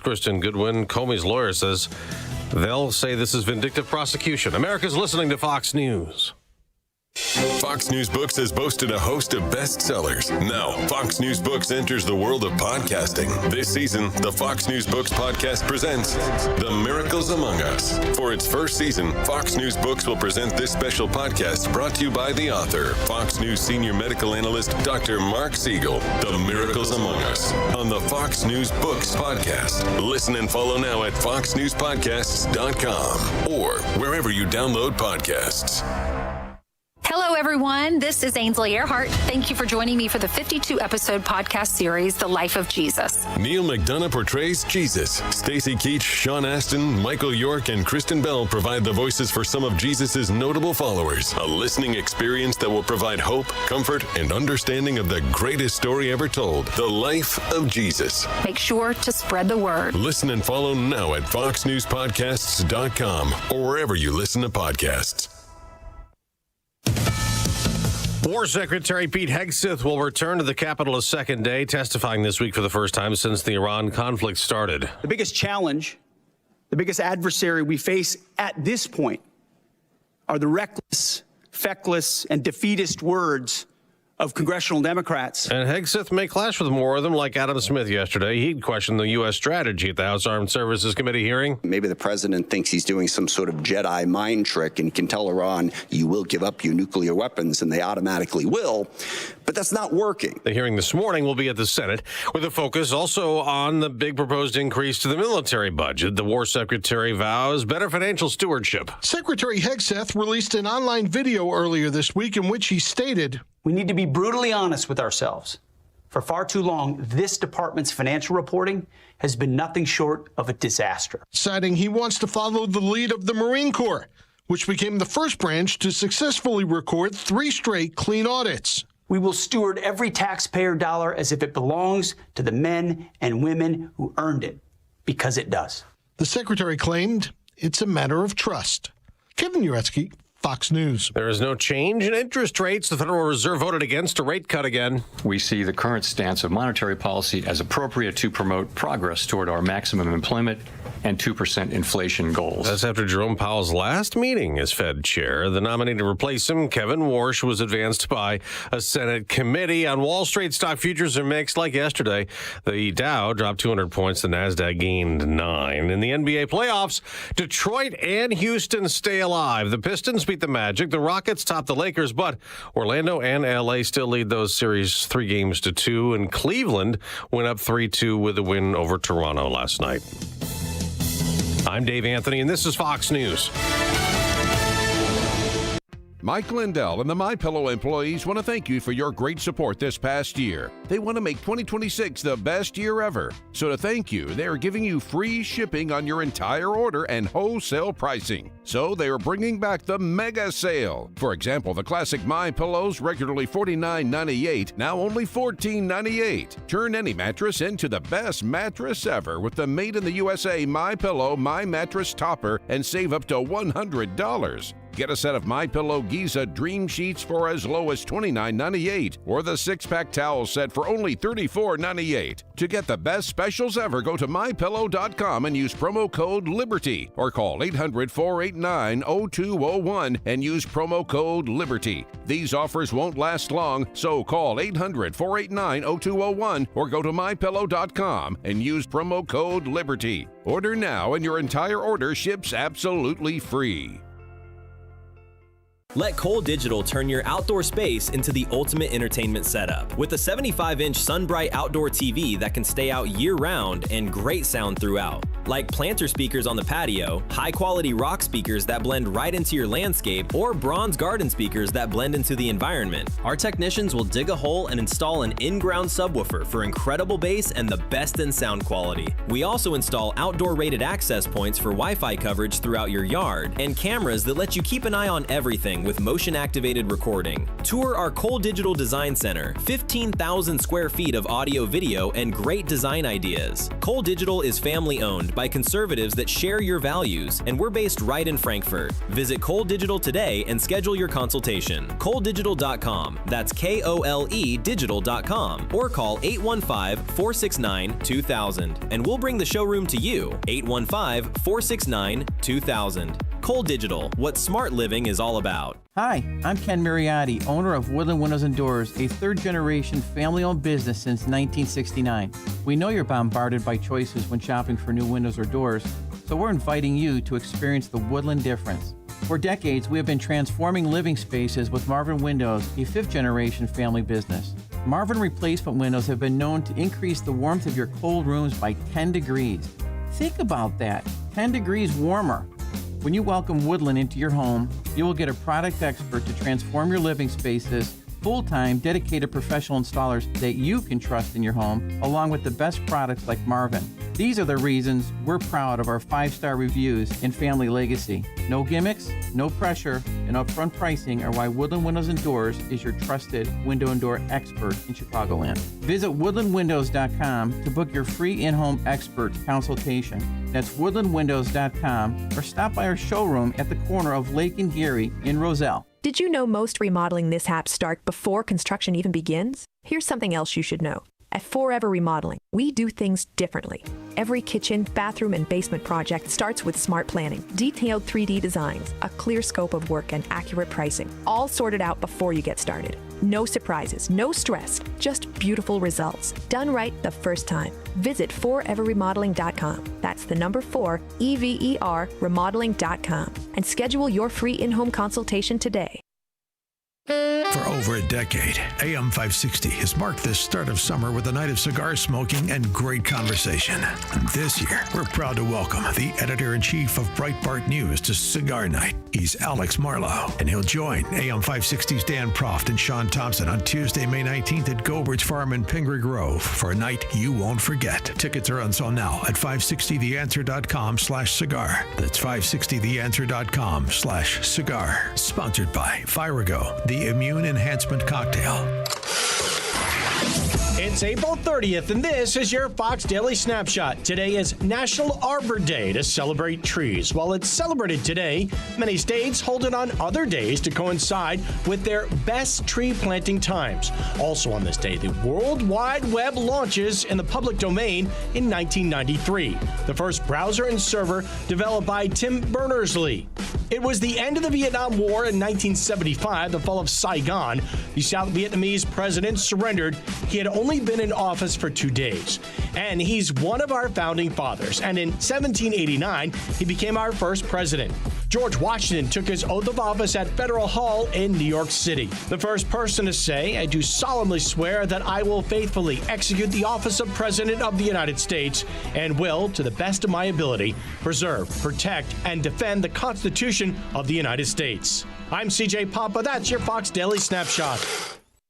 Kristen Goodwin, Comey's lawyer, says they'll say this is vindictive prosecution. America's listening to Fox News. Fox News Books has boasted a host of bestsellers. Now, Fox News Books enters the world of podcasting. This season, the Fox News Books podcast presents The Miracles Among Us. For its first season, Fox News Books will present this special podcast brought to you by the author, Fox News senior medical analyst, Dr. Mark Siegel. The Miracles Among Us on the Fox News Books podcast. Listen and follow now at foxnewspodcasts.com or wherever you download podcasts. Hello, everyone. This is Ainsley Earhart. Thank you for joining me for the 52-episode podcast series, The Life of Jesus. Neil McDonough portrays Jesus. Stacy Keach, Sean Astin, Michael York, and Kristen Bell provide the voices for some of Jesus' notable followers. A listening experience that will provide hope, comfort, and understanding of the greatest story ever told, The Life of Jesus. Make sure to spread the word. Listen and follow now at foxnewspodcasts.com or wherever you listen to podcasts. War Secretary Pete Hegseth will return to the Capitol a second day, testifying this week for the first time since the Iran conflict started. The biggest challenge, the biggest adversary we face at this point are the reckless, feckless, and defeatist words of congressional Democrats. And Hegseth may clash with more of them, like Adam Smith yesterday. He'd questioned the U.S. strategy at the House Armed Services Committee hearing. Maybe the president thinks he's doing some sort of Jedi mind trick and can tell Iran, you will give up your nuclear weapons, and they automatically will. But that's not working. The hearing this morning will be at the Senate, with a focus also on the big proposed increase to the military budget. The War Secretary vows better financial stewardship. Secretary Hegseth released an online video earlier this week in which he stated, We need to be brutally honest with ourselves. For far too long, this department's financial reporting has been nothing short of a disaster. citing he wants to follow the lead of the Marine Corps, which became the first branch to successfully record 3 straight clean audits. We will steward every taxpayer dollar as if it belongs to the men and women who earned it, because it does. The secretary claimed it's a matter of trust. Kevin Uretsky, Fox News. There is no change in interest rates. The Federal Reserve voted against a rate cut again. We see the current stance of monetary policy as appropriate to promote progress toward our maximum employment and 2% inflation goals. That's after Jerome Powell's last meeting as Fed chair. The nominee to replace him, Kevin Warsh, was advanced by a Senate committee. On Wall Street, stock futures are mixed like yesterday. The Dow dropped 200 points. The Nasdaq gained 9. In the NBA playoffs, Detroit and Houston stay alive. The Pistons beat the Magic. The Rockets top the Lakers, but Orlando and L.A. still lead those series 3-2, and Cleveland went up 3-2 with a win over Toronto last night. I'm Dave Anthony, and this is Fox News. Mike Lindell and the MyPillow employees want to thank you for your great support this past year. They want to make 2026 the best year ever. So to thank you, they are giving you free shipping on your entire order and wholesale pricing. So they are bringing back the mega sale. For example, the classic MyPillows, regularly $49.98, now only $14.98. Turn any mattress into the best mattress ever with the made in the USA MyPillow My Mattress Topper and save up to $100. Get a set of MyPillow Giza Dream Sheets for as low as $29.98 or the 6-pack towel set for only $34.98. To get the best specials ever, go to MyPillow.com and use promo code LIBERTY or call 800-489-0201 and use promo code LIBERTY. These offers won't last long, so call 800-489-0201 or go to MyPillow.com and use promo code LIBERTY. Order now and your entire order ships absolutely free. Let Cole Digital turn your outdoor space into the ultimate entertainment setup. With a 75-inch SunBright outdoor TV that can stay out year-round and great sound throughout. Like planter speakers on the patio, high-quality rock speakers that blend right into your landscape, or bronze garden speakers that blend into the environment. Our technicians will dig a hole and install an in-ground subwoofer for incredible bass and the best in sound quality. We also install outdoor-rated access points for Wi-Fi coverage throughout your yard, and cameras that let you keep an eye on everything with motion-activated recording. Tour our Cole Digital Design Center, 15,000 square feet of audio, video, and great design ideas. Cole Digital is family-owned by conservatives that share your values, and we're based right in Frankfurt. Visit Cole Digital today and schedule your consultation. KoleDigital.com. That's KOLE Digital.com. Or call 815-469-2000. And we'll bring the showroom to you. 815-469-2000. Cole Digital, what smart living is all about. Hi, I'm Ken Mariotti, owner of Woodland Windows and Doors, a third-generation family-owned business since 1969. We know you're bombarded by choices when shopping for new windows or doors, so we're inviting you to experience the Woodland difference. For decades, we have been transforming living spaces with Marvin Windows, a fifth-generation family business. Marvin replacement windows have been known to increase the warmth of your cold rooms by 10 degrees. Think about that, 10 degrees warmer. When you welcome Woodland into your home, you will get a product expert to transform your living spaces, full-time, dedicated professional installers that you can trust in your home, along with the best products like Marvin. These are the reasons we're proud of our 5-star reviews and family legacy. No gimmicks, no pressure, and upfront pricing are why Woodland Windows and Doors is your trusted window and door expert in Chicagoland. Visit woodlandwindows.com to book your free in-home expert consultation. That's woodlandwindows.com, or stop by our showroom at the corner of Lake and Geary in Roselle. Did you know most remodeling mishaps start before construction even begins? Here's something else you should know. At Forever Remodeling, we do things differently. Every kitchen, bathroom, and basement project starts with smart planning, detailed 3D designs, a clear scope of work, and accurate pricing, all sorted out before you get started. No surprises, no stress, just beautiful results. Done right the first time. Visit foreverremodeling.com. That's the number 4, EVER, remodeling.com. And schedule your free in-home consultation today. For over a decade, AM 560 has marked the start of summer with a night of cigar smoking and great conversation. And this year, we're proud to welcome the editor-in-chief of Breitbart News to Cigar Night. He's Alex Marlowe, and he'll join AM 560's Dan Proft and Sean Thompson on Tuesday, May 19th at Gobert's Farm in Pingree Grove for a night you won't forget. Tickets are on sale now at 560theanswer.com/cigar. That's 560theanswer.com/cigar. Sponsored by Firago, the immune enhancement cocktail. It's April 30th, and this is your Fox Daily Snapshot. Today is National Arbor Day to celebrate trees. While it's celebrated today, many states hold it on other days to coincide with their best tree planting times. Also on this day, the World Wide Web launches in the public domain in 1993. The first browser and server developed by Tim Berners-Lee. It was the end of the Vietnam War in 1975, the fall of Saigon. The South Vietnamese president surrendered. He had only been in office for 2 days. And he's one of our founding fathers. And in 1789, he became our first president. George Washington took his oath of office at Federal Hall in New York City. The first person to say, "I do solemnly swear that I will faithfully execute the office of President of the United States and will, to the best of my ability, preserve, protect, and defend the Constitution of the United States." I'm CJ Papa. That's your Fox Daily Snapshot.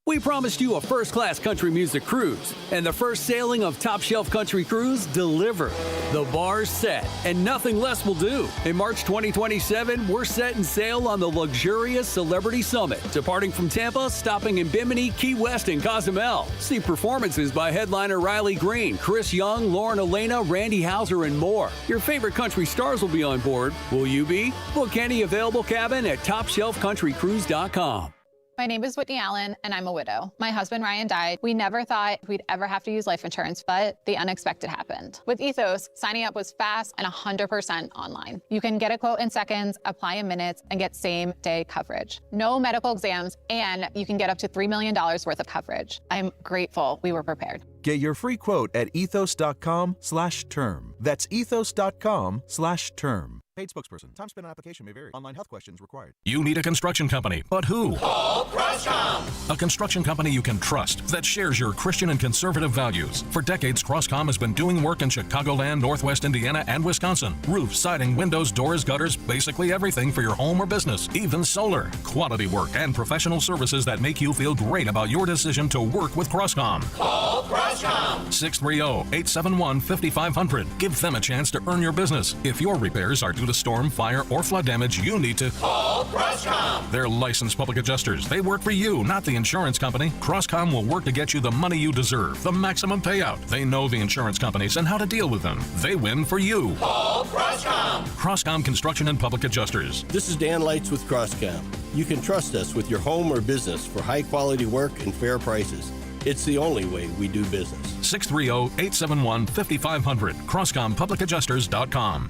We promised you a first-class country music cruise, and the first sailing of Top Shelf Country Cruise delivered. The bar's set, and nothing less will do. In March 2027, we're setting sail on the luxurious Celebrity Summit, departing from Tampa, stopping in Bimini, Key West, and Cozumel. See performances by headliner Riley Green, Chris Young, Lauren Elena, Randy Houser, and more. Your favorite country stars will be on board. Will you be? Book any available cabin at TopShelfCountryCruise.com. My name is Whitney Allen, and I'm a widow. My husband, Ryan, died. We never thought we'd ever have to use life insurance, but the unexpected happened. With Ethos, signing up was fast and 100% online. You can get a quote in seconds, apply in minutes, and get same-day coverage. No medical exams, and you can get up to $3 million worth of coverage. I'm grateful we were prepared. Get your free quote at ethos.com/term. That's ethos.com/term. Paid spokesperson. Time spent on application may vary. Online health questions required. You need a construction company, but who? Call Crosscom. A construction company you can trust that shares your Christian and conservative values. For decades, Crosscom has been doing work in Chicagoland, Northwest Indiana, and Wisconsin. Roofs, siding, windows, doors, gutters, basically everything for your home or business, even solar. Quality work and professional services that make you feel great about your decision to work with Crosscom. Call Crosscom. 630-871-5500. Give them a chance to earn your business. If your repairs are due to the storm, fire, or flood damage, you need to Call Crosscom. They're licensed public adjusters. They work for you, not the insurance company. Crosscom will work to get you the money you deserve, the maximum payout. They know the insurance companies and how to deal with them. They win for you. Call Crosscom. Crosscom Construction and Public Adjusters. This is Dan Lights with Crosscom. You can trust us with your home or business for high-quality work and fair prices. It's the only way we do business. 630-871-5500. CrosscomPublicAdjusters.com.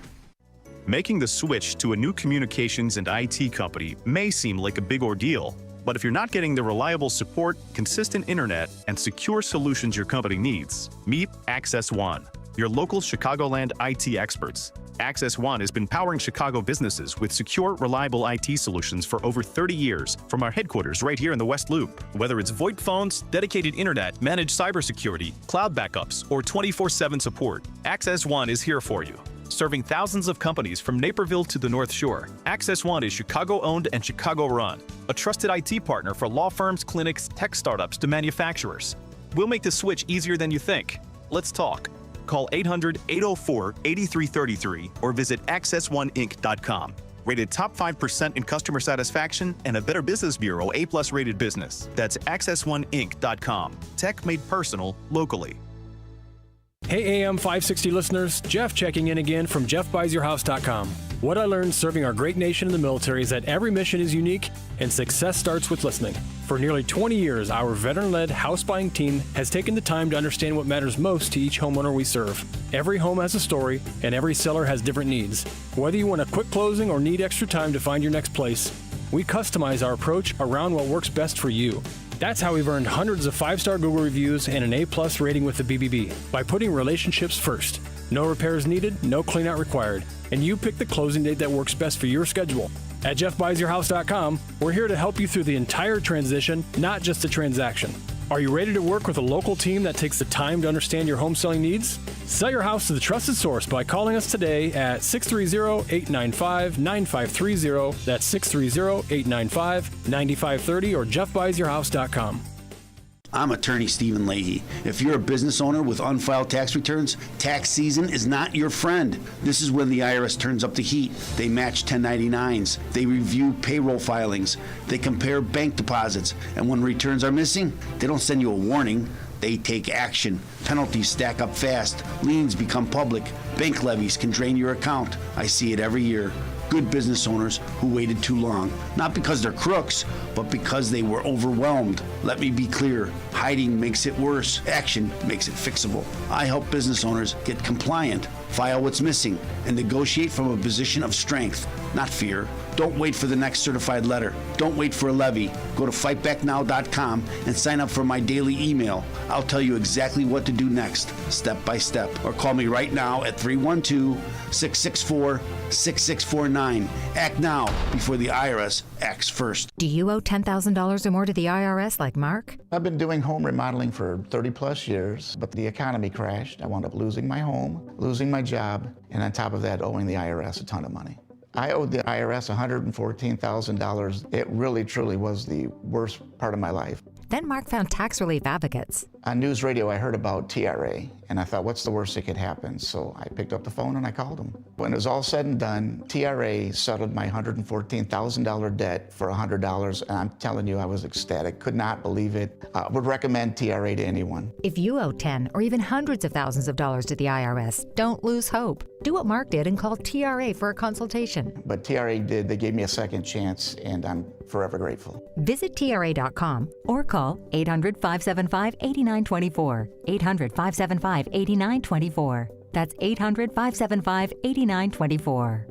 Making the switch to a new communications and IT company may seem like a big ordeal, but if you're not getting the reliable support, consistent internet, and secure solutions your company needs, meet Access One, your local Chicagoland IT experts. Access One has been powering Chicago businesses with secure, reliable IT solutions for over 30 years from our headquarters right here in the West Loop. Whether it's VoIP phones, dedicated internet, managed cybersecurity, cloud backups, or 24/7 support, Access One is here for you. Serving thousands of companies from Naperville to the North Shore, Access One is Chicago-owned and Chicago-run, a trusted IT partner for law firms, clinics, tech startups to manufacturers. We'll make the switch easier than you think. Let's talk. Call 800-804-8333 or visit accessoneInc.com. Rated top 5% in customer satisfaction and a Better Business Bureau A+ rated business. That's accessoneInc.com. Tech made personal, locally. Hey AM 560 listeners, Jeff checking in again from JeffBuysYourHouse.com. What I learned serving our great nation in the military is that every mission is unique and success starts with listening. For nearly 20 years, our veteran-led house buying team has taken the time to understand what matters most to each homeowner we serve. Every home has a story and every seller has different needs. Whether you want a quick closing or need extra time to find your next place, we customize our approach around what works best for you. That's how we've earned hundreds of 5-star Google reviews and an A+ rating with the BBB, by putting relationships first. No repairs needed, no cleanout required, and you pick the closing date that works best for your schedule. At JeffBuysYourHouse.com, we're here to help you through the entire transition, not just the transaction. Are you ready to work with a local team that takes the time to understand your home selling needs? Sell your house to the trusted source by calling us today at 630-895-9530. That's 630-895-9530 or JeffBuysYourHouse.com. I'm attorney Stephen Leahy. If you're a business owner with unfiled tax returns, tax season is not your friend. This is when the IRS turns up the heat. They match 1099s. They review payroll filings. They compare bank deposits. And when returns are missing, they don't send you a warning. They take action. Penalties stack up fast. Liens become public. Bank levies can drain your account. I see it every year. Good business owners who waited too long, not because they're crooks, but because they were overwhelmed. Let me be clear, hiding makes it worse. Action makes it fixable. I help business owners get compliant, file what's missing, and negotiate from a position of strength, not fear. Don't wait for the next certified letter. Don't wait for a levy. Go to fightbacknow.com and sign up for my daily email. I'll tell you exactly what to do next, step by step. Or call me right now at 312-664-6649. Act now before the IRS acts first. Do you owe $10,000 or more to the IRS like Mark? I've been doing home remodeling for 30 plus years, but the economy crashed. I wound up losing my home, losing my job, and on top of that, owing the IRS a ton of money. I owed the IRS $114,000. It really, truly was the worst part of my life. Then Mark found Tax Relief Advocates. On news radio, I heard about TRA, and I thought, what's the worst that could happen? So I picked up the phone and I called them. When it was all said and done, TRA settled my $114,000 debt for $100, and I'm telling you, I was ecstatic. Could not believe it. Would recommend TRA to anyone. If you owe 10 or even hundreds of thousands of dollars to the IRS, don't lose hope. Do what Mark did and call TRA for a consultation. But TRA did. They gave me a second chance, and I'm forever grateful. Visit TRA.com or call 800-575-8924. 800-575-8924. That's 800-575-8924.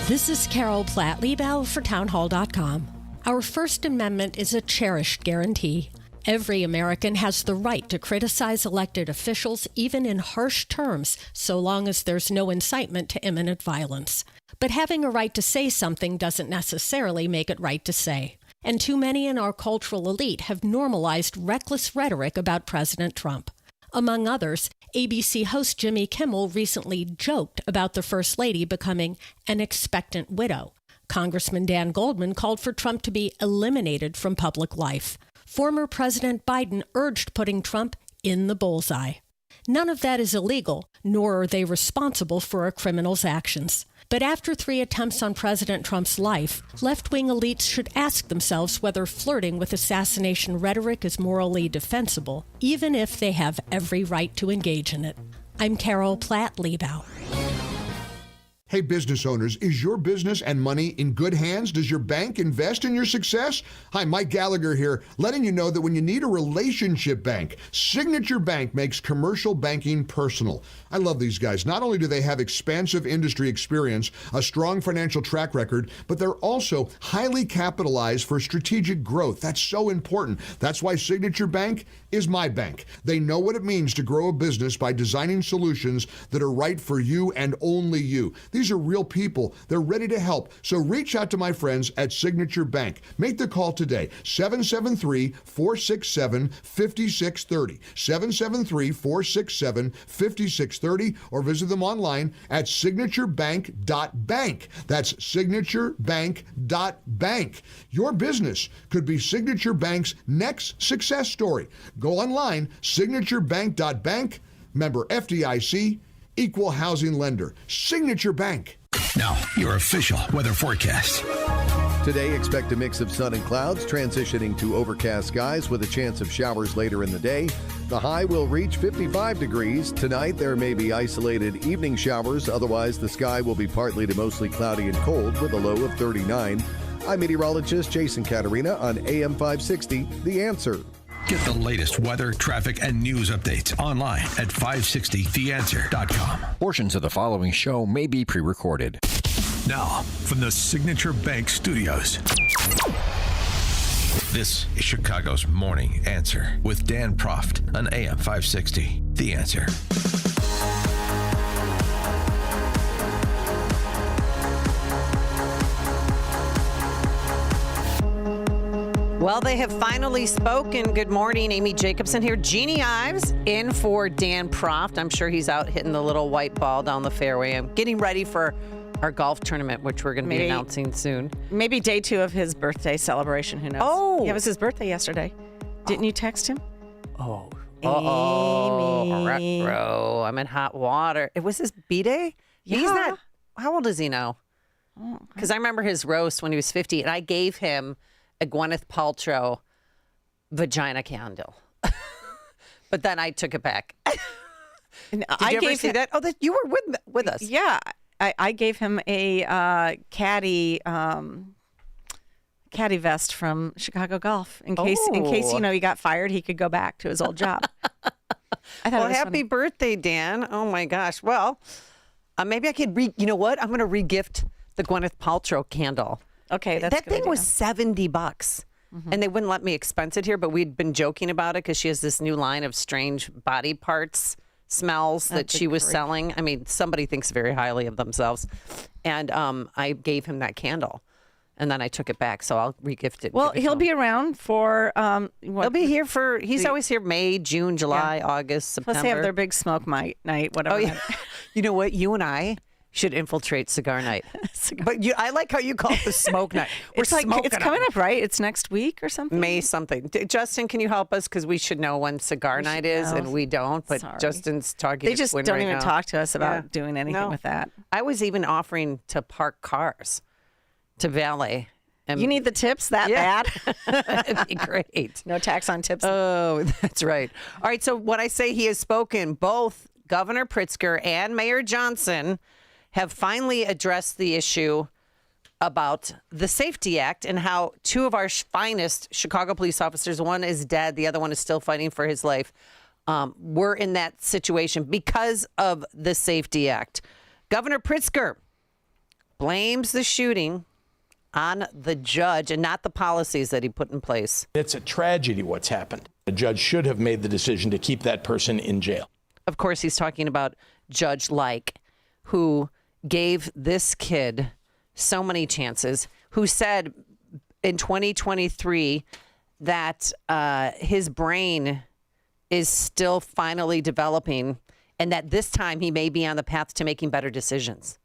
This is Carol Platt-Liebau for Townhall.com. Our First Amendment is a cherished guarantee. Every American has the right to criticize elected officials, even in harsh terms, so long as there's no incitement to imminent violence. But having a right to say something doesn't necessarily make it right to say. And too many in our cultural elite have normalized reckless rhetoric about President Trump. Among others, ABC host Jimmy Kimmel recently joked about the First Lady becoming an expectant widow. Congressman Dan Goldman called for Trump to be eliminated from public life. Former President Biden urged putting Trump in the bullseye. None of that is illegal, nor are they responsible for a criminal's actions. But after 3 attempts on President Trump's life, left-wing elites should ask themselves whether flirting with assassination rhetoric is morally defensible, even if they have every right to engage in it. I'm Carol Platt-Liebau. Hey, business owners, is your business and money in good hands? Does your bank invest in your success? Hi, Mike Gallagher here, letting you know that when you need a relationship bank, Signature Bank makes commercial banking personal. I love these guys. Not only do they have expansive industry experience, a strong financial track record, but they're also highly capitalized for strategic growth. That's so important. That's why Signature Bank is my bank. They know what it means to grow a business by designing solutions that are right for you and only you. These are real people. They're ready to help. So reach out to my friends at Signature Bank. Make the call today, 773-467-5630, 773-467-5630, or visit them online at signaturebank.bank. That's signaturebank.bank. Your business could be Signature Bank's next success story. Go online, signaturebank.bank, member FDIC, equal housing lender. Signature Bank. Now, your official weather forecast. Today, expect a mix of sun and clouds, transitioning to overcast skies with a chance of showers later in the day. The high will reach 55 degrees. Tonight, there may be isolated evening showers. Otherwise, the sky will be partly to mostly cloudy and cold with a low of 39. I'm meteorologist Jason Caterina on AM 560, The Answer. Get the latest weather, traffic, and news updates online at 560theanswer.com. Portions of the following show may be pre-recorded. Now, from the Signature Bank Studios. This is Chicago's Morning Answer with Dan Proft on AM 560. The Answer. Well, they have finally spoken. Good morning, Amy Jacobson here. Jeannie Ives in for Dan Proft. I'm sure he's out hitting the little white ball down the fairway. I'm getting ready for our golf tournament, which we're going to be announcing soon. Maybe day 2 of his birthday celebration. Who knows? Oh. Yeah, it was his birthday yesterday. Didn't you text him? Oh. Amy. Bro, I'm in hot water. It was his B-day? Yeah. He's not. How old is he now? Because I remember his roast when he was 50, and I gave him a Gwyneth Paltrow vagina candle. But then I took it back. Did you ever see that? Oh, you were with us. Yeah. I gave him a caddy vest from Chicago Golf in case he got fired, he could go back to his old job. Well, happy birthday, Dan. Oh my gosh. Well, maybe I could you know what? I'm going to re-gift the Gwyneth Paltrow candle. Okay, that thing was $70, and they wouldn't let me expense it here. But we'd been joking about it because she has this new line of strange body parts smells that she was selling. I mean, somebody thinks very highly of themselves, and I gave him that candle, and then I took it back. So I'll regift it. Well, he'll be around for. He'll be here for. He's always here May, June, July, August, September. Plus, they have their big smoke night, whatever. Oh yeah. You know what? You and I should infiltrate cigar night. But I like how you call it the smoke night. It's coming up, right? It's next week or something? May something. Justin, can you help us? Because we should know when cigar night is, and we don't. But Sorry. Justin's talking They just don't even talk to us about doing anything with that. I was even offering to park cars to valet. You need the tips that bad? That'd be great. No tax on tips. Oh, that's right. All right, so when I say he has spoken, both Governor Pritzker and Mayor Johnson have finally addressed the issue about the Safety Act and how 2 of our finest Chicago police officers, one is dead, the other one is still fighting for his life, were in that situation because of the Safety Act. Governor Pritzker blames the shooting on the judge and not the policies that he put in place. It's a tragedy what's happened. The judge should have made the decision to keep that person in jail. Of course, he's talking about Judge Like, who gave this kid so many chances, who said in 2023 that his brain is still finally developing and that this time he may be on the path to making better decisions.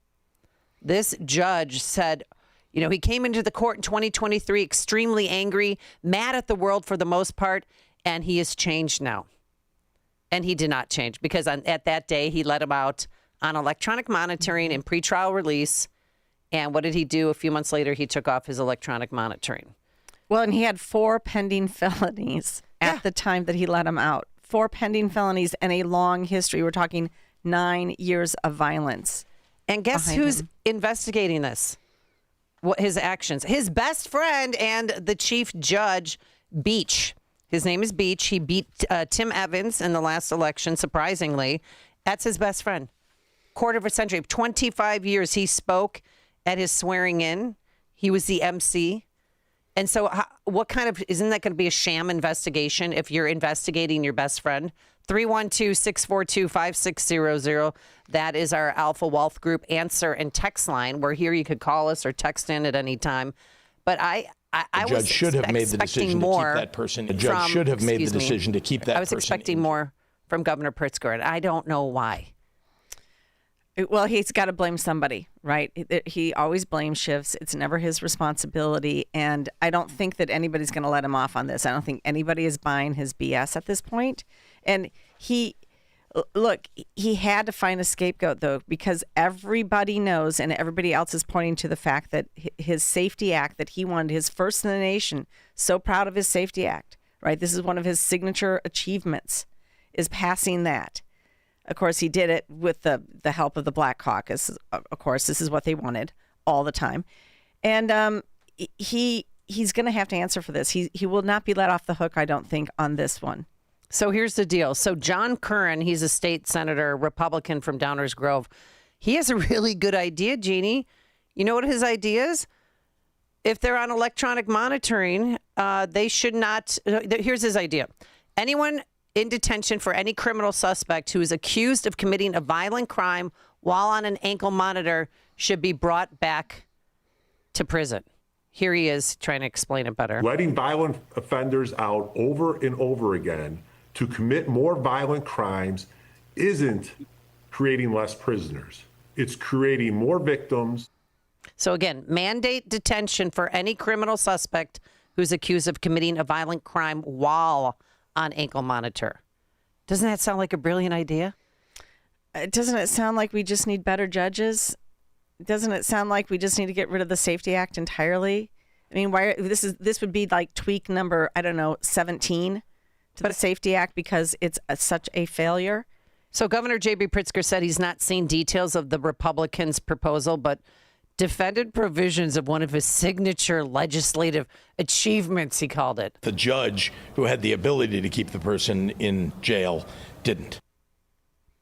This judge said, he came into the court in 2023 extremely angry, mad at the world for the most part, and he has changed now. And he did not change because at that day, he let him out on electronic monitoring and pretrial release. And what did he do? A few months later, he took off his electronic monitoring. Well, and he had 4 pending felonies at the time that he let him out. 4 pending felonies and a long history. We're talking 9 years of violence. And guess who's investigating this? What his actions? His best friend and the chief judge, Beach. His name is Beach. He beat Tim Evans in the last election, surprisingly. That's his best friend. Quarter of a century, 25 years. He spoke at his swearing in. He was the MC. And so what kind of, isn't that going to be a sham investigation if you're investigating your best friend? 312-642-5600. That is our Alpha Wealth Group answer and text line. We're here. You could call us or text in at any time. But I judge should have made the decision to keep that person. The judge should have made the decision to keep that person. I was expecting more from Governor Pritzker, and I don't know why. Well, he's got to blame somebody, right? He always blame shifts. It's never his responsibility. And I don't think that anybody's going to let him off on this. I don't think anybody is buying his BS at this point. And he had to find a scapegoat, though, because everybody knows and everybody else is pointing to the fact that his Safety Act that he wanted, his first in the nation, so proud of his Safety Act, right? This is one of his signature achievements, is passing that. Of course, he did it with the help of the Black Caucus. Of course, this is what they wanted all the time. And he's going to have to answer for this. He will not be let off the hook, I don't think, on this one. So here's the deal. So John Curran, he's a state senator, Republican from Downers Grove. He has a really good idea, Jeannie. You know what his idea is? If they're on electronic monitoring, they should not. Here's his idea. Anyone in detention for any criminal suspect who is accused of committing a violent crime while on an ankle monitor should be brought back to prison. Here he is trying to explain it better. Letting violent offenders out over and over again to commit more violent crimes isn't creating less prisoners. It's creating more victims. So again, mandate detention for any criminal suspect who's accused of committing a violent crime while on ankle monitor. Doesn't that sound like a brilliant idea? Doesn't it sound like we just need better judges? Doesn't it sound like we just need to get rid of the Safety Act entirely? I mean, this would be like tweak number, 17 to the Safety Act because it's such a failure. So Governor J.B. Pritzker said he's not seen details of the Republicans' proposal, but defended provisions of one of his signature legislative achievements, he called it. The judge who had the ability to keep the person in jail didn't.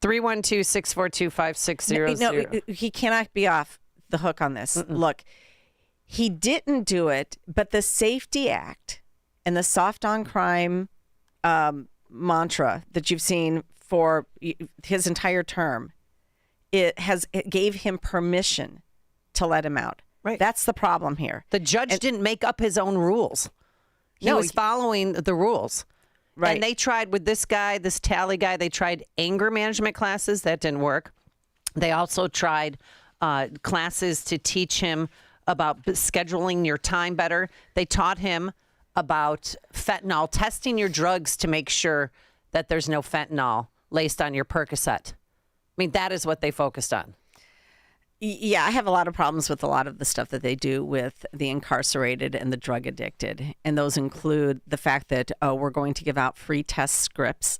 312-642-5600. No, he cannot be off the hook on this. Mm-mm. Look, he didn't do it, but the Safety Act and the soft on crime mantra that you've seen for his entire term, it gave him permission to let him out. Right. That's the problem here. The judge didn't make up his own rules. He was following the rules. Right. And they tried with this guy, this Talley guy, they tried anger management classes. That didn't work. They also tried classes to teach him about scheduling your time better. They taught him about fentanyl, testing your drugs to make sure that there's no fentanyl laced on your Percocet. I mean, that is what they focused on. Yeah, I have a lot of problems with a lot of the stuff that they do with the incarcerated and the drug addicted. And those include the fact that we're going to give out free test strips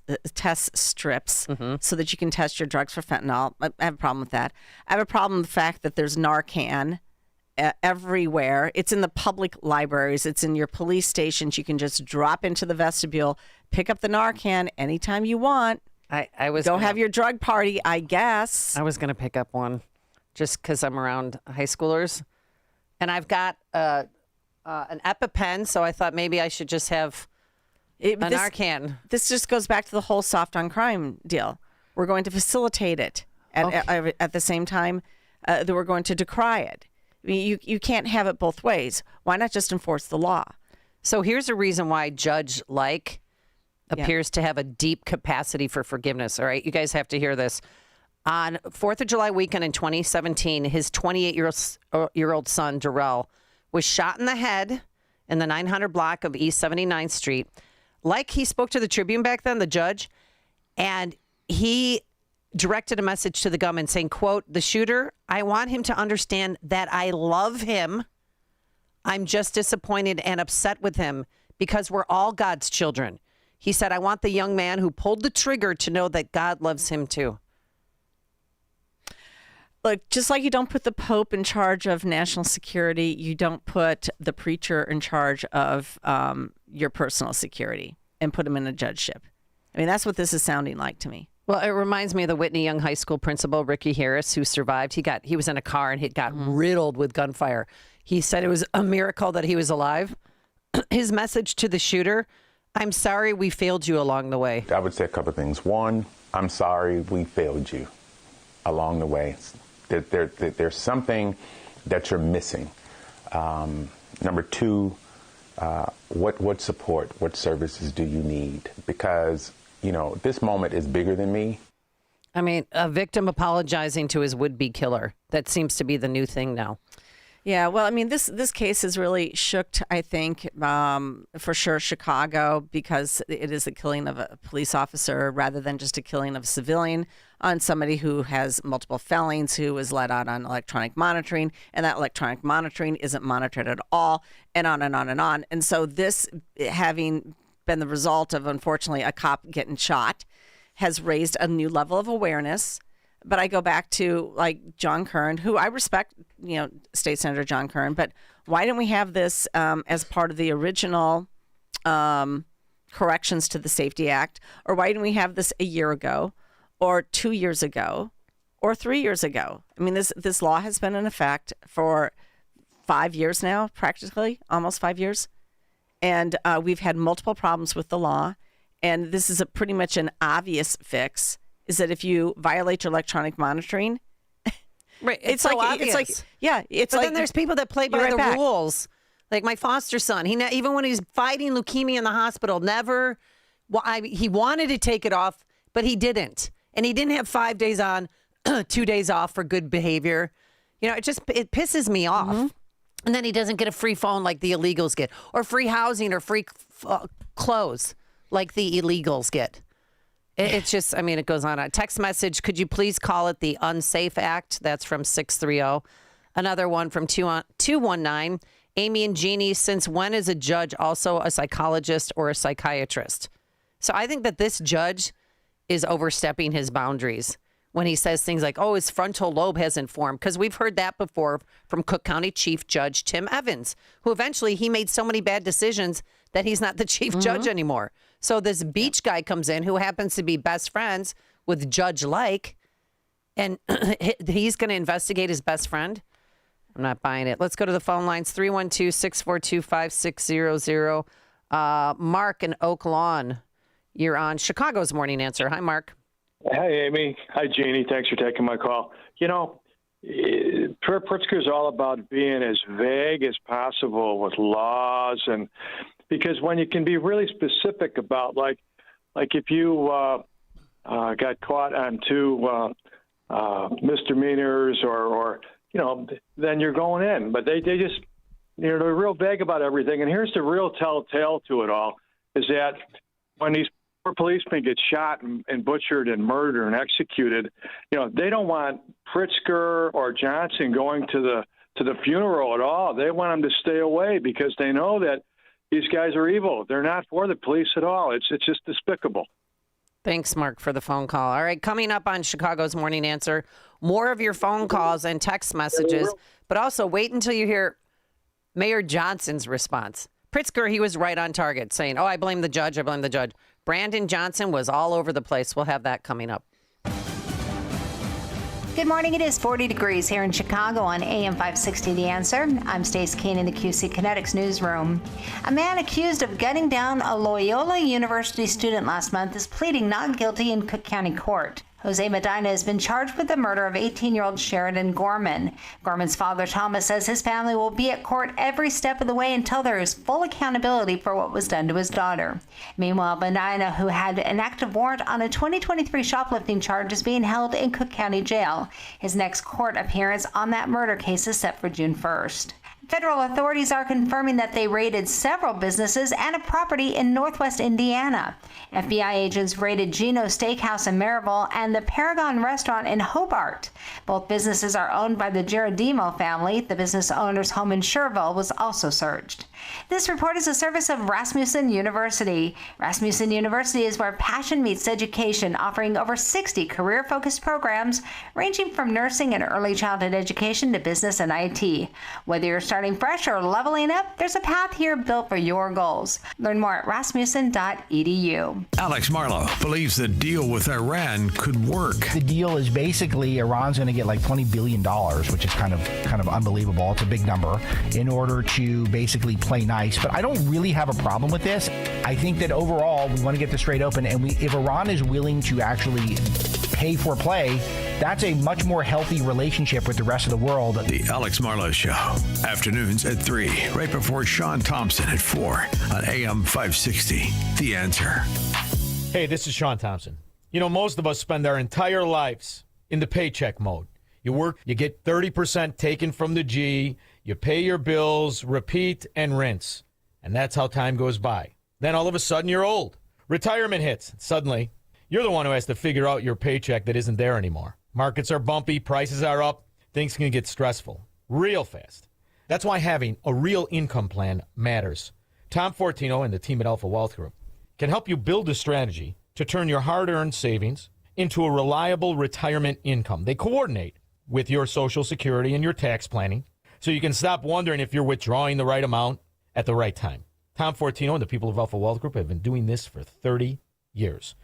so that you can test your drugs for fentanyl. I have a problem with that. I have a problem with the fact that there's Narcan everywhere. It's in the public libraries. It's in your police stations. You can just drop into the vestibule, pick up the Narcan anytime you want. I was Go have your drug party, I guess. I was going to pick up one. Just because I'm around high schoolers. And I've got an EpiPen, so I thought maybe I should just have Narcan. This just goes back to the whole soft on crime deal. We're going to facilitate it at the same time that we're going to decry it. I mean, you can't have it both ways. Why not just enforce the law? So here's a reason why Judge Like appears to have a deep capacity for forgiveness. All right, you guys have to hear this. On 4th of July weekend in 2017, his 28-year-old son, Darrell, was shot in the head in the 900 block of East 79th Street. Like he spoke to the Tribune back then, the judge, And he directed a message to the gunman saying, quote, "The shooter, I want him to understand that I love him. I'm just disappointed and upset with him because we're all God's children." He said, "I want the young man who pulled the trigger to know that God loves him too." Look, just like you don't put the Pope in charge of national security, you don't put the preacher in charge of your personal security and put him in a judgeship. I mean, that's what this is sounding like to me. Well, it reminds me of the Whitney Young High School principal, Ricky Harris, who survived. He was in a car and he got riddled with gunfire. He said it was a miracle that he was alive. His message to the shooter, "I'm sorry we failed you along the way." I would say a couple of things. One, I'm sorry we failed you along the way. There's something that you're missing. Number two, what support, what services do you need? Because, this moment is bigger than me. I mean, a victim apologizing to his would-be killer. That seems to be the new thing now. Yeah, well, I mean, this case has really shook, I think, for sure, Chicago, because it is the killing of a police officer rather than just a killing of a civilian on somebody who has multiple felonies, who was let out on electronic monitoring, and that electronic monitoring isn't monitored at all, and on and on and on. And so this, having been the result of, unfortunately, a cop getting shot, has raised a new level of awareness. But I go back to like John Curran, who I respect, State Senator John Curran, but why didn't we have this as part of the original corrections to the Safety Act? Or why didn't we have this a year ago or 2 years ago or 3 years ago? I mean, this law has been in effect for 5 years now, practically, almost 5 years. And we've had multiple problems with the law. And this is pretty much an obvious fix. Is that if you violate your electronic monitoring, right? It's so like obvious. It's but like then there's people that play by the rules. Like my foster son, even when he's fighting leukemia in the hospital, he wanted to take it off, but he didn't, and he didn't have 5 days on, 2 days off for good behavior. It pisses me off. Mm-hmm. And then he doesn't get a free phone like the illegals get, or free housing, or free clothes like the illegals get. It's just, it goes on. A text message, could you please call it the Unsafe Act? That's from 630. Another one from 219. Amy and Jeannie, since when is a judge also a psychologist or a psychiatrist? So I think that this judge is overstepping his boundaries when he says things like, his frontal lobe hasn't formed. Because we've heard that before from Cook County Chief Judge Tim Evans, who eventually he made so many bad decisions that he's not the chief judge anymore. So this Beach guy comes in who happens to be best friends with Judge Like, and he's going to investigate his best friend. I'm not buying it. Let's go to the phone lines, 312-642-5600. Mark in Oak Lawn, you're on Chicago's Morning Answer. Hi, Mark. Hey, Amy. Hi, Jeannie. Thanks for taking my call. Pritzker is all about being as vague as possible with laws, and because when you can be really specific about, like if you got caught on two misdemeanors or then you're going in. But they just, they're real vague about everything. And here's the real telltale to it all, is that when these poor policemen get shot and butchered and murdered and executed, they don't want Pritzker or Johnson going to the funeral at all. They want them to stay away because they know that these guys are evil. They're not for the police at all. It's just despicable. Thanks, Mark, for the phone call. All right, coming up on Chicago's Morning Answer, more of your phone calls and text messages, but also wait until you hear Mayor Johnson's response. Pritzker, he was right on target, saying, I blame the judge, I blame the judge. Brandon Johnson was all over the place. We'll have that coming up. Good morning. It is 40 degrees here in Chicago on AM 560 The Answer. I'm Stace Keene in the QC Kinetics newsroom. A man accused of gunning down a Loyola University student last month is pleading not guilty in Cook County Court. Jose Medina has been charged with the murder of 18-year-old Sheridan Gorman. Gorman's father, Thomas, says his family will be at court every step of the way until there is full accountability for what was done to his daughter. Meanwhile, Medina, who had an active warrant on a 2023 shoplifting charge, is being held in Cook County Jail. His next court appearance on that murder case is set for June 1st. Federal authorities are confirming that they raided several businesses and a property in northwest Indiana. FBI agents raided Gino's Steakhouse in Maryville and the Paragon Restaurant in Hobart. Both businesses are owned by the Gerodimo family. The business owner's home in Sherville was also searched. This report is a service of Rasmussen University. Rasmussen University is where passion meets education, offering over 60 career-focused programs ranging from nursing and early childhood education to business and IT. Whether you're starting fresh or leveling up, there's a path here built for your goals. Learn more at rasmussen.edu. Alex Marlow believes the deal with Iran could work. The deal is basically Iran's going to get like $20 billion, which is kind of unbelievable. It's a big number, in order to basically play nice. But I don't really have a problem with this. I think that overall we want to get this trade open, and if Iran is willing to actually pay for play, that's a much more healthy relationship with the rest of the world. The Alex Marlow Show, afternoons at 3, right before Sean Thompson at 4 on AM 560. The Answer. Hey, this is Sean Thompson. You know, most of us spend our entire lives in the paycheck mode. You work, you get 30% taken from the G, you pay your bills, repeat and rinse. And that's how time goes by. Then all of a sudden you're old. Retirement hits. Suddenly, you're the one who has to figure out your paycheck that isn't there anymore. Markets are bumpy, prices are up, things can get stressful real fast. That's why having a real income plan matters. Tom Fortino and the team at Alpha Wealth Group can help you build a strategy to turn your hard-earned savings into a reliable retirement income. They coordinate with your Social Security and your tax planning, so you can stop wondering if you're withdrawing the right amount at the right time. Tom Fortino and the people of Alpha Wealth Group have been doing this for 30 years.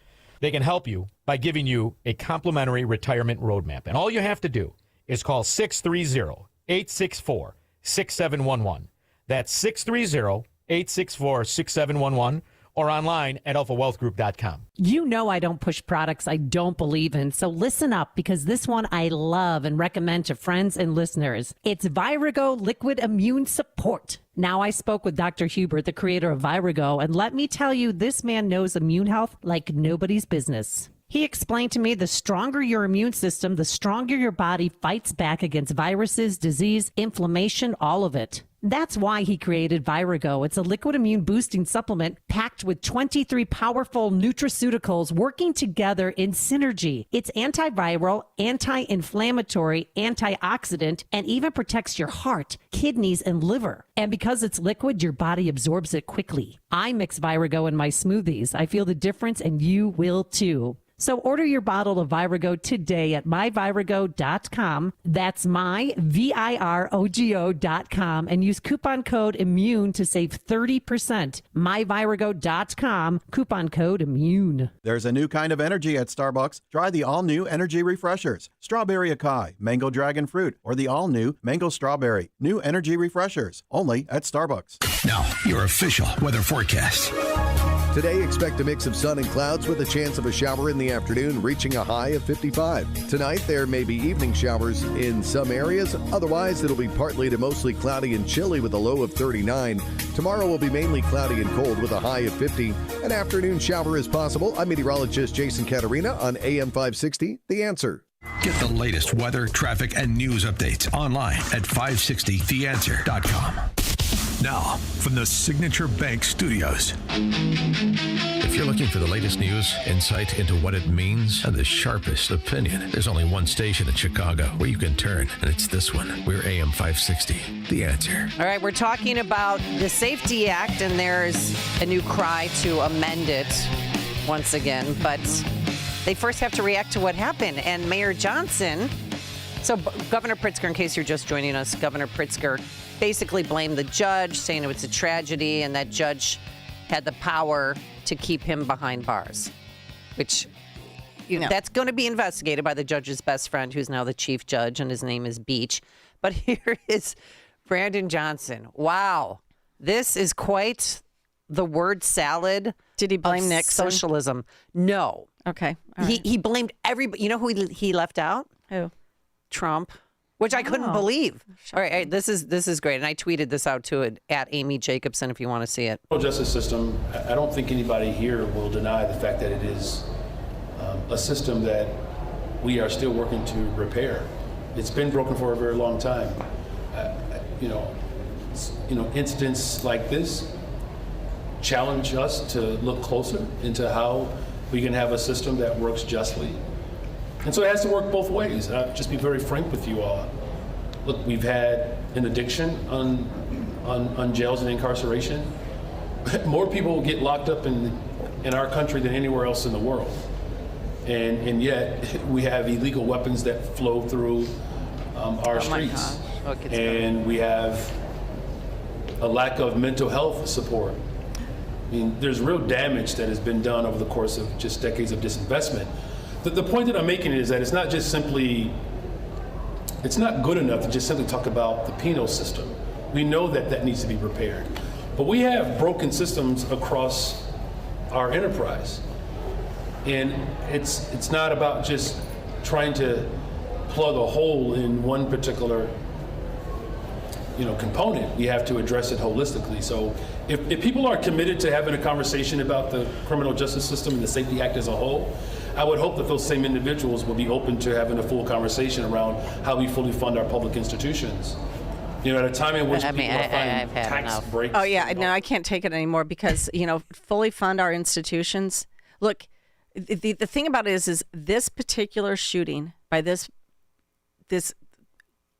They can help you by giving you a complimentary retirement roadmap. And all you have to do is call 630-864-6711. That's 630-864-6711, or online at alphawealthgroup.com. You know I don't push products I don't believe in, so listen up, because this one I love and recommend to friends and listeners. It's Virago Liquid Immune Support. Now, I spoke with Dr. Hubert, the creator of Virago, and let me tell you, this man knows immune health like nobody's business. He explained to me the stronger your immune system, the stronger your body fights back against viruses, disease, inflammation, all of it. That's why he created Virago. It's a liquid immune boosting supplement packed with 23 powerful nutraceuticals working together in synergy. It's antiviral, anti-inflammatory, antioxidant, and even protects your heart, kidneys, and liver. And because it's liquid, your body absorbs it quickly. I mix Virago in my smoothies. I feel the difference, and you will too. So order your bottle of Virago today at myvirago.com. That's myvirogo.com, and use coupon code IMMUNE to save 30%. myvirago.com, coupon code IMMUNE. There's a new kind of energy at Starbucks. Try the all-new energy refreshers. Strawberry acai, mango dragon fruit, or the all-new mango strawberry. New energy refreshers, only at Starbucks. Now, your official weather forecast. Today, expect a mix of sun and clouds with a chance of a shower in the afternoon, reaching a high of 55. Tonight, there may be evening showers in some areas. Otherwise, it'll be partly to mostly cloudy and chilly with a low of 39. Tomorrow will be mainly cloudy and cold with a high of 50. An afternoon shower is possible. I'm meteorologist Jason Caterina on AM 560, The Answer. Get the latest weather, traffic, and news updates online at 560theanswer.com. Now, from the Signature Bank Studios. If you're looking for the latest news, insight into what it means, and the sharpest opinion, there's only one station in Chicago where you can turn, and it's this one. We're AM 560, The Answer. All right, we're talking about the Safety Act, and there's a new cry to amend it once again. But they first have to react to what happened. And Mayor Johnson, so Governor Pritzker, in case you're just joining us, Governor Pritzker basically blamed the judge, saying it was a tragedy, and that judge had the power to keep him behind bars, which, you know, that's going to be investigated by the judge's best friend, who's now the chief judge, and his name is Beach. But here is Brandon Johnson. Wow. This is quite the word salad. Did he blame Nixon? Socialism. No. Okay. He blamed everybody. You know who he left out? Who? Trump. Which I couldn't believe. All right, this is great. And I tweeted this out to it at Amy Jacobson if you want to see it. The criminal justice system, I don't think anybody here will deny the fact that it is a system that we are still working to repair. It's been broken for a very long time. incidents like this challenge us to look closer into how we can have a system that works justly. And so it has to work both ways. I'll just be very frank with you all. Look, we've had an addiction on jails and incarceration. More people get locked up in our country than anywhere else in the world. And yet we have illegal weapons that flow through our streets. And we have a lack of mental health support. I mean, there's real damage that has been done over the course of just decades of disinvestment. The point that I'm making is that it's not good enough to just simply talk about the penal system. We know that needs to be repaired. But we have broken systems across our enterprise. And it's not about just trying to plug a hole in one particular component. We have to address it holistically. So if people are committed to having a conversation about the criminal justice system and the Safety Act as a whole, I would hope that those same individuals will be open to having a full conversation around how we fully fund our public institutions. At a time in which people are finding tax breaks. Oh yeah, no, I can't take it anymore because fully fund our institutions. Look, the thing about it is this particular shooting by this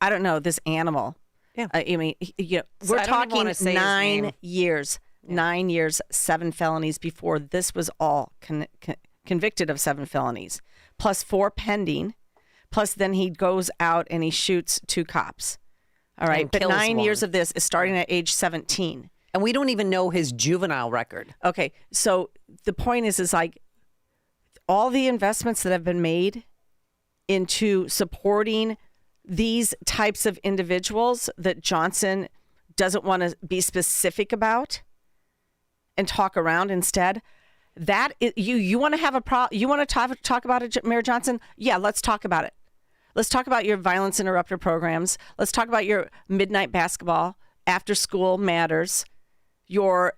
I don't know, this animal. Yeah, I mean, we're talking 9 years, 9 years, 7 felonies before this was all convicted of 7 felonies, plus 4 pending, plus then he goes out and he shoots 2 cops. All right, but 9 years of this is starting at age 17. And we don't even know his juvenile record. Okay, so the point is like all the investments that have been made into supporting these types of individuals that Johnson doesn't want to be specific about and talk around instead. That is, you want to have you want to talk about it, Mayor Johnson? Yeah, let's talk about it. Let's talk about your violence interrupter programs. Let's talk about your midnight basketball, after school matters, your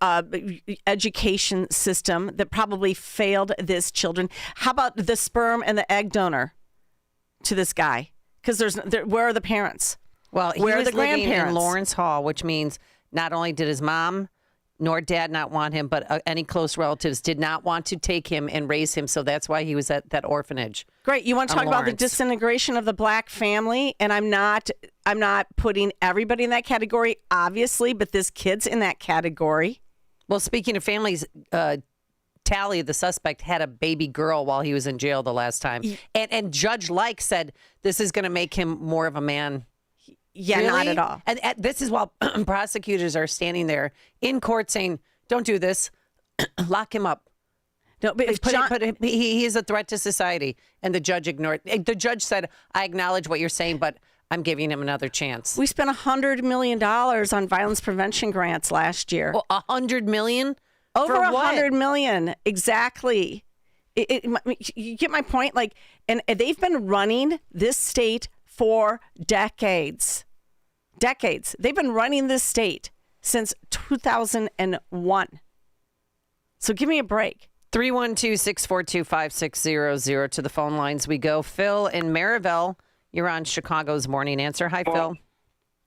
education system that probably failed these children. How about the sperm and the egg donor to this guy? Because where are the parents? Well, he where was are the living grandparents? in Lawrence Hall, which means not only did his mom nor dad not want him, but any close relatives did not want to take him and raise him. So that's why he was at that orphanage. Great. You want to talk about the disintegration of the black family? And I'm not putting everybody in that category, obviously, but this kid's in that category. Well, speaking of families, Tally, the suspect, had a baby girl while he was in jail the last time. And Judge Like said this is going to make him more of a man. Yeah, really? Not at all. And this is while prosecutors are standing there in court saying, don't do this, lock him up. No, but he is a threat to society. And the judge ignored. The judge said, I acknowledge what you're saying, but I'm giving him another chance. We spent $100 million on violence prevention grants last year. Well, $100 million? Over $100 million, exactly. You get my point? Like, and they've been running this state for decades. Decades. They've been running this state since 2001. So give me a break. 312-642-5600 to the phone lines we go. Phil in Maryville, you're on Chicago's Morning Answer. Hi, Phil.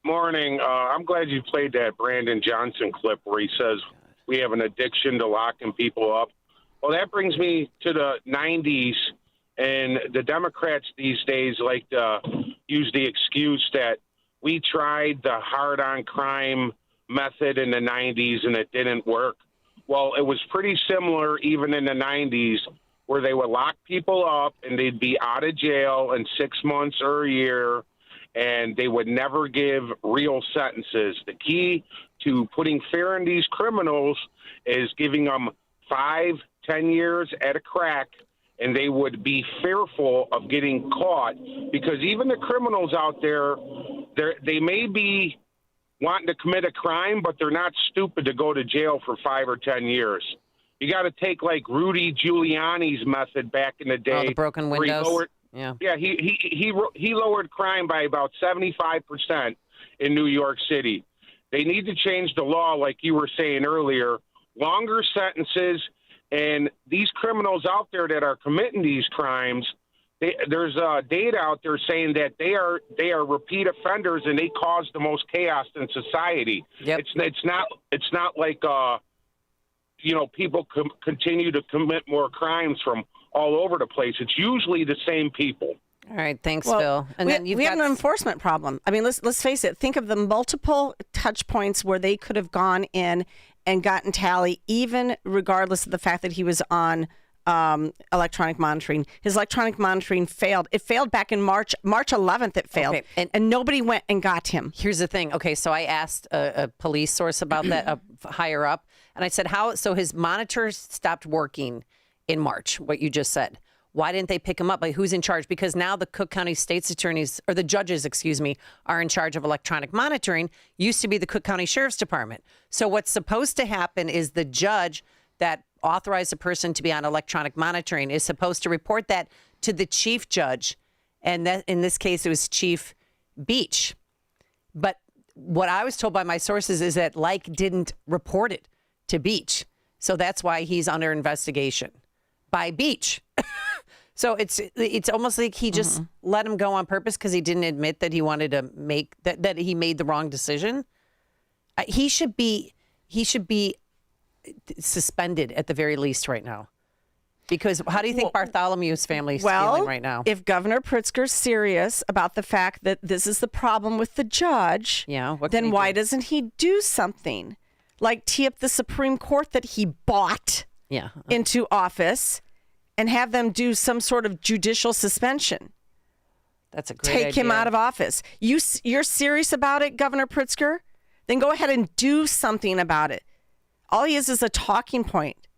Morning. I'm glad you played that Brandon Johnson clip where he says we have an addiction to locking people up. Well, that brings me to the 90s, and the Democrats these days like to use the excuse that we tried the hard-on crime method in the 90s and it didn't work. Well, it was pretty similar even in the 90s where they would lock people up and they'd be out of jail in 6 months or a year, and they would never give real sentences. The key to putting fear in these criminals is giving them 5-10 years at a crack, and they would be fearful of getting caught because even the criminals out there, they may be wanting to commit a crime, but they're not stupid to go to jail for 5 or 10 years. You got to take like Rudy Giuliani's method back in the day. Oh, the broken windows. He lowered crime by about 75% in New York City. They need to change the law, like you were saying earlier, longer sentences, and these criminals out there that are committing these crimes, there's data out there saying that they are repeat offenders and they cause the most chaos in society. Yep. It's not like people continue to commit more crimes from all over the place. It's usually the same people. All right, thanks, Well, Phil. And then we have an enforcement problem. I mean, let's face it. Think of the multiple touch points where they could have gone in and gotten tally, even regardless of the fact that he was on electronic monitoring. His electronic monitoring failed. It failed back in March 11th. It failed, Okay, and nobody went and got him. Here's the thing. Okay, so I asked a police source about that higher up, and I said, how? So his monitor stopped working in March, what you just said. Why didn't they pick him up? Like, who's in charge? Because now the Cook County State's attorneys, or the judges, are in charge of electronic monitoring. Used to be the Cook County Sheriff's Department. So what's supposed to happen is the judge that authorized a person to be on electronic monitoring is supposed to report that to the chief judge. And that, in this case, it was Chief Beach. But what I was told by my sources is that didn't report it to Beach. So that's why he's under investigation by Beach. So it's almost like he just let him go on purpose because he didn't admit that he wanted to make that he made the wrong decision. He should be suspended at the very least right now. Because how do you think Bartholomew's family is feeling right now? If Governor Pritzker's serious about the fact that this is the problem with the judge, then why doesn't he do something? Like tee up the Supreme Court that he bought into office and have them do some sort of judicial suspension. That's a great idea. Take him out of office. You're serious about it, Governor Pritzker? Then go ahead and do something about it. All he is a talking point.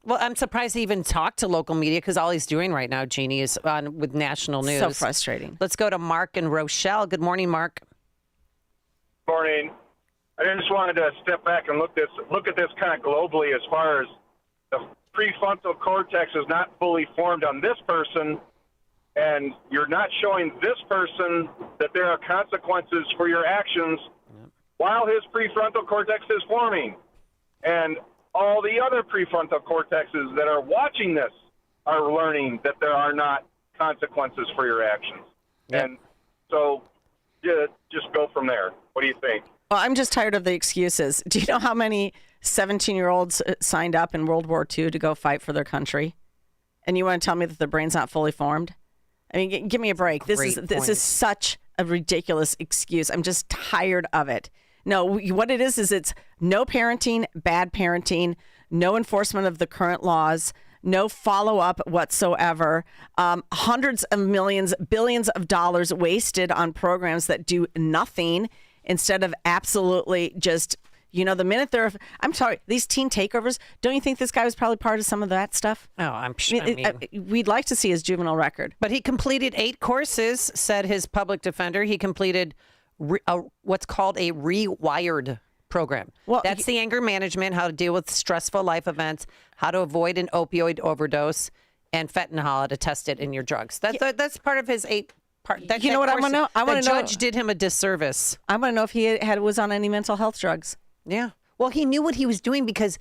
Well, I'm surprised he even talked to local media because all he's doing right now, Jeannie, is on with national news. So frustrating. Let's go to Mark and Rochelle. Good morning, Mark. Morning. I just wanted to step back and look at this kind of globally as far as the prefrontal cortex is not fully formed on this person, and you're not showing this person that there are consequences for your actions while his prefrontal cortex is forming. And all the other prefrontal cortexes that are watching this are learning that there are not consequences for your actions. Yep. And so just go from there. What do you think? Well, I'm just tired of the excuses. Do you know how many 17-year-olds signed up in World War II to go fight for their country? And you want to tell me that their brain's not fully formed? I mean, give me a break. This is such a ridiculous excuse. I'm just tired of it. No, what it is it's no parenting, bad parenting, no enforcement of the current laws, no follow-up whatsoever, hundreds of millions, billions of dollars wasted on programs that do nothing instead of absolutely just, the minute I'm sorry, these teen takeovers, don't you think this guy was probably part of some of that stuff? Oh, I'm sure. We'd like to see his juvenile record. But he completed 8 courses, said his public defender. He completed what's called a Rewired program. Well, that's the anger management, how to deal with stressful life events, how to avoid an opioid overdose, and fentanyl, how to test it in your drugs. That's part of his 8 part. You know what I want to know? I want to know. The judge did him a disservice. I want to know if he was on any mental health drugs. Yeah. Well, he knew what he was doing because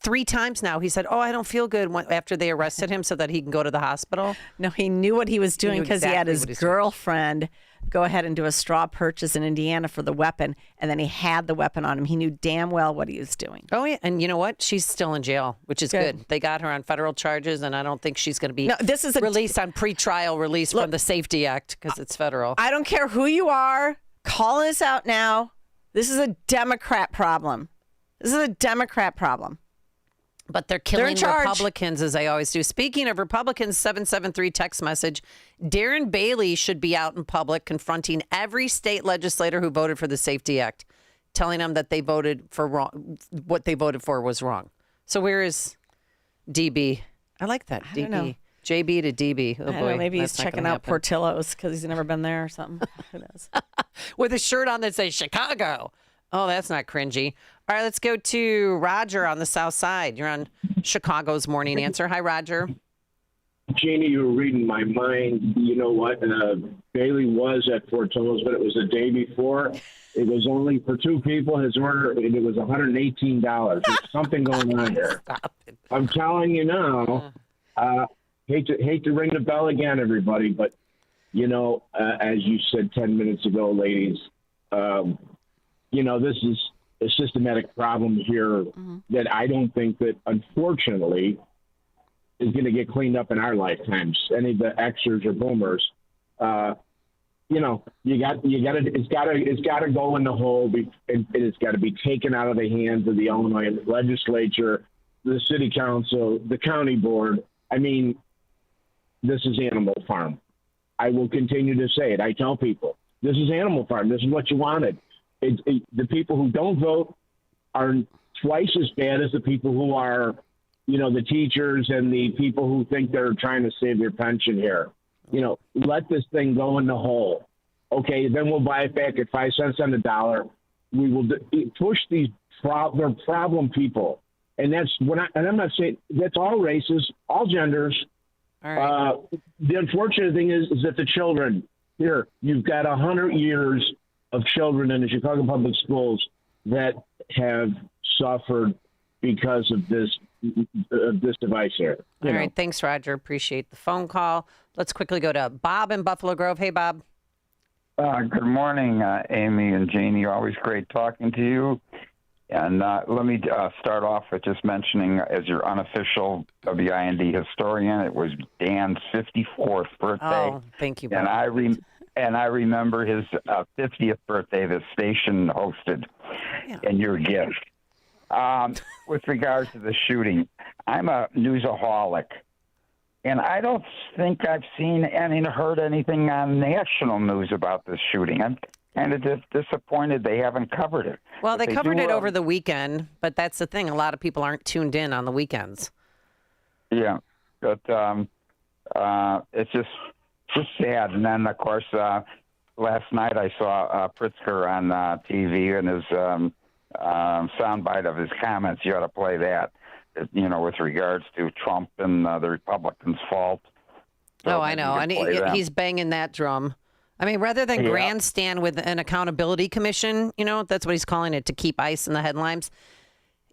3 times now he said, "Oh, I don't feel good," after they arrested him so that he can go to the hospital. No, he knew what he was doing because he had his girlfriend go ahead and do a straw purchase in Indiana for the weapon, and then he had the weapon on him. He knew damn well what he was doing. Oh, yeah. And you know what? She's still in jail, which is good. They got her on federal charges, and I don't think she's going to be released on pretrial release from the Safety Act because it's federal. I don't care who you are. Calling us out now. This is a Democrat problem. But they're killing Republicans, as they always do. Speaking of Republicans, 773 text message. Darren Bailey should be out in public confronting every state legislator who voted for the Safety Act, telling them that they voted for wrong. What they voted for was wrong. So where is DB? I like that. I don't know. JB to DB. Oh, I don't know, maybe he's checking out Portillo's because he's never been there or something. Who knows? With a shirt on that says Chicago. Oh, that's not cringy. All right, let's go to Roger on the South Side. You're on Chicago's Morning Answer. Hi, Roger. Jeannie, you were reading my mind. You know what? Bailey was at Portillo's, but it was the day before. It was only for 2 people. His order, and it was $118. There's something going on here. Stop it. I'm telling you now, hate to ring the bell again, everybody, but as you said 10 minutes ago, ladies, this is a systematic problem here that I don't think that, unfortunately, is going to get cleaned up in our lifetimes. Any of the Xers or boomers, it's got to go in the hole, and it's got to be taken out of the hands of the Illinois legislature, the city council, the county board. I mean, this is Animal Farm. I will continue to say it. I tell people, this is Animal Farm. This is what you wanted. The people who don't vote are twice as bad as the people who are, the teachers and the people who think they're trying to save your pension here. Let this thing go in the hole. Okay, then we'll buy it back at 5 cents on the dollar. We will push these they're problem people. And I'm not saying that's all races, all genders. All right. The unfortunate thing is that the children here, you've got 100 years of children in the Chicago public schools that have suffered because of this device here. All right. Thanks, Roger. Appreciate the phone call. Let's quickly go to Bob in Buffalo Grove. Hey, Bob. Good morning, Amy and Jeannie. Always great talking to you. And let me start off with just mentioning, as your unofficial WIND historian, it was Dan's 54th birthday. Oh, thank you, Bob. And I remember his 50th birthday the station hosted, and your gift. With regard to the shooting, I'm a newsaholic, and I don't think I've seen and heard anything on national news about this shooting. I'm kind of disappointed they haven't covered it. Well, they covered it over the weekend, but that's the thing. A lot of people aren't tuned in on the weekends. Yeah, but it's just sad. And then, of course, last night I saw Pritzker on TV and his soundbite of his comments. You ought to play that, with regards to Trump and the Republicans' fault. So I know. And he's banging that drum. I mean, rather than grandstand with an accountability commission, that's what he's calling it, to keep ICE in the headlines,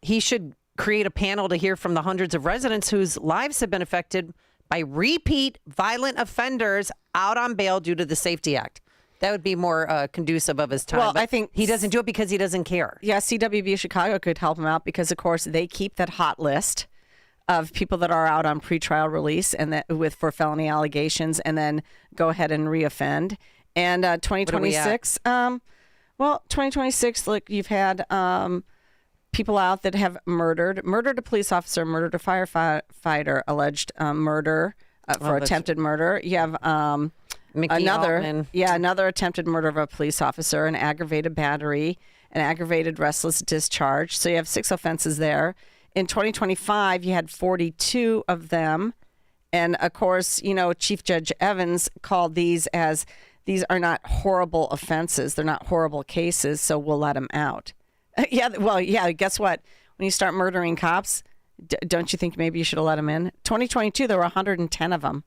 he should create a panel to hear from the hundreds of residents whose lives have been affected by repeat violent offenders out on bail due to the Safety Act. That would be more conducive of his time. Well, but I think he doesn't do it because he doesn't care. Yeah, CWB Chicago could help him out because, of course, they keep that hot list of people that are out on pretrial release and for felony allegations, and then go ahead and reoffend. And 2026, 2026. Look, you've had people out that have murdered a police officer, murdered a firefighter, alleged murder for attempted murder. You have another attempted murder of a police officer, an aggravated battery, an aggravated restless discharge. So you have 6 offenses there. In 2025, you had 42 of them. And of course, Chief Judge Evans called these are not horrible offenses. They're not horrible cases, so we'll let them out. Guess what? When you start murdering cops, don't you think maybe you should have let them in? 2022, there were 110 of them.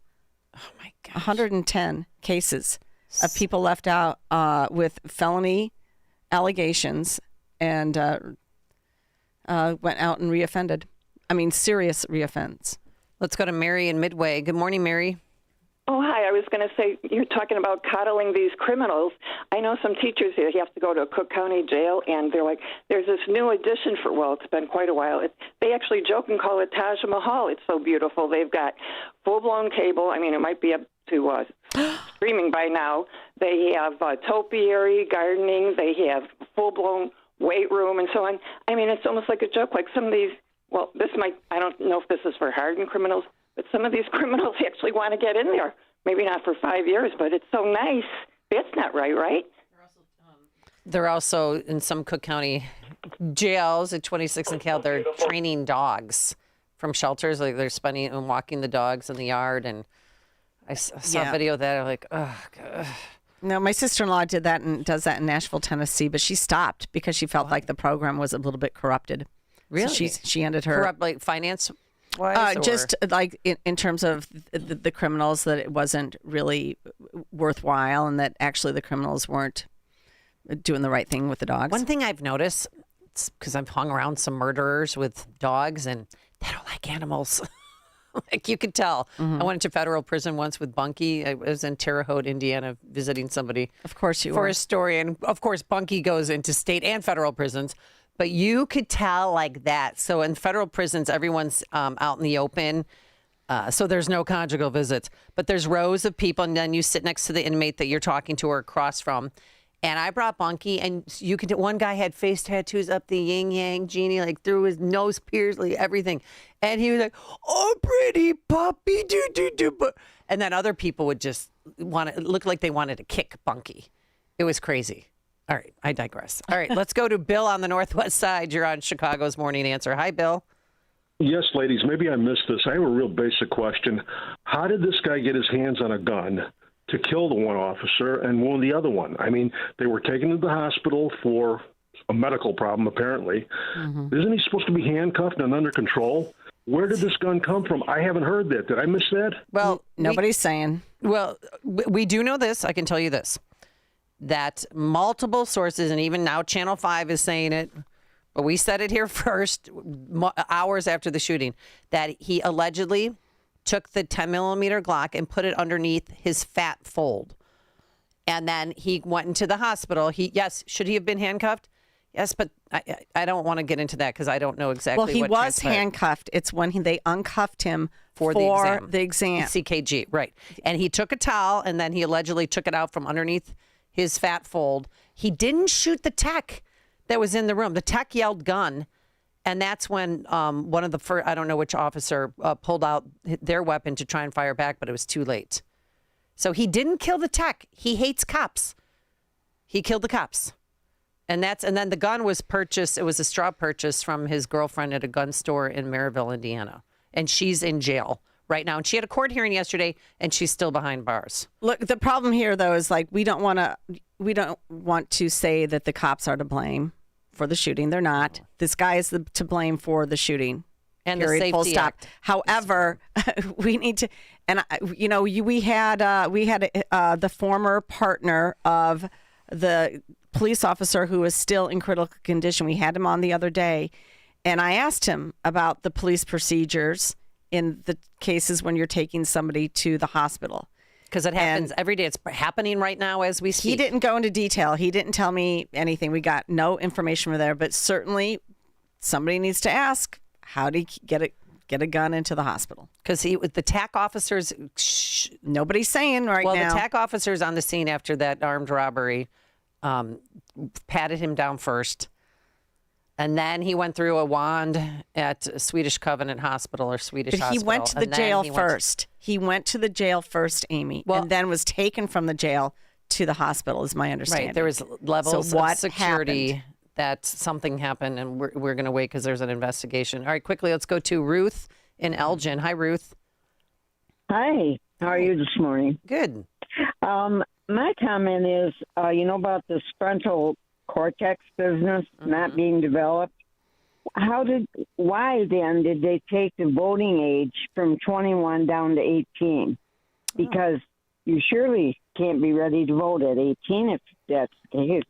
Oh, my gosh. 110 cases of people left out with felony allegations and went out and reoffended. I mean, serious reoffense. Let's go to Mary in Midway. Good morning, Mary. Oh, hi. I was going to say, you're talking about coddling these criminals. I know some teachers here, you have to go to a Cook County jail, and they're like, there's this new addition it's been quite a while. They actually joke and call it Taj Mahal. It's so beautiful. They've got full-blown cable. I mean, it might be up to streaming by now. They have topiary, gardening. They have full-blown weight room and so on. I mean, it's almost like a joke. Like some of these, I don't know if this is for hardened criminals, but some of these criminals actually want to get in there. Maybe not for 5 years, but it's so nice. That's not right? They're also in some Cook County jails at 26 and Cal. They're training dogs from shelters. Like they're spending and walking the dogs in the yard. And I saw a video of that. I'm like, oh, God. No, my sister-in-law did that and does that in Nashville, Tennessee, but she stopped because she felt like the program was a little bit corrupted. Really? So she ended her... Corrupt, like finance? Just like in terms of the criminals, that it wasn't really worthwhile and that actually the criminals weren't doing the right thing with the dogs. One thing I've noticed, because I've hung around some murderers with dogs and they don't like animals. Like you could tell. I went to federal prison once with Bunky. I was in Terre Haute, Indiana, visiting somebody. Of course you for were. a story. And of course, Bunky goes into state and federal prisons. But you could tell like that. So in federal prisons, everyone's out in the open. So there's no conjugal visits. But there's rows of people, and then you sit next to the inmate that you're talking to or across from. And I brought Bunky, and you could. One guy had face tattoos up the yin yang genie, like through his nose, pierced, like everything. And he was like, "Oh, pretty puppy, do." And then other people would just look like they wanted to kick Bunky. It was crazy. All right, I digress. All right, let's go to Bill on the Northwest Side. You're on Chicago's Morning Answer. Hi, Bill. Yes, ladies, maybe I missed this. I have a real basic question. How did this guy get his hands on a gun to kill the one officer and wound the other one? I mean, they were taken to the hospital for a medical problem, apparently. Isn't he supposed to be handcuffed and under control? Where did this gun come from? I haven't heard that. Did I miss that? Well, nobody's saying. Well, we do know this. I can tell you this, that multiple sources, and even now Channel 5 is saying it, but we said it here first, hours after the shooting, that he allegedly took the 10-millimeter Glock and put it underneath his fat fold. And then he went into the hospital. Should he have been handcuffed? Yes, but I don't want to get into that because I don't know exactly Well, he what was transpired. handcuffed. It's when they uncuffed him for the exam. CKG, right. And he took a towel, and then he allegedly took it out from underneath his fat fold. He didn't shoot the tech that was in the room. The tech yelled gun. And that's when one of the first, I don't know which officer, pulled out their weapon to try and fire back, but it was too late. So he didn't kill the tech. He hates cops. He killed the cops. And then the gun was purchased. It was a straw purchase from his girlfriend at a gun store in Maryville, Indiana. And she's in jail right now. And she had a court hearing yesterday, and she's still behind bars. Look, the problem here, though, is like we don't want to say that the cops are to blame for the shooting. They're not. This guy is to blame for the shooting. And period, the full Safety stop. Act. However, we need to, and we had the former partner of the police officer who is still in critical condition. We had him on the other day, and I asked him about the police procedures in the cases when you're taking somebody to the hospital. Because it happens every day. It's happening right now as we speak. He didn't go into detail. He didn't tell me anything. We got no information from there, but certainly somebody needs to ask, how did he get a gun into the hospital? Because the TAC officers, nobody's saying right now. Well, the TAC officers on the scene after that armed robbery patted him down first. And then he went through a wand at Swedish Covenant Hospital or Swedish Hospital. But he went to the jail first. He went to the jail first, Amy, and then was taken from the jail to the hospital, is my understanding. Right. There was levels So what of security happened? that something happened, and we're going to wait because there's an investigation. All right, quickly, let's go to Ruth in Elgin. Hi, Ruth. Hi. How are you this morning? Good. My comment is, about this frontal cortex business not being developed. Why then did they take the voting age from 21 down to 18? Because you surely can't be ready to vote at 18 if that's the case.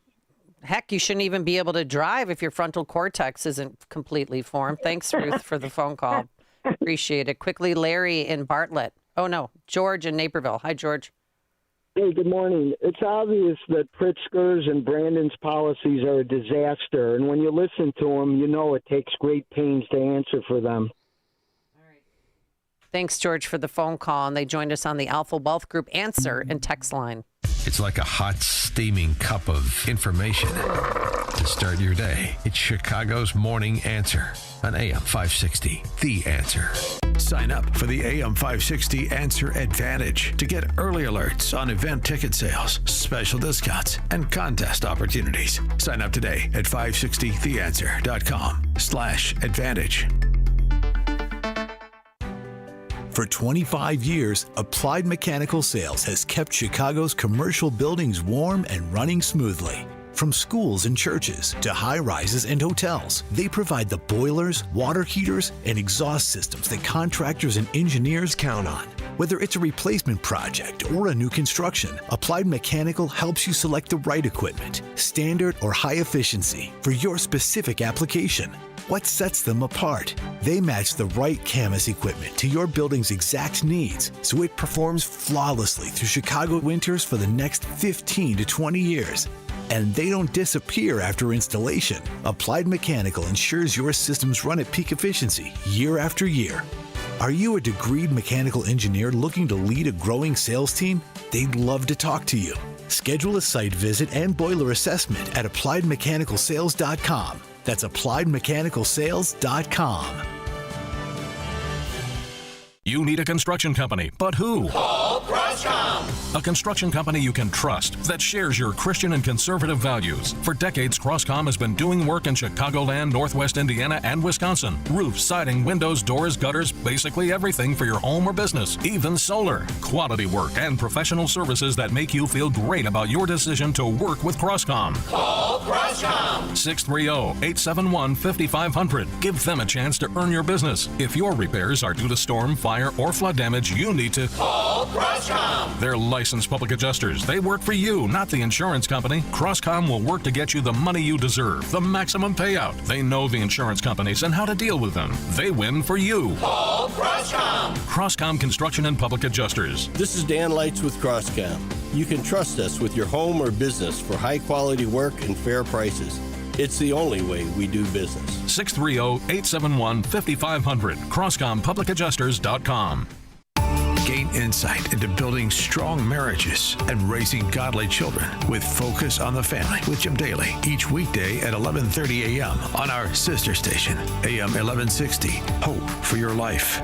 Heck, you shouldn't even be able to drive if your frontal cortex isn't completely formed. Thanks, Ruth, for the phone call. Appreciate it. Quickly, Larry in Bartlett. Oh, no, George in Naperville. Hi, George. Hey, good morning. It's obvious that Pritzker's and Brandon's policies are a disaster, and when you listen to them, you know it takes great pains to answer for them. Thanks, George, for the phone call, and they joined us on the Alpha Wealth Group Answer and Text line. It's like a hot, steaming cup of information to start your day. It's Chicago's Morning Answer on AM 560, The Answer. Sign up for the AM 560 Answer Advantage to get early alerts on event ticket sales, special discounts, and contest opportunities. Sign up today at 560theanswer.com/advantage. For 25 years, Applied Mechanical Sales has kept Chicago's commercial buildings warm and running smoothly. From schools and churches to high-rises and hotels, they provide the boilers, water heaters, and exhaust systems that contractors and engineers count on. Whether it's a replacement project or a new construction, Applied Mechanical helps you select the right equipment, standard or high efficiency, for your specific application. What sets them apart? They match the right Camas equipment to your building's exact needs, so it performs flawlessly through Chicago winters for the next 15 to 20 years. And they don't disappear after installation. Applied Mechanical ensures your systems run at peak efficiency year after year. Are you a degreed mechanical engineer looking to lead a growing sales team? They'd love to talk to you. Schedule a site visit and boiler assessment at appliedmechanicalsales.com. That's appliedmechanicalsales.com. You need a construction company, but who? Call Crosscom. A construction company you can trust that shares your Christian and conservative values. For decades, Crosscom has been doing work in Chicagoland, Northwest Indiana, and Wisconsin. Roofs, siding, windows, doors, gutters, basically everything for your home or business, even solar. Quality work and professional services that make you feel great about your decision to work with Crosscom. Call Crosscom. 630-871-5500. Give them a chance to earn your business. If your repairs are due to storm, fire, or flood damage, you need to call Crosscom. They're licensed public adjusters. They work for you, not the insurance company. Crosscom will work to get you the money you deserve, the maximum payout. They know the insurance companies and how to deal with them. They win for you. Call Crosscom. Crosscom Construction and Public Adjusters. This is Dan Lights with Crosscom. You can trust us with your home or business for high-quality work and fair prices. It's the only way we do business. 630-871-5500. CrosscomPublicAdjusters.com. Gain insight into building strong marriages and raising godly children with Focus on the Family with Jim Daly each weekday at 11:30 a.m. on our sister station, AM 1160. Hope for your life.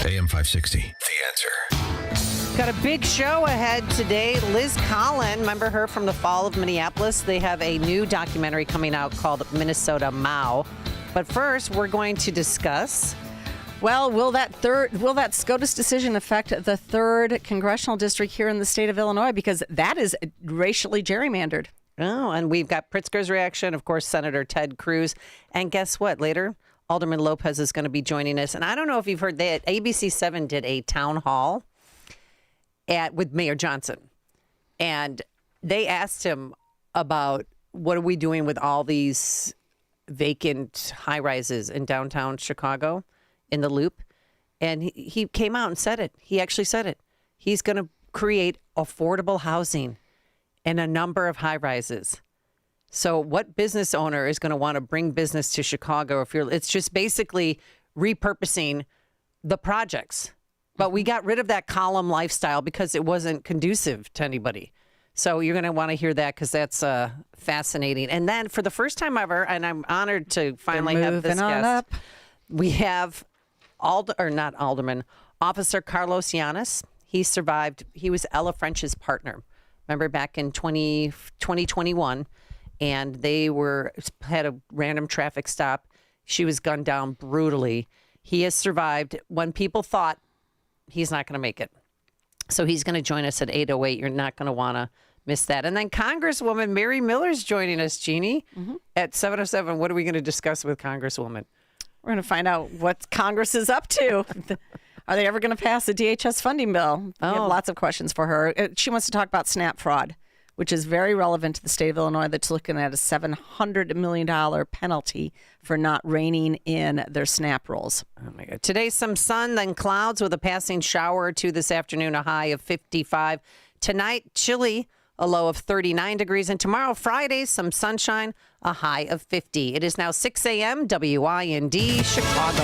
AM 560. The Answer. Got a big show ahead today. Liz Collin, remember her from the fall of Minneapolis? They have a new documentary coming out called Minnesota Mao. But first, we're going to discuss... Well, will that SCOTUS decision affect the 3rd congressional district here in the state of Illinois? Because that is racially gerrymandered. Oh, and we've got Pritzker's reaction, of course, Senator Ted Cruz. And guess what? Later, Alderman Lopez is going to be joining us. And I don't know if you've heard that ABC7 did a town hall with Mayor Johnson. And they asked him about what are we doing with all these vacant high-rises in downtown Chicago in the Loop. And he came out and said it. He actually said it. He's going to create affordable housing in a number of high-rises. So what business owner is going to want to bring business to Chicago? It's just basically repurposing the projects. But we got rid of that column lifestyle because it wasn't conducive to anybody. So you're going to want to hear that because that's fascinating. And then for the first time ever, and I'm honored to finally have this guest, we have Officer Carlos Llanes. He survived. He was Ella French's partner. Remember back in 2021, and they had a random traffic stop. She was gunned down brutally. He has survived when people thought he's not going to make it. So he's going to join us at 8:08. You're not going to want to miss that. And then Congresswoman Mary Miller's joining us, Jeannie, at 7:07. What are we going to discuss with Congresswoman? We're going to find out what Congress is up to. Are they ever going to pass the DHS funding bill? We have lots of questions for her. She wants to talk about SNAP fraud, which is very relevant to the state of Illinois that's looking at a $700 million penalty for not reining in their SNAP rolls. Oh, my God. Today, some sun, then clouds with a passing shower or two this afternoon, a high of 55. Tonight, chilly, a low of 39 degrees. And tomorrow, Friday, some sunshine, a high of 50. It is now 6 a.m., WIND, Chicago.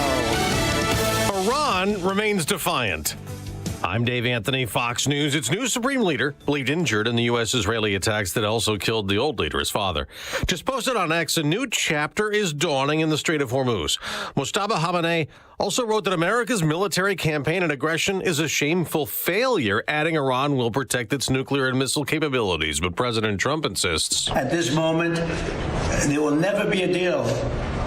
Iran remains defiant. I'm Dave Anthony, Fox News. Its new supreme leader, believed injured in the U.S.-Israeli attacks that also killed the old leader, his father, just posted on X, a new chapter is dawning in the Strait of Hormuz. Mojtaba Khamenei also wrote that America's military campaign and aggression is a shameful failure, adding Iran will protect its nuclear and missile capabilities. But President Trump insists. At this moment, there will never be a deal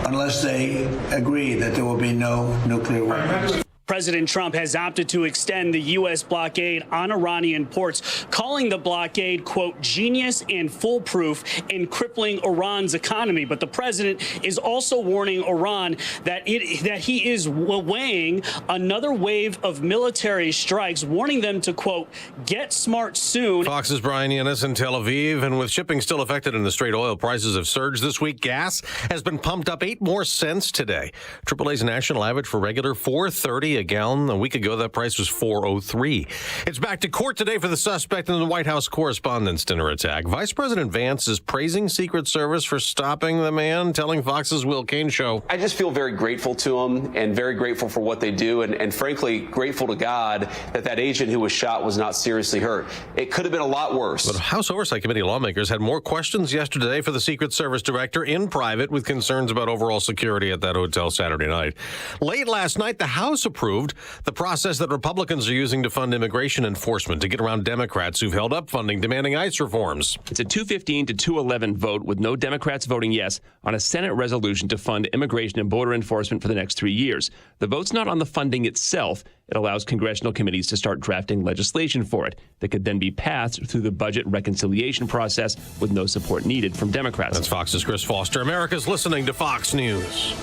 unless they agree that there will be no nuclear weapons. President Trump has opted to extend the U.S. blockade on Iranian ports, calling the blockade, quote, genius and foolproof in crippling Iran's economy. But the president is also warning Iran that he is weighing another wave of military strikes, warning them to, quote, get smart soon. Fox's Brian Yanis in Tel Aviv. And with shipping still affected in the Strait, oil prices have surged this week. Gas has been pumped up 8 more cents today. AAA's national average for regular $4.30 a gallon. A week ago, that price was $4.03. It's back to court today for the suspect in the White House Correspondents' Dinner attack. Vice President Vance is praising Secret Service for stopping the man, telling Fox's Will Cain show. I just feel very grateful to him and very grateful for what they do, and frankly, grateful to God that agent who was shot was not seriously hurt. It could have been a lot worse. But House Oversight Committee lawmakers had more questions yesterday for the Secret Service director in private, with concerns about overall security at that hotel Saturday night. Late last night, the House approved the process that Republicans are using to fund immigration enforcement to get around Democrats who've held up funding demanding ICE reforms. It's a 215 to 211 vote with no Democrats voting yes on a Senate resolution to fund immigration and border enforcement for the next 3 years. The vote's not on the funding itself. It allows congressional committees to start drafting legislation for it that could then be passed through the budget reconciliation process with no support needed from Democrats. That's Fox's Chris Foster. America's listening to Fox News.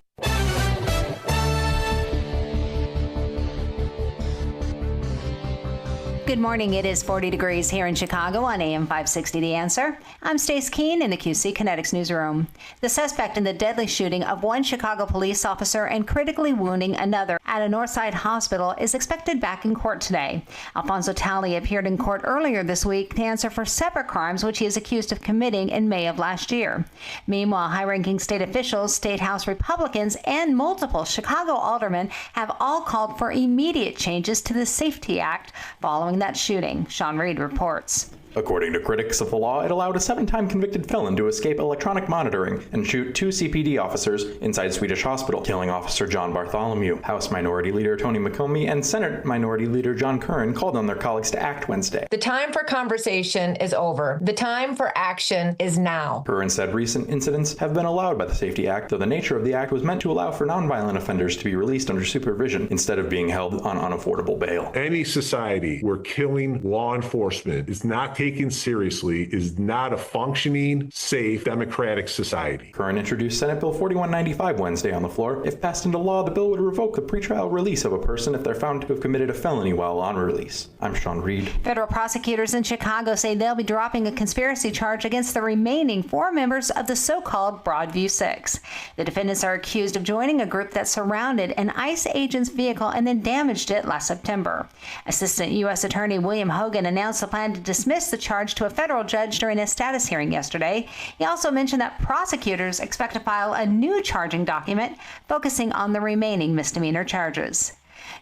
Good morning. It is 40 degrees here in Chicago on AM 560 The Answer. I'm Stace Keene in the QC Kinetics newsroom. The suspect in the deadly shooting of one Chicago police officer and critically wounding another at a Northside hospital is expected back in court today. Alfonso Talley appeared in court earlier this week to answer for separate crimes which he is accused of committing in May of last year. Meanwhile, high-ranking state officials, state House Republicans, and multiple Chicago aldermen have all called for immediate changes to the Safety Act following that shooting. Sean Reed reports. According to critics of the law, it allowed a 7-time convicted felon to escape electronic monitoring and shoot 2 CPD officers inside a Swedish hospital, killing Officer John Bartholomew. House Minority Leader Tony McComey and Senate Minority Leader John Curran called on their colleagues to act Wednesday. The time for conversation is over. The time for action is now. Curran said recent incidents have been allowed by the Safety Act, though the nature of the act was meant to allow for nonviolent offenders to be released under supervision instead of being held on unaffordable bail. Any society where killing law enforcement is not taken seriously is not a functioning, safe, democratic society. Curran introduced Senate Bill 4195 Wednesday on the floor. If passed into law, the bill would revoke the pretrial release of a person if they're found to have committed a felony while on release. I'm Sean Reed. Federal prosecutors in Chicago say they'll be dropping a conspiracy charge against the remaining 4 members of the so-called Broadview Six. The defendants are accused of joining a group that surrounded an ICE agent's vehicle and then damaged it last September. Assistant U.S. Attorney William Hogan announced the plan to dismiss the charge to a federal judge during a status hearing yesterday. He also mentioned that prosecutors expect to file a new charging document focusing on the remaining misdemeanor charges.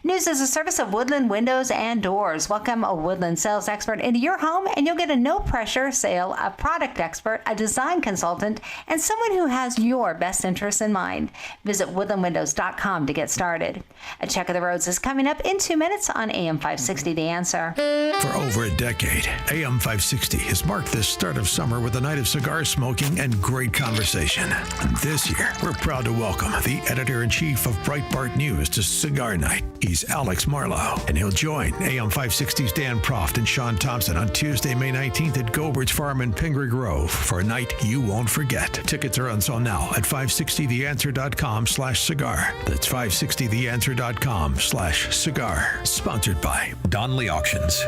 News is a service of Woodland Windows and Doors. Welcome a Woodland sales expert into your home, and you'll get a no-pressure sale, a product expert, a design consultant, and someone who has your best interests in mind. Visit woodlandwindows.com to get started. A check of the roads is coming up in 2 minutes on AM 560 The Answer. For over a decade, AM 560 has marked the start of summer with a night of cigar smoking and great conversation. And this year, we're proud to welcome the editor-in-chief of Breitbart News to Cigar Night. He's Alex Marlowe, and he'll join AM 560's Dan Proft and Sean Thompson on Tuesday, May 19th at Gobert's Farm in Pingree Grove for a night you won't forget. Tickets are on sale now at 560theanswer.com/cigar. That's 560theanswer.com/cigar. Sponsored by Donley Auctions.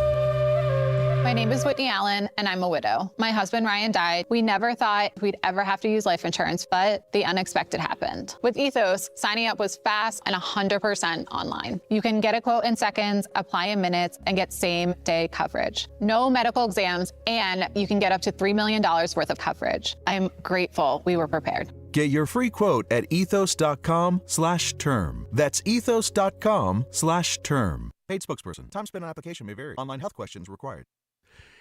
My name is Whitney Allen, and I'm a widow. My husband, Ryan, died. We never thought we'd ever have to use life insurance, but the unexpected happened. With Ethos, signing up was fast and 100% online. You can get a quote in seconds, apply in minutes, and get same-day coverage. No medical exams, and you can get up to $3 million worth of coverage. I'm grateful we were prepared. Get your free quote at ethos.com/term. That's ethos.com/term. Paid spokesperson. Time spent on application may vary. Online health questions required.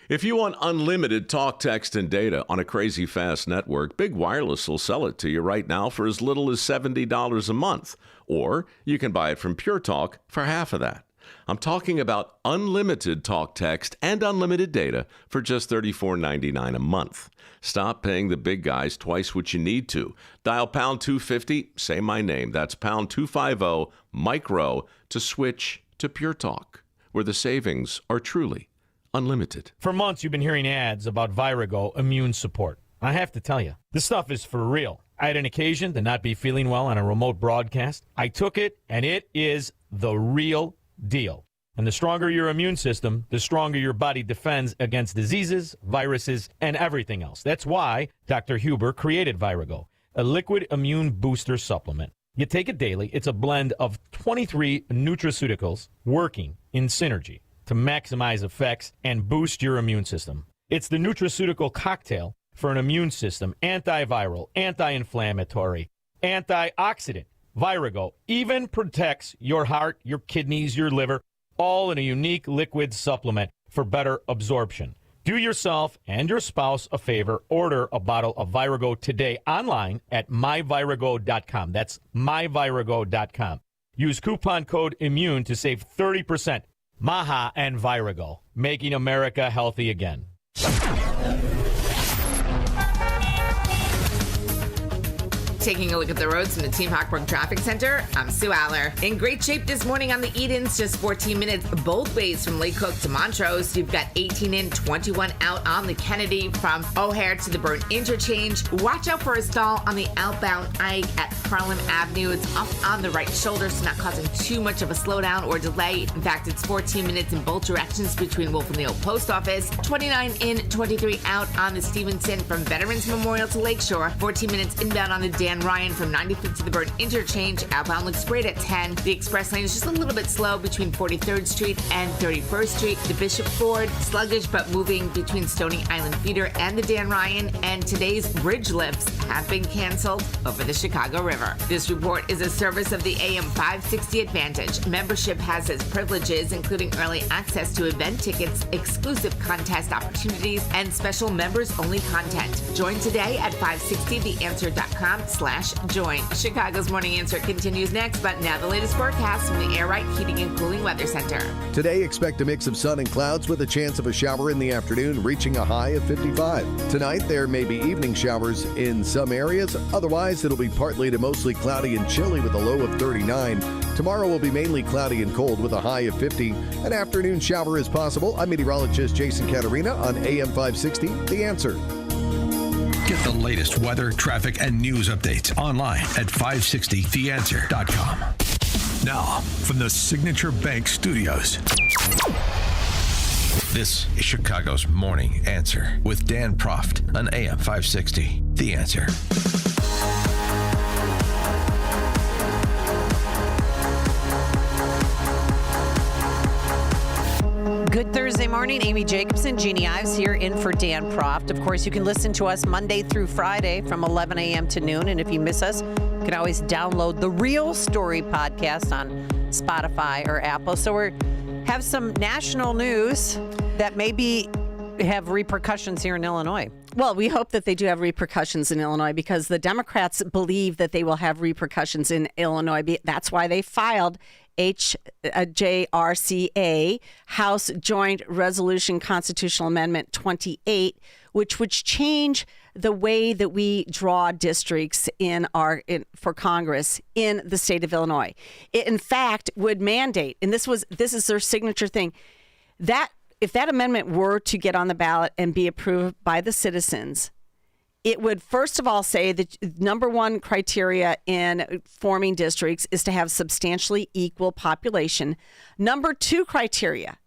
If you want unlimited talk, text, and data on a crazy fast network, Big Wireless will sell it to you right now for as little as $70 a month. Or you can buy it from Pure Talk for half of that. I'm talking about unlimited talk, text, and unlimited data for just $34.99 a month. Stop paying the big guys twice what you need to. Dial pound 250, say my name. That's pound 250 micro to switch to Pure Talk, where the savings are truly unlimited. For months, you've been hearing ads about Virago Immune Support. I have to tell you, this stuff is for real. I had an occasion to not be feeling well on a remote broadcast. I took it, and it is the real deal. And the stronger your immune system, the stronger your body defends against diseases, viruses, and everything else. That's why Dr. Huber created Virago, a liquid immune booster supplement. You take it daily. It's a blend of 23 nutraceuticals working in synergy to maximize effects and boost your immune system. It's the nutraceutical cocktail for an immune system, antiviral, anti-inflammatory, antioxidant. Virago even protects your heart, your kidneys, your liver, all in a unique liquid supplement for better absorption. Do yourself and your spouse a favor. Order a bottle of Virago today online at myvirago.com. That's myvirago.com. Use coupon code IMMUNE to save 30%. Maha and Virago, making America healthy again. Taking a look at the roads from the Team Hawkbrook Traffic Center, I'm Sue Aller. In great shape this morning on the Edens, just 14 minutes both ways from Lake Cook to Montrose. You've got 18 in, 21 out on the Kennedy from O'Hare to the Burn Interchange. Watch out for a stall on the outbound I at Harlem Avenue. It's up on the right shoulder, so not causing too much of a slowdown or delay. In fact, it's 14 minutes in both directions between Wolf and the Old Post Office. 29 in, 23 out on the Stevenson from Veterans Memorial to Lakeshore. 14 minutes inbound on the Dan Ryan from 95th to the Burn Interchange. Outbound looks great at 10. The express lane is just a little bit slow between 43rd Street and 31st Street. The Bishop Ford, sluggish but moving between Stony Island Feeder and the Dan Ryan. And today's bridge lifts have been canceled over the Chicago River. This report is a service of the AM 560 Advantage. Membership has its privileges, including early access to event tickets, exclusive contest opportunities, and special members-only content. Join today at 560theanswer.com/join. Chicago's Morning Answer continues next, but now the latest forecast from the Air Right Heating and Cooling Weather Center. Today, expect a mix of sun and clouds with a chance of a shower in the afternoon, reaching a high of 55. Tonight, there may be evening showers in some areas. Otherwise, it'll be partly to mostly cloudy and chilly with a low of 39. Tomorrow will be mainly cloudy and cold with a high of 50. An afternoon shower is possible. I'm meteorologist Jason Caterina on AM 560, The Answer. Get the latest weather, traffic, and news updates online at 560theanswer.com. Now, from the Signature Bank Studios, this is Chicago's Morning Answer with Dan Proft on AM 560, The Answer. Good Thursday morning. Amy Jacobson, Jeannie Ives here in for Dan Proft. Of course, you can listen to us Monday through Friday from 11 a.m. to noon. And if you miss us, you can always download the Real Story podcast on Spotify or Apple. So we have some national news that maybe have repercussions here in Illinois. Well, we hope that they do have repercussions in Illinois because the Democrats believe that they will have repercussions in Illinois. That's why they filed JRCA, House Joint Resolution Constitutional Amendment 28, which would change the way that we draw districts for Congress in the state of Illinois. It, in fact, would mandate, and this is their signature thing, that if that amendment were to get on the ballot and be approved by the citizens, it would first of all say that number one criteria in forming districts is to have substantially equal population. Number two criteria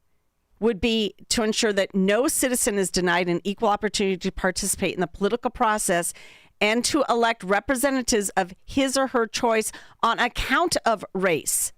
would be to ensure that no citizen is denied an equal opportunity to participate in the political process and to elect representatives of his or her choice on account of race,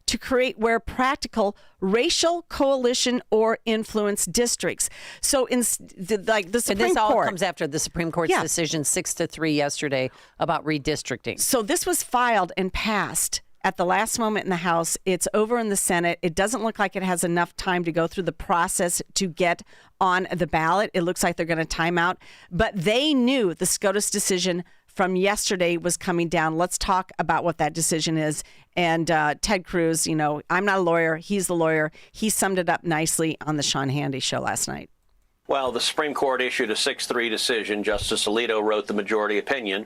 to create, where practical, racial coalition or influence districts. So in the Supreme Court. And this all comes after the Supreme Court's decision 6-3 yesterday about redistricting. So this was filed and passed at the last moment in the House. It's over in the Senate. It doesn't look like it has enough time to go through the process to get on the ballot. It looks like they're going to time out. But they knew the SCOTUS decision from yesterday was coming down. Let's talk about what that decision is. And Ted Cruz, I'm not a lawyer. He's the lawyer. He summed it up nicely on the Sean Hannity show last night. Well, the Supreme Court issued a 6-3 decision. Justice Alito wrote the majority opinion.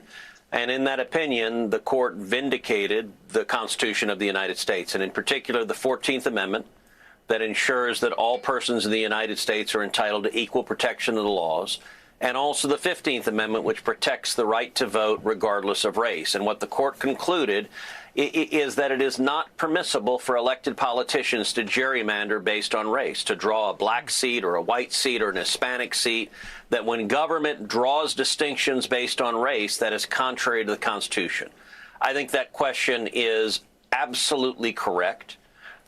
And in that opinion, the court vindicated the Constitution of the United States, and in particular, the 14th Amendment that ensures that all persons in the United States are entitled to equal protection of the laws, and also the 15th Amendment, which protects the right to vote regardless of race. And what the court concluded is that it is not permissible for elected politicians to gerrymander based on race, to draw a black seat or a white seat or an Hispanic seat, that when government draws distinctions based on race, that is contrary to the Constitution. I think that question is absolutely correct.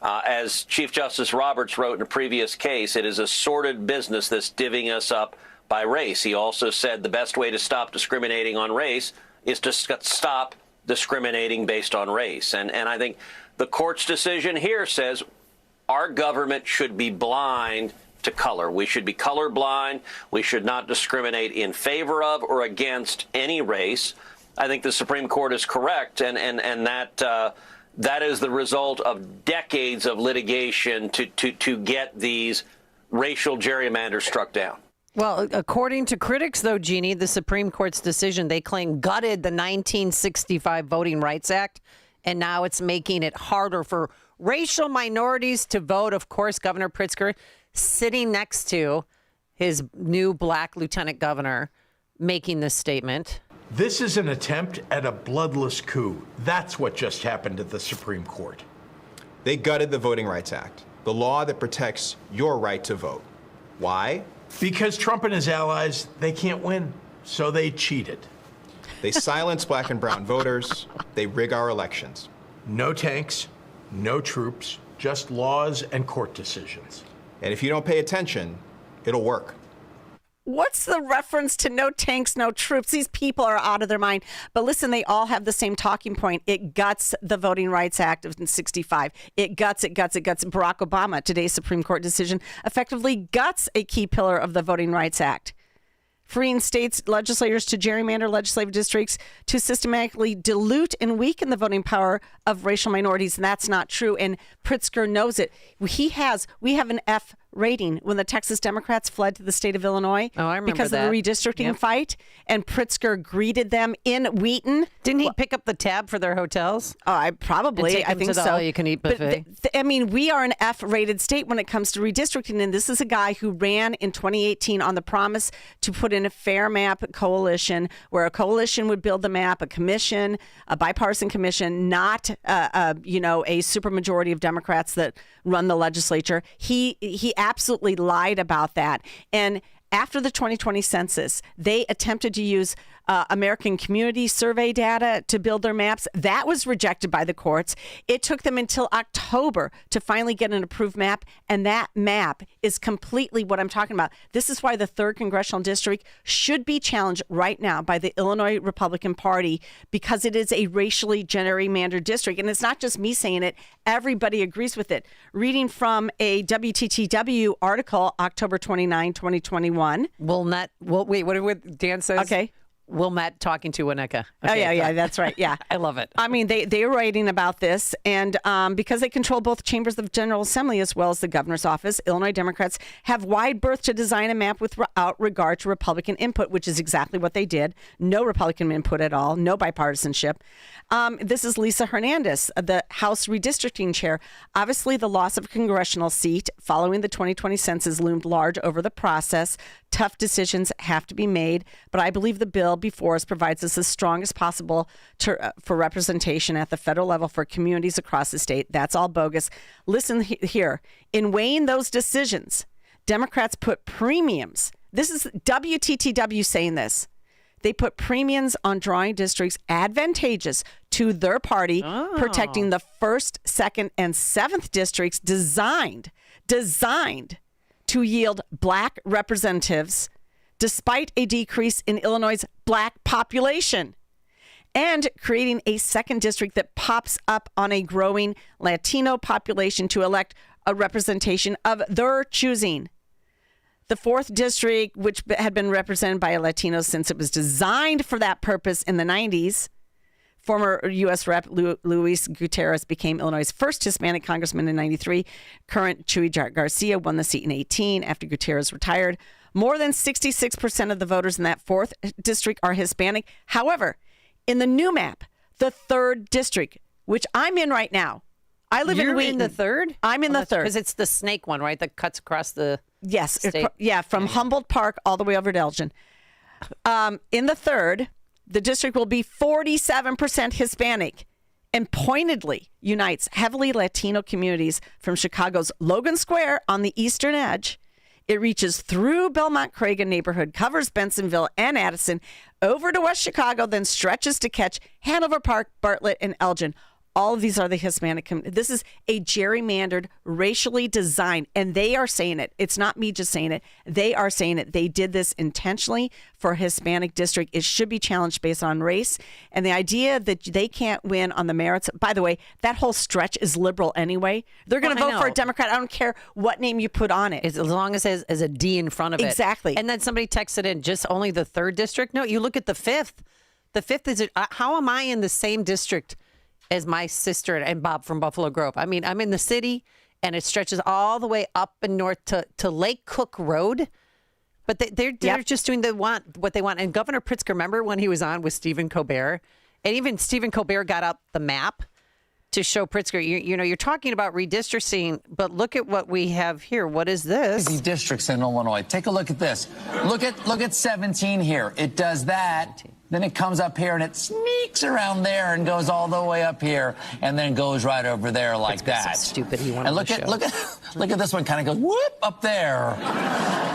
As Chief Justice Roberts wrote in a previous case, it is a sordid business that's divvying us up by race. He also said the best way to stop discriminating on race is to stop discriminating based on race. And I think the court's decision here says our government should be blind to color. We should be colorblind. We should not discriminate in favor of or against any race. I think the Supreme Court is correct, and that is the result of decades of litigation to get these racial gerrymanders struck down. Well, according to critics, though, Jeannie, the Supreme Court's decision, they claim, gutted the 1965 Voting Rights Act, and now it's making it harder for racial minorities to vote. Of course, Governor Pritzker, sitting next to his new black lieutenant governor, making this statement. This is an attempt at a bloodless coup. That's what just happened at the Supreme Court. They gutted the Voting Rights Act, the law that protects your right to vote. Why? Because Trump and his allies, they can't win, so they cheated. They silence black and brown voters. They rig our elections. No tanks, no troops, just laws and court decisions. And if you don't pay attention, it'll work. What's the reference to no tanks, no troops? These people are out of their mind. But listen, they all have the same talking point. It guts the Voting Rights Act of 1965. It guts. Barack Obama, today's Supreme Court decision, effectively guts a key pillar of the Voting Rights Act, freeing states legislators to gerrymander legislative districts to systematically dilute and weaken the voting power of racial minorities. And that's not true. And Pritzker knows it. We have an F rating when the Texas Democrats fled to the state of Illinois because of the redistricting fight, and Pritzker greeted them in Wheaton. Didn't he pick up the tab for their hotels? Oh, I think so. All-you-can-eat buffet. But we are an F-rated state when it comes to redistricting, and this is a guy who ran in 2018 on the promise to put in a fair map coalition, where a coalition would build the map, a commission, a bipartisan commission, not a supermajority of Democrats that run the legislature. He absolutely lied about that. And after the 2020 census, they attempted to use American Community Survey data to build their maps. That was rejected by the courts. It took them until October to finally get an approved map, and that map is completely what I'm talking about. This is why the 3rd Congressional District should be challenged right now by the Illinois Republican Party, because it is a racially gerrymandered district. And it's not just me saying it. Everybody agrees with it. Reading from a WTTW article, October 29, 2021. Wait, what Dan says? Okay. Wilmette talking to Winnetka. Okay, yeah, that's right. Yeah. I love it. I mean, they are writing about this, and because they control both chambers of the General Assembly as well as the governor's office, Illinois Democrats have wide berth to design a map without regard to Republican input, which is exactly what they did. No Republican input at all, no bipartisanship. This is Lisa Hernandez, the House redistricting chair. Obviously, the loss of a congressional seat following the 2020 census loomed large over the process. Tough decisions have to be made, but I believe the bill before us provides us the strongest possible for representation at the federal level for communities across the state. That's all bogus. Listen here. In weighing those decisions, Democrats put premiums. This is WTTW saying this. They put premiums on drawing districts advantageous to their party, protecting the 1st, 2nd, and 7th districts designed to yield black representatives despite a decrease in Illinois' black population, and creating a 2nd district that pops up on a growing Latino population to elect a representation of their choosing. The 4th district, which had been represented by a Latino since it was designed for that purpose in the 90s. Former U.S. Rep. Luis Gutierrez became Illinois' first Hispanic congressman in 93. Current Chuy Garcia won the seat in 18 after Gutierrez retired. More than 66% of the voters in that 4th district are Hispanic. However, in the new map, the 3rd district, which I'm in right now, I live in Wheaton. In the 3rd? I'm in the 3rd. Because it's the snake one, right? That cuts across the state. From Humboldt Park all the way over to Elgin. In the 3rd, the district will be 47% Hispanic and pointedly unites heavily Latino communities from Chicago's Logan Square on the eastern edge. It reaches through Belmont-Cragen neighborhood, covers Bensonville and Addison, over to West Chicago, then stretches to catch Hanover Park, Bartlett, and Elgin. All of these are the Hispanic community. This is a gerrymandered, racially designed, and they are saying it. It's not me just saying it. They are saying it. They did this intentionally for a Hispanic district. It should be challenged based on race. And the idea that they can't win on the merits, by the way, that whole stretch is liberal anyway. They're going to vote for a Democrat. I don't care what name you put on it. As long as it has a D in front of it. Exactly. And then somebody texted in, just only the 3rd district? No, you look at the 5th. The 5th is, how am I in the same district as my sister and Bob from Buffalo Grove? I mean, I'm in the city, and it stretches all the way up and north to Lake Cook Road. But they're just doing what they want. And Governor Pritzker, remember when he was on with Stephen Colbert? And even Stephen Colbert got out the map to show Pritzker, you're talking about redistricting, but look at what we have here. What is this? Districts in Illinois. Take a look at this. Look at 17 here. It does that. Then it comes up here and it sneaks around there and goes all the way up here and then goes right over there like that. So stupid. He wanted and look at this one, kind of goes whoop up there.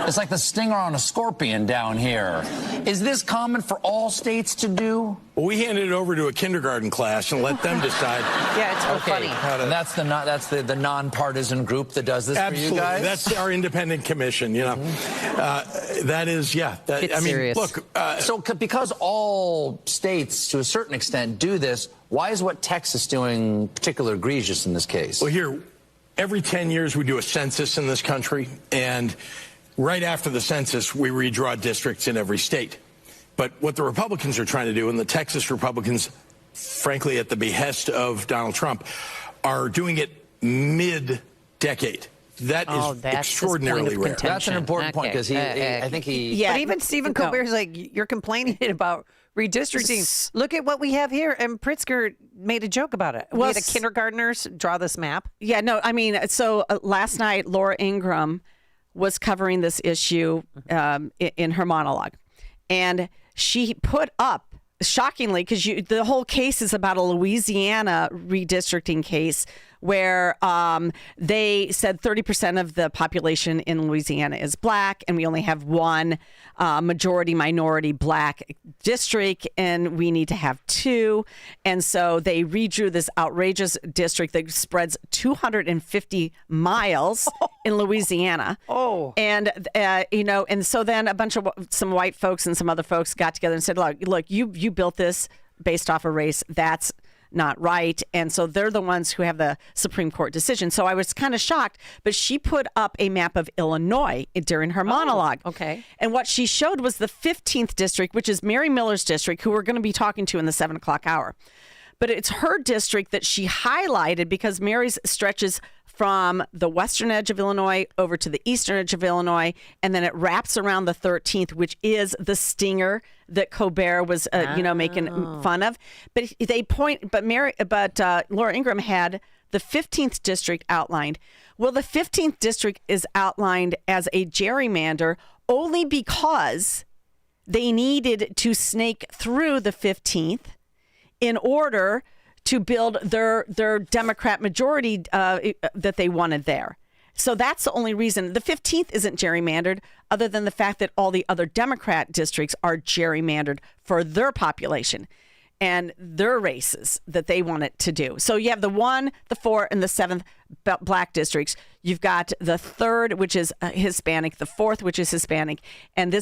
It's like the stinger on a scorpion down here. Is this common for all states to do? Well, we handed it over to a kindergarten class and let them decide. Yeah, it's real funny. And that's the nonpartisan group that does this Absolutely. for you guys? That's our independent commission, that is, yeah. Serious. Look, so because all states, to a certain extent, do this, why is what Texas doing particularly egregious in this case? Well, here, every 10 years we do a census in this country, and right after the census, we redraw districts in every state. But what the Republicans are trying to do, and the Texas Republicans, frankly, at the behest of Donald Trump, are doing it mid-decade. That is extraordinarily rare. That's an important point because I think he. Yeah, but even Stephen Colbert's like, you're complaining about redistricting. Look at what we have here, and Pritzker made a joke about it. We had kindergartners draw this map. Yeah, no, I mean, so last night Laura Ingraham was covering this issue in her monologue, and she put up, shockingly, because the whole case is about a Louisiana redistricting case where they said 30% of the population in Louisiana is black, and we only have one majority-minority black district, and we need to have 2. And so they redrew this outrageous district that spreads 250 miles in Louisiana. Oh. And, and so then some white folks and some other folks got together and said, look, you built this based off of race. That's not right. And so they're the ones who have the Supreme Court decision. So I was kind of shocked, but she put up a map of Illinois during her monologue. Okay. And what she showed was the 15th district, which is Mary Miller's district, who we're going to be talking to in the 7 o'clock hour. But it's her district that she highlighted because Mary's stretches from the western edge of Illinois over to the eastern edge of Illinois, and then it wraps around the 13th, which is the stinger that Colbert was, making fun of. But Laura Ingraham had the 15th district outlined. Well, the 15th district is outlined as a gerrymander only because they needed to snake through the 15th in order to build their Democrat majority that they wanted there. So that's the only reason. The 15th isn't gerrymandered other than the fact that all the other Democrat districts are gerrymandered for their population and their races that they want it to do. So you have the 1, the 4, and the 7th black districts. You've got the 3rd, which is Hispanic, the 4th, which is Hispanic, and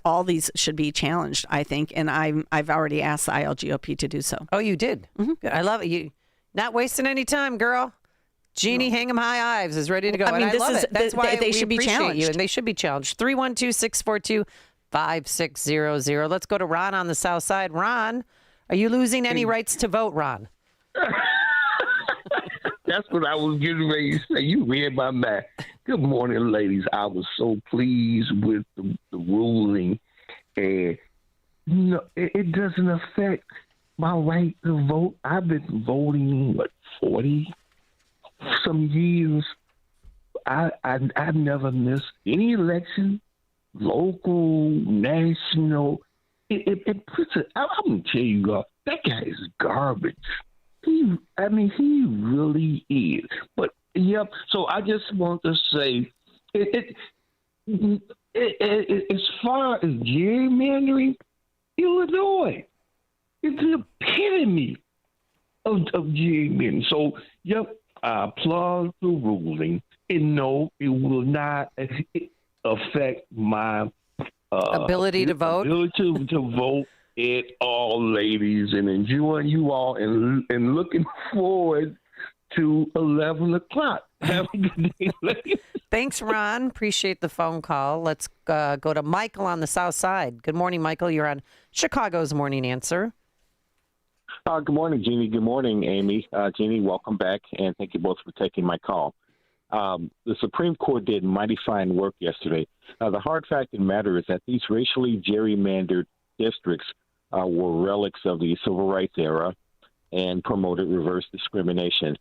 all these should be challenged, I think. And I've already asked the ILGOP to do so. Oh, you did? Mm-hmm. Good. I love it. You not wasting any time, girl. Jeannie Hang'em High Ives is ready to go. I mean, and this I love is- it. That's why they we should be appreciate you, challenged. and they should be challenged. 312-642-5600. Let's go to Ron on the South Side. Ron, are you losing any rights to vote, Ron? That's what I was getting ready to say. You read my mind. Good morning, ladies. I was so pleased with the ruling. And, it doesn't affect my right to vote. I've been voting, 40 some years. I've never missed any election, local, national. It puts it. I'm going to tell you, that guy is garbage. He really is. But yep. So I just want to say, as far as gerrymandering, Illinois is the epitome of gerrymandering. So yep, I applaud the ruling, and no, it will not affect my ability to vote. Ability to vote. At all, ladies, and enjoying you all and looking forward to 11 o'clock. Have a good day, ladies. Thanks, Ron. Appreciate the phone call. Let's go to Michael on the South Side. Good morning, Michael. You're on Chicago's Morning Answer. Good morning, Jeannie. Good morning, Amy. Jeannie, welcome back, and thank you both for taking my call. The Supreme Court did mighty fine work yesterday. The hard fact of the matter is that these racially gerrymandered districts were relics of the civil rights era and promoted reverse discrimination.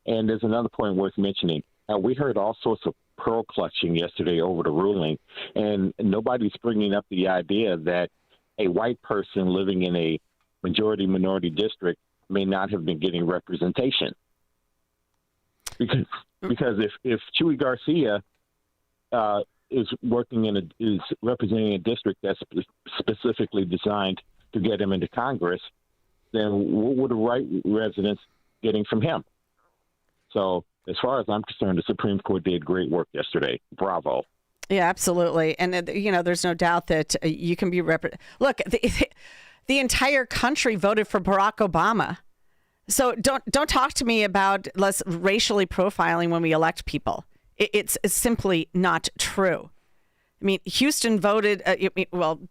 And there's another point worth mentioning. We heard all sorts of pearl clutching yesterday over the ruling, and nobody's bringing up the idea that a white person living in a majority-minority district may not have been getting representation. Because if Chuy Garcia is representing a district that's specifically designed to get him into Congress, then what were the right residents getting from him? So as far as I'm concerned, the Supreme Court did great work yesterday. Bravo. Yeah, absolutely. And, there's no doubt that you can be Look, the entire country voted for Barack Obama. So don't talk to me about less racially profiling when we elect people. It's simply not true. I mean, Houston voted,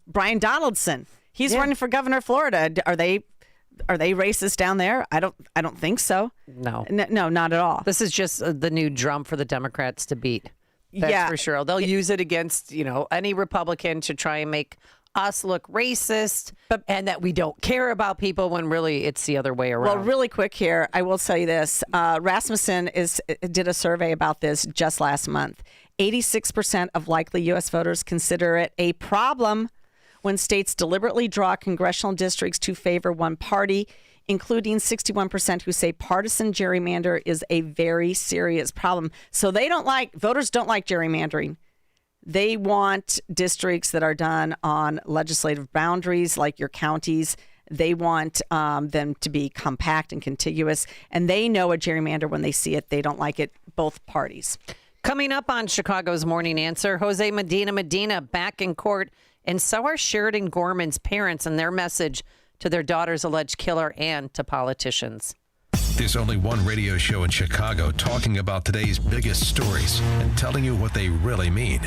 Brian Donaldson, he's running for governor of Florida. Are they racist down there? I don't think so. No, not at all. This is just the new drum for the Democrats to beat. That's for sure. They'll use it against, any Republican to try and make us look racist and that we don't care about people when really it's the other way around. Well, really quick here, I will say this. Rasmussen did a survey about this just last month. 86% of likely U.S. voters consider it a problem when states deliberately draw congressional districts to favor one party, including 61% who say partisan gerrymander is a very serious problem. So voters don't like gerrymandering. They want districts that are done on legislative boundaries, like your counties. They want them to be compact and contiguous, and they know a gerrymander when they see it. They don't like it, both parties. Coming up on Chicago's Morning Answer, Jose Medina back in court, and so are Sheridan Gorman's parents and their message to their daughter's alleged killer and to politicians. There's only one radio show in Chicago talking about today's biggest stories and telling you what they really mean.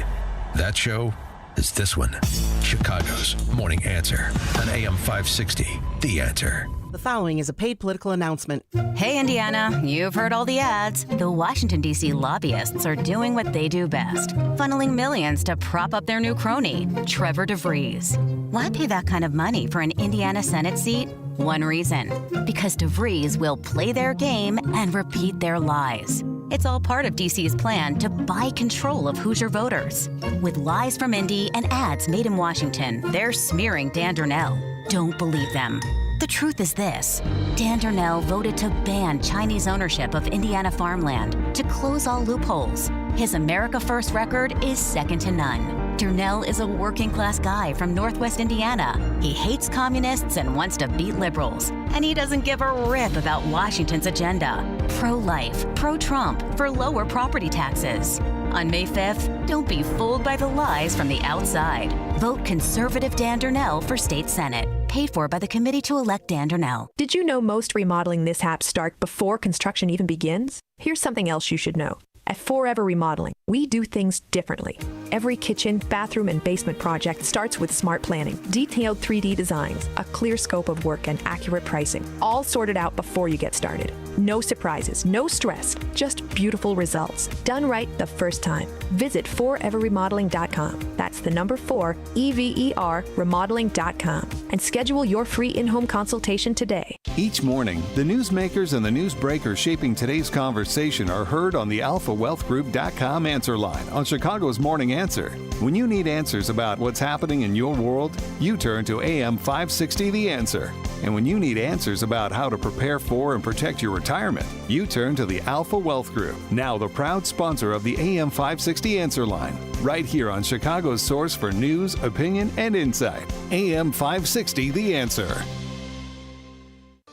That show is this one, Chicago's Morning Answer on AM 560, The Answer. The following is a paid political announcement. Hey, Indiana, you've heard all the ads. The Washington, D.C. lobbyists are doing what they do best, funneling millions to prop up their new crony, Trevor DeVries. Why pay that kind of money for an Indiana Senate seat? One reason, because DeVries will play their game and repeat their lies. It's all part of DC's plan to buy control of Hoosier voters. With lies from Indy and ads made in Washington, they're smearing Dan Durnell. Don't believe them. The truth is this. Dan Durnell voted to ban Chinese ownership of Indiana farmland, to close all loopholes. His America First record is second to none. Durnell is a working-class guy from Northwest Indiana. He hates communists and wants to beat liberals. And he doesn't give a rip about Washington's agenda. Pro-life, pro-Trump, for lower property taxes. On May 5th, don't be fooled by the lies from the outside. Vote conservative Dan Durnell for state senate. Paid for by the committee to elect Dan Darnell. Did you know most remodeling mishaps start before construction even begins? Here's something else you should know. At Forever Remodeling, we do things differently. Every kitchen, bathroom, and basement project starts with smart planning, detailed 3D designs, a clear scope of work, and accurate pricing, all sorted out before you get started. No surprises, no stress, just beautiful results. Done right the first time. Visit foreverremodeling.com. That's the number 4, EVER, remodeling.com. And schedule your free in-home consultation today. Each morning, the newsmakers and the newsbreakers shaping today's conversation are heard on the AlphaWealthGroup.com answer line on Chicago's Morning Answer. When you need answers about what's happening in your world, you turn to AM 560 The Answer. And when you need answers about how to prepare for and protect your retirement, you turn to the Alpha Wealth Group, now the proud sponsor of the AM 560 Answer line, right here on Chicago's source for news, opinion, and insight. AM 560 The Answer.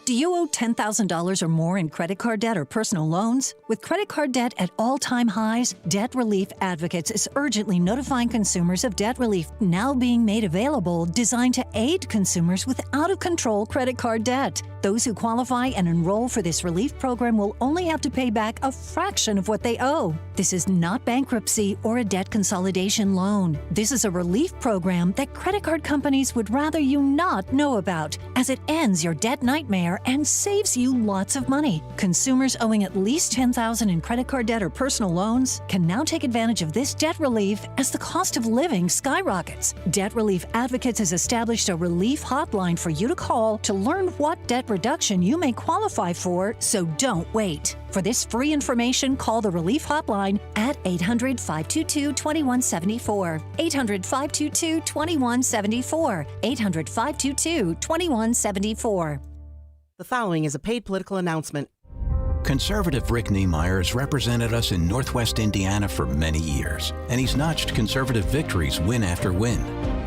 Do you owe $10,000 or more in credit card debt or personal loans? With credit card debt at all-time highs, Debt Relief Advocates is urgently notifying consumers of debt relief now being made available, designed to aid consumers with out-of-control credit card debt. Those who qualify and enroll for this relief program will only have to pay back a fraction of what they owe. This is not bankruptcy or a debt consolidation loan. This is a relief program that credit card companies would rather you not know about, as it ends your debt nightmare and saves you lots of money. Consumers owing at least $10,000 in credit card debt or personal loans can now take advantage of this debt relief as the cost of living skyrockets. Debt Relief Advocates has established a relief hotline for you to call to learn what debt reduction you may qualify for, so don't wait. For this free information, call the Relief Hotline at 800-522-2174. 800-522-2174. 800-522-2174. The following is a paid political announcement. Conservative Rick Niemeyer has represented us in Northwest Indiana for many years, and he's notched conservative victories win after win.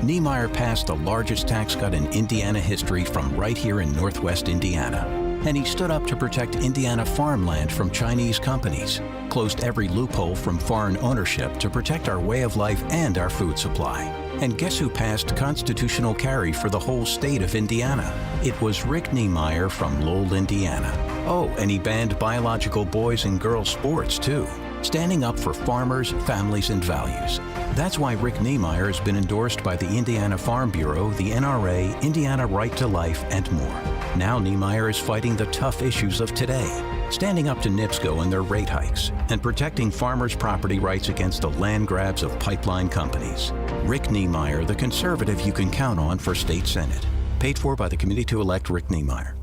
Niemeyer passed the largest tax cut in Indiana history from right here in Northwest Indiana. And he stood up to protect Indiana farmland from Chinese companies, closed every loophole from foreign ownership to protect our way of life and our food supply. And guess who passed constitutional carry for the whole state of Indiana? It was Rick Niemeyer from Lowell, Indiana. Oh, and he banned biological boys and girls sports, too, standing up for farmers, families, and values. That's why Rick Niemeyer has been endorsed by the Indiana Farm Bureau, the NRA, Indiana Right to Life, and more. Now Niemeyer is fighting the tough issues of today, standing up to NIPSCO and their rate hikes, and protecting farmers' property rights against the land grabs of pipeline companies. Rick Niemeyer, the conservative you can count on for state senate. Paid for by the committee to elect Rick Niemeyer.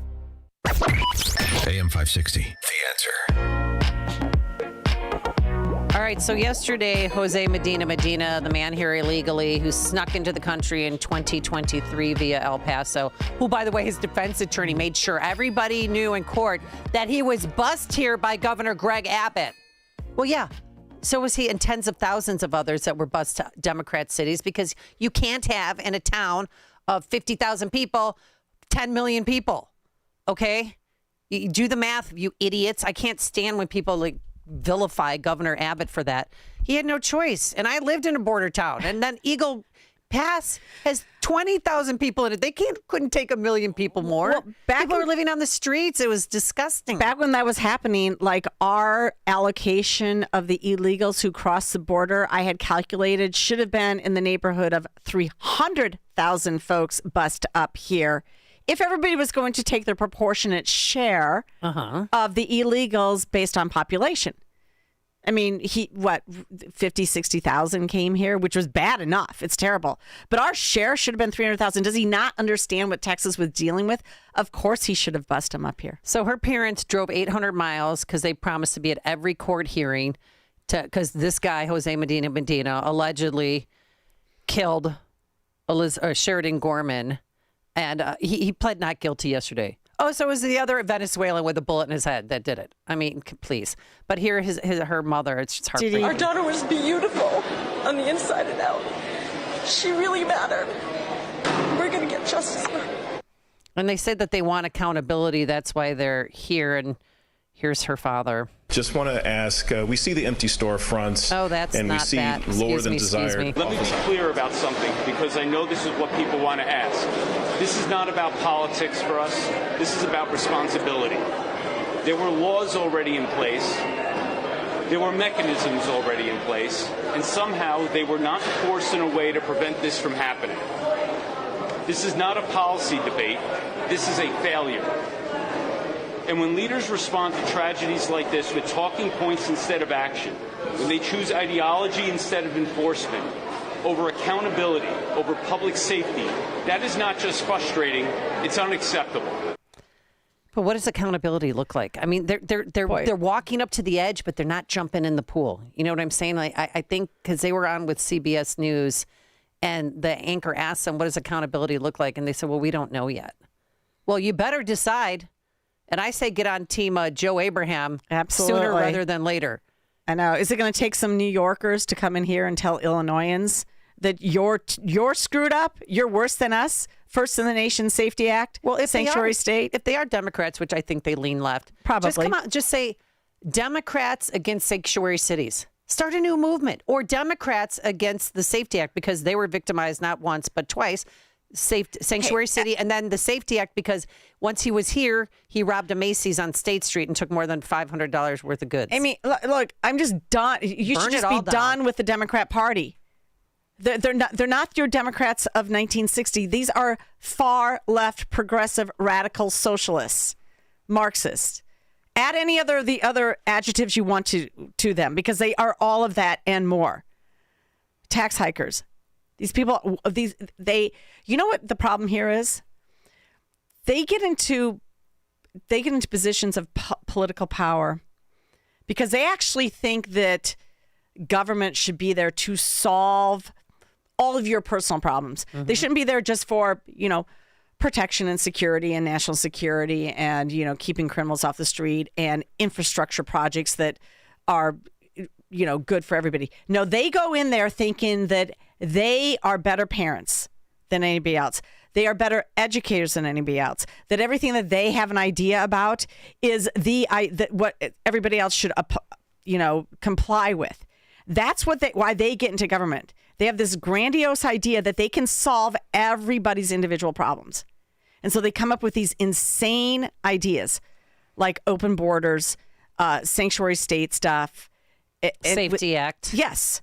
AM 560, The Answer. All right, so yesterday, Jose Medina, the man here illegally who snuck into the country in 2023 via El Paso, who, by the way, his defense attorney made sure everybody knew in court that he was bussed here by Governor Greg Abbott. Well, yeah, so was he, and tens of thousands of others that were bussed to Democrat cities, because you can't have in a town of 50,000 people, 10 million people, okay? You do the math, you idiots. I can't stand when people like vilify Governor Abbott for that. He had no choice. And I lived in a border town. And then Eagle Pass has 20,000 people in it. They couldn't take 1 million people more. Well, people were living on the streets. It was disgusting. Back when that was happening, like our allocation of the illegals who crossed the border, I had calculated should have been in the neighborhood of 300,000 folks bussed up here. If everybody was going to take their proportionate share of the illegals based on population. I mean, 50, 60,000 came here, which was bad enough. It's terrible. But our share should have been 300,000. Does he not understand what Texas was dealing with? Of course he should have bussed him up here. So her parents drove 800 miles because they promised to be at every court hearing because this guy, Jose Medina, allegedly killed Sheridan Gorman. And he pled not guilty yesterday. Oh, so it was the other Venezuelan with a bullet in his head that did it. I mean, please. But here, her mother, it's just heartbreaking. Our daughter was beautiful on the inside and out. She really mattered. We're going to get justice for her. And they said that they want accountability. That's why they're here. And here's her father. Just want to ask, we see the empty storefronts, and we see lower than desired. Let me be clear about something, because I know this is what people want to ask. This is not about politics for us. This is about responsibility. There were laws already in place. There were mechanisms already in place, and somehow they were not enforced in a way to prevent this from happening. This is not a policy debate. This is a failure. And when leaders respond to tragedies like this with talking points instead of action, when they choose ideology instead of enforcement, over accountability, over public safety, that is not just frustrating, it's unacceptable. But what does accountability look like? I mean, they're walking up to the edge, but they're not jumping in the pool. You know what I'm saying? Like, I think because they were on with CBS News, and the anchor asked them, "What does accountability look like?" And they said, "Well, we don't know yet." Well, you better decide. And I say get on team Joe Abraham sooner rather than later. I know. Is it going to take some New Yorkers to come in here and tell Illinoisans that you're screwed up? You're worse than us? First in the Nation Safety Act? Well, if sanctuary state? If they are Democrats, which I think they lean left, probably. Just come out, just say Democrats against sanctuary cities. Start a new movement. Or Democrats against the Safety Act, because they were victimized not once but twice. Sanctuary City, and then the Safety Act, because once he was here, he robbed a Macy's on State Street and took more than $500 worth of goods. Amy, look, I'm just done. You should just be done with the Democrat Party. They're not your Democrats of 1960. These are far left, progressive, radical socialists, Marxists. Add any other of the other adjectives you want to them, because they are all of that and more. Tax hikers. These people, you know what the problem here is? They get into positions of political power because they actually think that government should be there to solve all of your personal problems. Mm-hmm. They shouldn't be there just for, protection and security and national security and, keeping criminals off the street and infrastructure projects that are, good for everybody. No, they go in there thinking that they are better parents than anybody else. They are better educators than anybody else. That everything that they have an idea about is what everybody else should, comply with. That's why they get into government. They have this grandiose idea that they can solve everybody's individual problems. And so they come up with these insane ideas like open borders, sanctuary state stuff. Safety Act. Yes.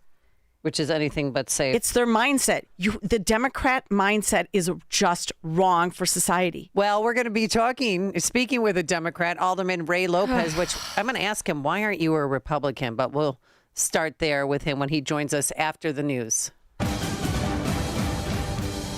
Which is anything but safe. It's their mindset. The Democrat mindset is just wrong for society. Well, we're going to be speaking with a Democrat, Alderman Ray Lopez, which I'm going to ask him, why aren't you a Republican? But we'll start there with him when he joins us after the news.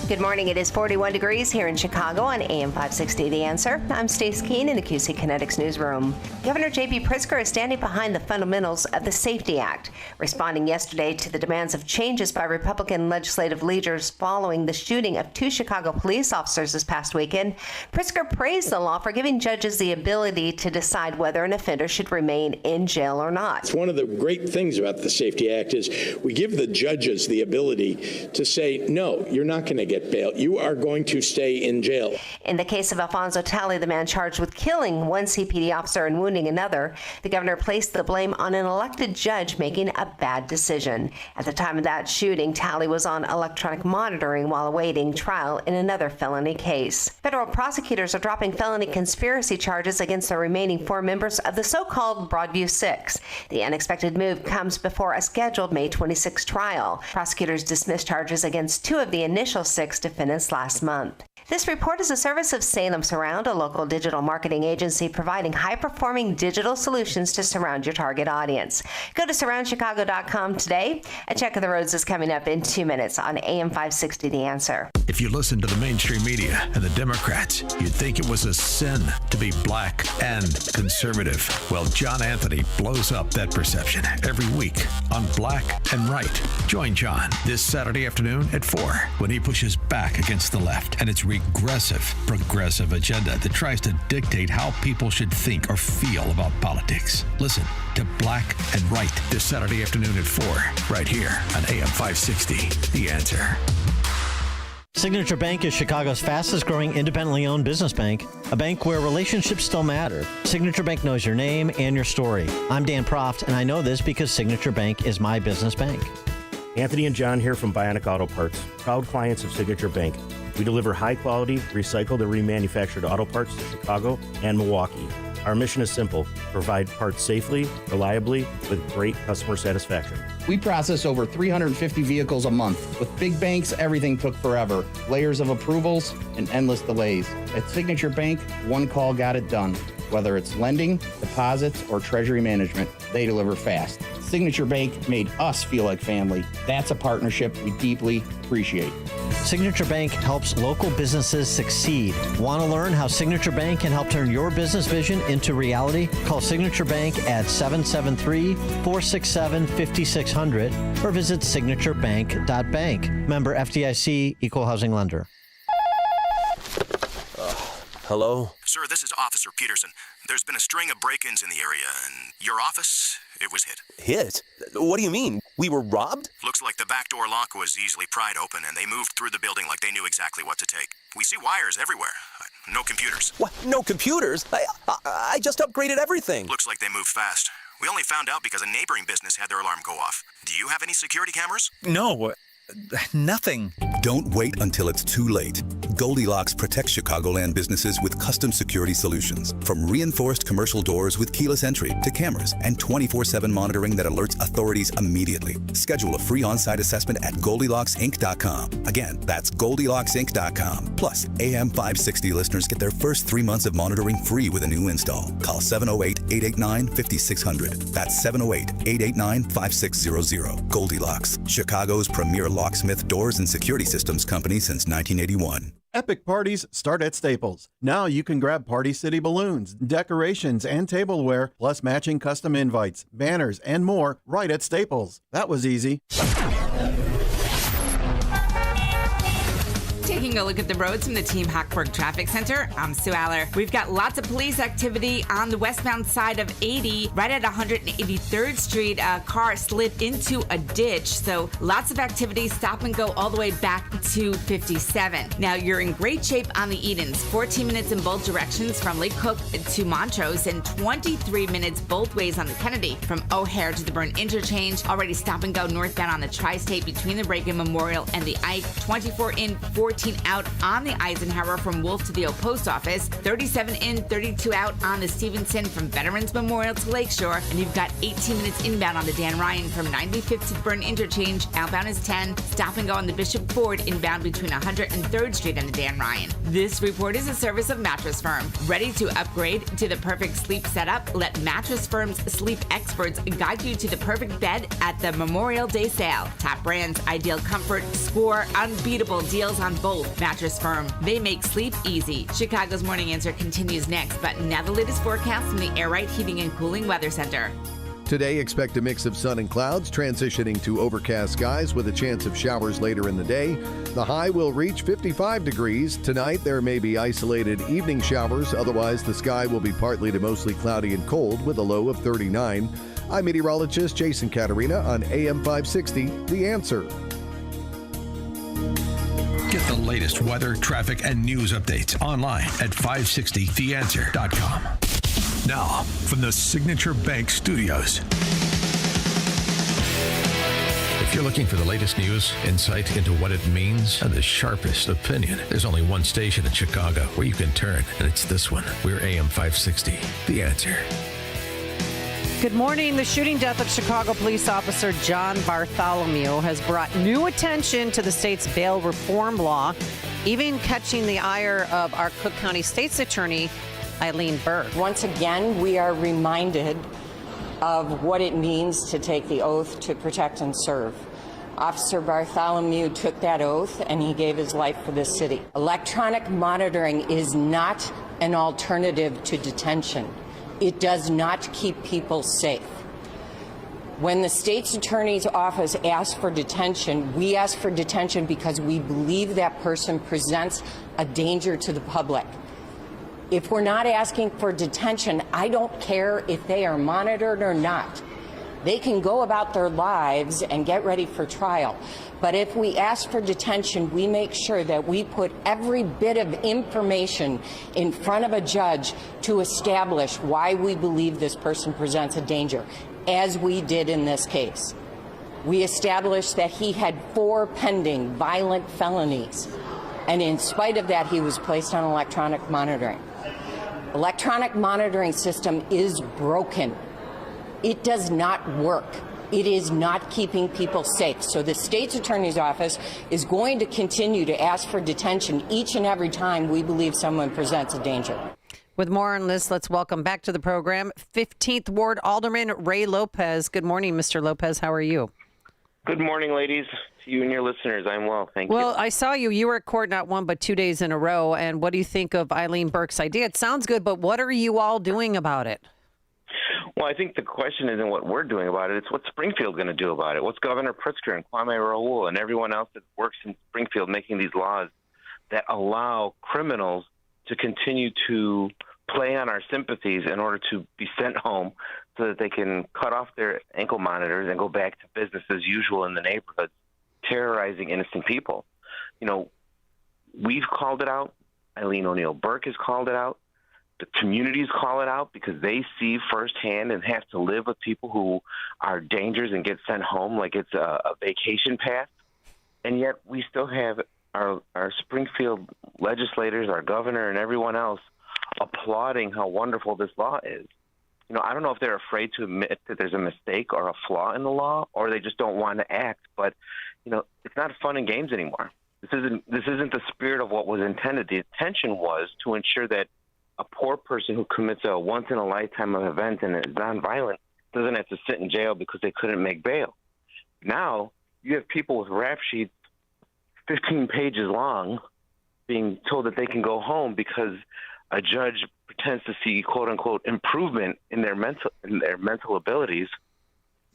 Good morning. It is 41 degrees here in Chicago on AM 560 The Answer. I'm Stace Keene in the QC Kinetics newsroom. Governor J.B. Pritzker is standing behind the fundamentals of the Safety Act, responding yesterday to the demands of changes by Republican legislative leaders following the shooting of 2 Chicago police officers this past weekend. Pritzker praised the law for giving judges the ability to decide whether an offender should remain in jail or not. It's one of the great things about the Safety Act is we give the judges the ability to say, no, you're not going to get bail. You are going to stay in jail. In the case of Alfonso Talley, the man charged with killing one CPD officer and wounding another, the governor placed the blame on an elected judge making a bad decision. At the time of that shooting, Talley was on electronic monitoring while awaiting trial in another felony case. Federal prosecutors are dropping felony conspiracy charges against the remaining 4 members of the so-called Broadview Six. The unexpected move comes before a scheduled May 26 trial. Prosecutors dismissed charges against 2 of the initial 6 defendants last month. This report is a service of Salem Surround, a local digital marketing agency providing high-performing digital solutions to surround your target audience. Go to surroundchicago.com today. A Check of the Roads is coming up in 2 minutes on AM 560 The Answer. If you listen to the mainstream media and the Democrats, you'd think it was a sin to be black and conservative. Well, John Anthony blows up that perception every week on Black and Right. Join John this Saturday afternoon at 4 when he pushes back against the left and its regressive, progressive agenda that tries to dictate how people should think or feel about politics. Listen to Black and Right this Saturday afternoon at 4, right here on AM 560, The Answer. Signature Bank is Chicago's fastest growing independently owned business bank, a bank where relationships still matter. Signature Bank knows your name and your story. I'm Dan Proft, and I know this because Signature Bank is my business bank. Anthony and John here from Bionic Auto Parts, proud clients of Signature Bank. We deliver high-quality, recycled and remanufactured auto parts to Chicago and Milwaukee. Our mission is simple: provide parts safely, reliably, with great customer satisfaction. We process over 350 vehicles a month. With big banks, everything took forever. Layers of approvals and endless delays. At Signature Bank, one call got it done. Whether it's lending, deposits, or treasury management, they deliver fast. Signature Bank made us feel like family. That's a partnership we deeply appreciate. Signature Bank helps local businesses succeed. Want to learn how Signature Bank can help turn your business vision into reality? Call Signature Bank at 773-467-5600 or visit signaturebank.bank. Member FDIC, Equal Housing Lender. Hello? Sir, this is Officer Peterson. There's been a string of break-ins in the area, and your office, it was hit. Hit? What do you mean? We were robbed? Looks like the back door lock was easily pried open, and they moved through the building like they knew exactly what to take. We see wires everywhere. No computers. What? No computers? I just upgraded everything. Looks like they moved fast. We only found out because a neighboring business had their alarm go off. Do you have any security cameras? No. Nothing. Don't wait until it's too late. Goldilocks protects Chicagoland businesses with custom security solutions. From reinforced commercial doors with keyless entry to cameras and 24/7 monitoring that alerts authorities immediately. Schedule a free on-site assessment at GoldilocksInc.com. Again, that's GoldilocksInc.com. Plus, AM 560 listeners get their first 3 months of monitoring free with a new install. Call 708-889-5600. That's 708-889-5600. Goldilocks, Chicago's premier locksmith doors and security systems company since 1981. Epic parties start at Staples. Now you can grab Party City balloons, decorations, and tableware, plus matching custom invites, banners, and more right at Staples. That was easy. Taking a look at the roads from the Team Hochberg Traffic Center, I'm Sue Aller. We've got lots of police activity on the westbound side of 80, right at 183rd Street. A car slid into a ditch, so lots of activity. Stop and go all the way back to 57. Now, you're in great shape on the Edens. 14 minutes in both directions from Lake Cook to Montrose, and 23 minutes both ways on the Kennedy from O'Hare to the Byrne Interchange. Already stop and go northbound on the Tri-State between the Reagan Memorial and the Ike. 24 in, 14 out on the Eisenhower from Wolf to the Old Post Office, 37 in, 32 out on the Stevenson from Veterans Memorial to Lakeshore, and you've got 18 minutes inbound on the Dan Ryan from 95th to the Byrne Interchange. Outbound is 10. Stop and go on the Bishop Ford inbound between 103rd Street and the Dan Ryan. This report is a service of Mattress Firm. Ready to upgrade to the perfect sleep setup? Let Mattress Firm's sleep experts guide you to the perfect bed at the Memorial Day sale. Top brands, ideal comfort, score unbeatable deals on both. Mattress Firm. They make sleep easy. Chicago's Morning Answer continues next, but now the latest forecast from the Air Right Heating and Cooling Weather Center. Today, expect a mix of sun and clouds, transitioning to overcast skies with a chance of showers later in the day. The high will reach 55 degrees. Tonight, there may be isolated evening showers. Otherwise, the sky will be partly to mostly cloudy and cold with a low of 39. I'm meteorologist Jason Caterina on AM 560, The Answer. Get the latest weather, traffic, and news updates online at 560theanswer.com. Now, from the Signature Bank Studios. If you're looking for the latest news, insight into what it means, and the sharpest opinion, there's only one station in Chicago where you can turn, and it's this one. We're AM 560, The Answer. Good morning. The shooting death of Chicago police officer John Bartholomew has brought new attention to the state's bail reform law, even catching the ire of our Cook County State's Attorney, Eileen Berg. Once again, we are reminded of what it means to take the oath to protect and serve. Officer Bartholomew took that oath and he gave his life for this city. Electronic monitoring is not an alternative to detention. It does not keep people safe. When the state's attorney's office asks for detention, we ask for detention because we believe that person presents a danger to the public. If we're not asking for detention, I don't care if they are monitored or not. They can go about their lives and get ready for trial. But if we ask for detention, we make sure that we put every bit of information in front of a judge to establish why we believe this person presents a danger, as we did in this case. We established that he had 4 pending violent felonies, and in spite of that, he was placed on electronic monitoring. Electronic monitoring system is broken. It does not work. It is not keeping people safe. So the state's attorney's office is going to continue to ask for detention each and every time we believe someone presents a danger. With more on this, let's welcome back to the program 15th Ward Alderman Ray Lopez. Good morning, Mr. Lopez. How are you? Good morning, ladies. To you and your listeners, I'm well. Thank you. Well, I saw you. You were at court not 1 but 2 days in a row. And what do you think of Eileen Burke's idea? It sounds good, but what are you all doing about it? Well, I think the question isn't what we're doing about it. It's what Springfield's going to do about it. What's Governor Pritzker and Kwame Raoul and everyone else that works in Springfield making these laws that allow criminals to continue to play on our sympathies in order to be sent home so that they can cut off their ankle monitors and go back to business as usual in the neighborhoods, terrorizing innocent people. You know, we've called it out. Eileen O'Neill Burke has called it out. The communities call it out because they see firsthand and have to live with people who are dangerous and get sent home like it's a vacation pass. And yet we still have our Springfield legislators, our governor, and everyone else applauding how wonderful this law is. You know, I don't know if they're afraid to admit that there's a mistake or a flaw in the law, or they just don't want to act. But, you know, it's not fun and games anymore. This isn't the spirit of what was intended. The intention was to ensure that a poor person who commits a once-in-a-lifetime event and is nonviolent doesn't have to sit in jail because they couldn't make bail. Now, you have people with rap sheets 15 pages long being told that they can go home because a judge pretends to see, quote-unquote, improvement in their mental abilities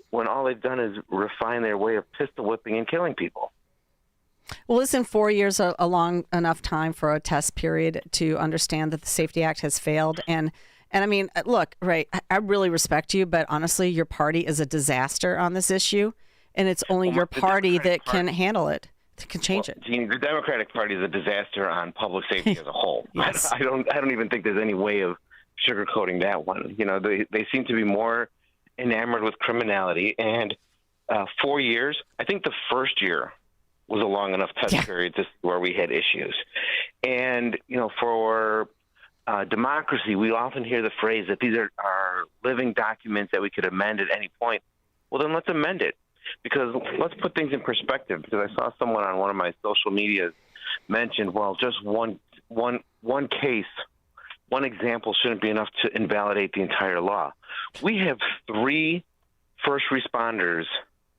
when all they've done is refine their way of pistol whipping and killing people. Well, isn't 4 years a long enough time for a test period to understand that the Safety Act has failed? And I mean, look, Ray, I really respect you, but honestly, your party is a disaster on this issue, and it's only your party that can handle it, that can change it. Jeannie, the Democratic Party is a disaster on public safety as a whole. Yes. I don't even think there's any way of sugarcoating that one. You know, they seem to be more enamored with criminality, and 4 years, I think the first year was a long enough test period to where we had issues. And, you know, for democracy, we often hear the phrase that these are living documents that we could amend at any point. Well, then let's amend it. Because let's put things in perspective, because I saw someone on one of my social medias mention, well, just one case, one example shouldn't be enough to invalidate the entire law. We have 3 first responders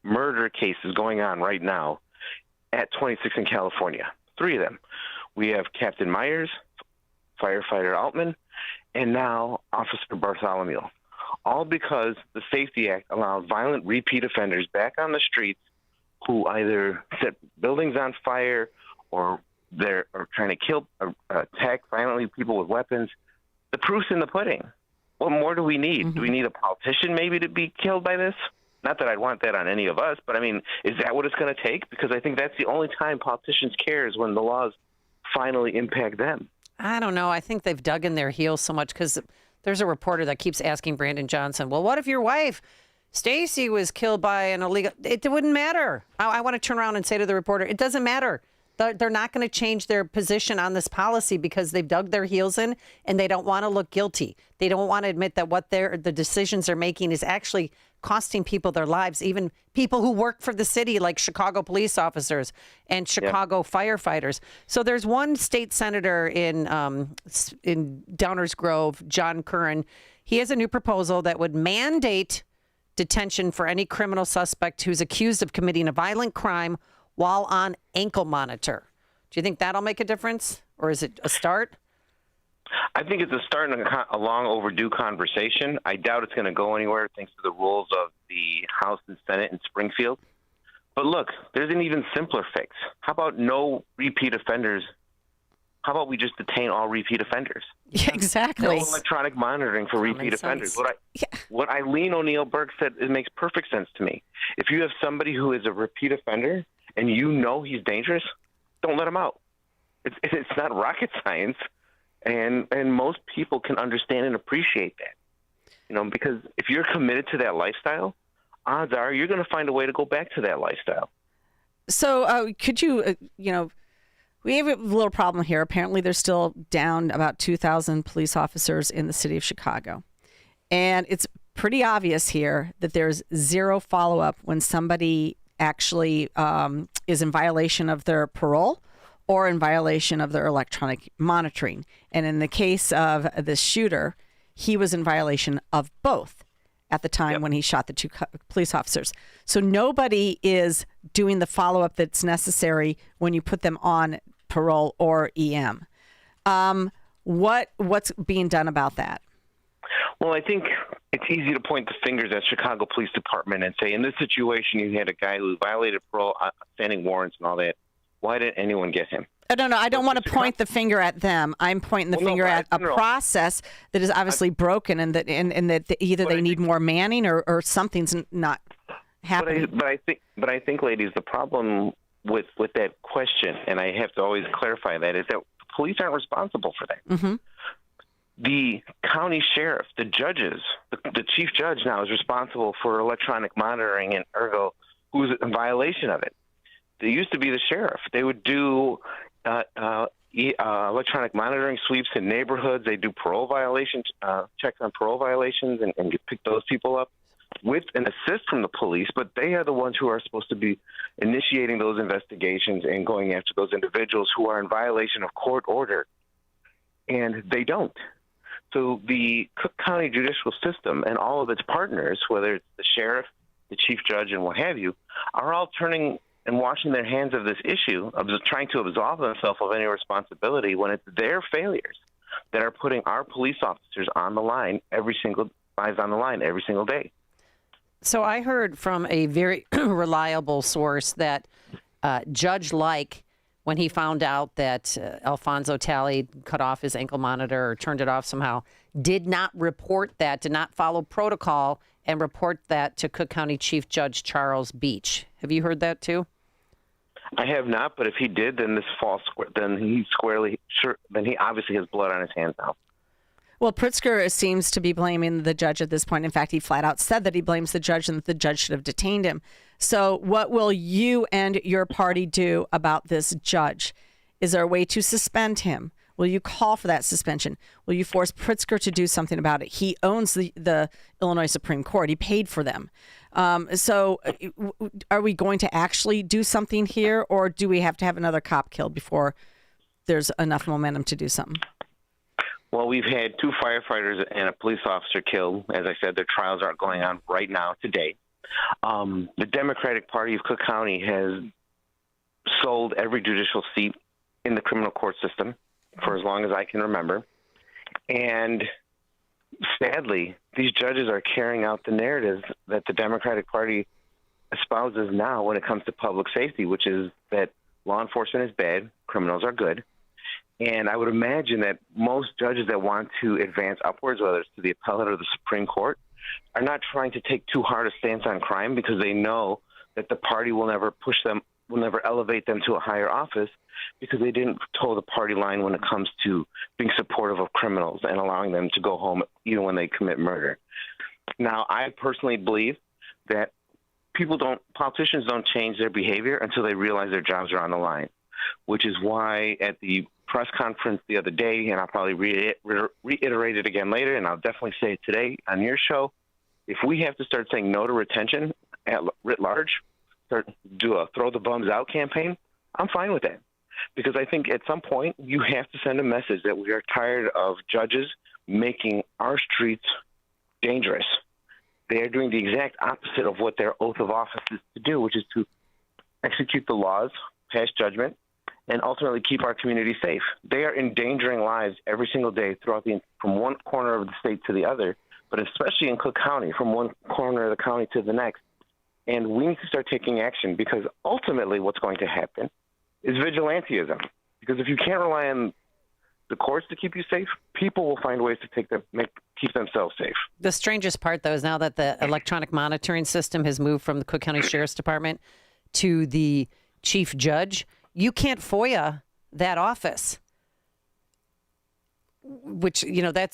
murder cases going on right now at 26 in California. 3 of them. We have Captain Myers, firefighter Altman, and now Officer Bartholomew. All because the Safety Act allows violent repeat offenders back on the streets who either set buildings on fire or they're trying to kill or attack violently people with weapons. The proof's in the pudding. What more do we need? Mm-hmm. Do we need a politician maybe to be killed by this? Not that I'd want that on any of us, but I mean, is that what it's going to take? Because I think that's the only time politicians care is when the laws finally impact them. I don't know. I think they've dug in their heels so much because there's a reporter that keeps asking Brandon Johnson, well, what if your wife, Stacy, was killed by an illegal? It wouldn't matter. I want to turn around and say to the reporter, it doesn't matter. They're not going to change their position on this policy because they've dug their heels in and they don't want to look guilty. They don't want to admit that what the decisions they're making is actually costing people their lives, even people who work for the city, like Chicago police officers and Chicago firefighters. So there's one state senator in Downers Grove, John Curran. He has a new proposal that would mandate detention for any criminal suspect who's accused of committing a violent crime while on ankle monitor. Do you think that'll make a difference, or is it a start? I think it's a start in a long overdue conversation. I doubt it's going to go anywhere thanks to the rules of the House and Senate in Springfield. But look, there's an even simpler fix. How about no repeat offenders How about we just detain all repeat offenders? Yeah, exactly. No electronic monitoring for repeat offenders. What Eileen O'Neill Burke said, it makes perfect sense to me. If you have somebody who is a repeat offender and you know he's dangerous, don't let him out. It's not rocket science, and most people can understand and appreciate that. Because if you're committed to that lifestyle, odds are you're going to find a way to go back to that lifestyle. So could you, we have a little problem here. Apparently, there's still down about 2,000 police officers in the city of Chicago. And it's pretty obvious here that there's zero follow-up when somebody actually is in violation of their parole or in violation of their electronic monitoring. And in the case of this shooter, he was in violation of both at the time when he shot the two police officers. So nobody is doing the follow-up that's necessary when you put them on parole or EM. What's being done about that? Well, I think it's easy to point the fingers at Chicago Police Department and say, in this situation, you had a guy who violated parole, standing warrants and all that. Why didn't anyone get him? No, I don't want to point the finger at them. I'm pointing the finger at a process that is obviously broken, and that either they need more manning or something's not happening. But I think, ladies, the problem with that question, and I have to always clarify that, is that the police aren't responsible for that. Mm-hmm. The county sheriff, the judges, the chief judge now is responsible for electronic monitoring, and ergo, who's in violation of it. They used to be the sheriff. They would do electronic monitoring sweeps in neighborhoods. They do parole violations, checks on parole violations, and pick those people up with an assist from the police. But they are the ones who are supposed to be initiating those investigations and going after those individuals who are in violation of court order, and they don't. So the Cook County judicial system and all of its partners, whether it's the sheriff, the chief judge, and what have you, are all turning and washing their hands of this issue, of trying to absolve themselves of any responsibility when it's their failures that are putting our police officers on the line every single day. So I heard from a very reliable source that Judge Like, when he found out that Alfonso Talley cut off his ankle monitor or turned it off somehow, did not report that, did not follow protocol and report that to Cook County Chief Judge Charles Beach. Have you heard that too? I have not, but if he did, then he obviously has blood on his hands now. Well, Pritzker seems to be blaming the judge at this point. In fact, he flat out said that he blames the judge and that the judge should have detained him. So what will you and your party do about this judge? Is there a way to suspend him? Will you call for that suspension? Will you force Pritzker to do something about it? He owns the Illinois Supreme Court. He paid for them. So are we going to actually do something here, or do we have to have another cop killed before there's enough momentum to do something? Well, we've had 2 firefighters and a police officer killed. As I said, their trials are going on right now today. The Democratic Party of Cook County has sold every judicial seat in the criminal court system for as long as I can remember. And sadly, these judges are carrying out the narrative that the Democratic Party espouses now when it comes to public safety, which is that law enforcement is bad, criminals are good. And I would imagine that most judges that want to advance upwards, whether it's to the appellate or the Supreme Court, are not trying to take too hard a stance on crime because they know that the party will never push them, will never elevate them to a higher office because they didn't toe the party line when it comes to being supportive of criminals and allowing them to go home even when they commit murder. Now, I personally believe that politicians don't change their behavior until they realize their jobs are on the line, which is why at the press conference the other day, and I'll probably reiterate it again later, and I'll definitely say it today on your show, if we have to start saying no to retention writ large, do a throw the bums out campaign, I'm fine with that. Because I think at some point you have to send a message that we are tired of judges making our streets dangerous. They are doing the exact opposite of what their oath of office is to do, which is to execute the laws, pass judgment, and ultimately keep our community safe. They are endangering lives every single day from one corner of the state to the other, but especially in Cook County, from one corner of the county to the next. And we need to start taking action because ultimately what's going to happen is vigilantism. Because if you can't rely on the courts to keep you safe, people will find ways to keep themselves safe. The strangest part, though, is now that the electronic monitoring system has moved from the Cook County Sheriff's Department to the chief judge, you can't FOIA that office. Which,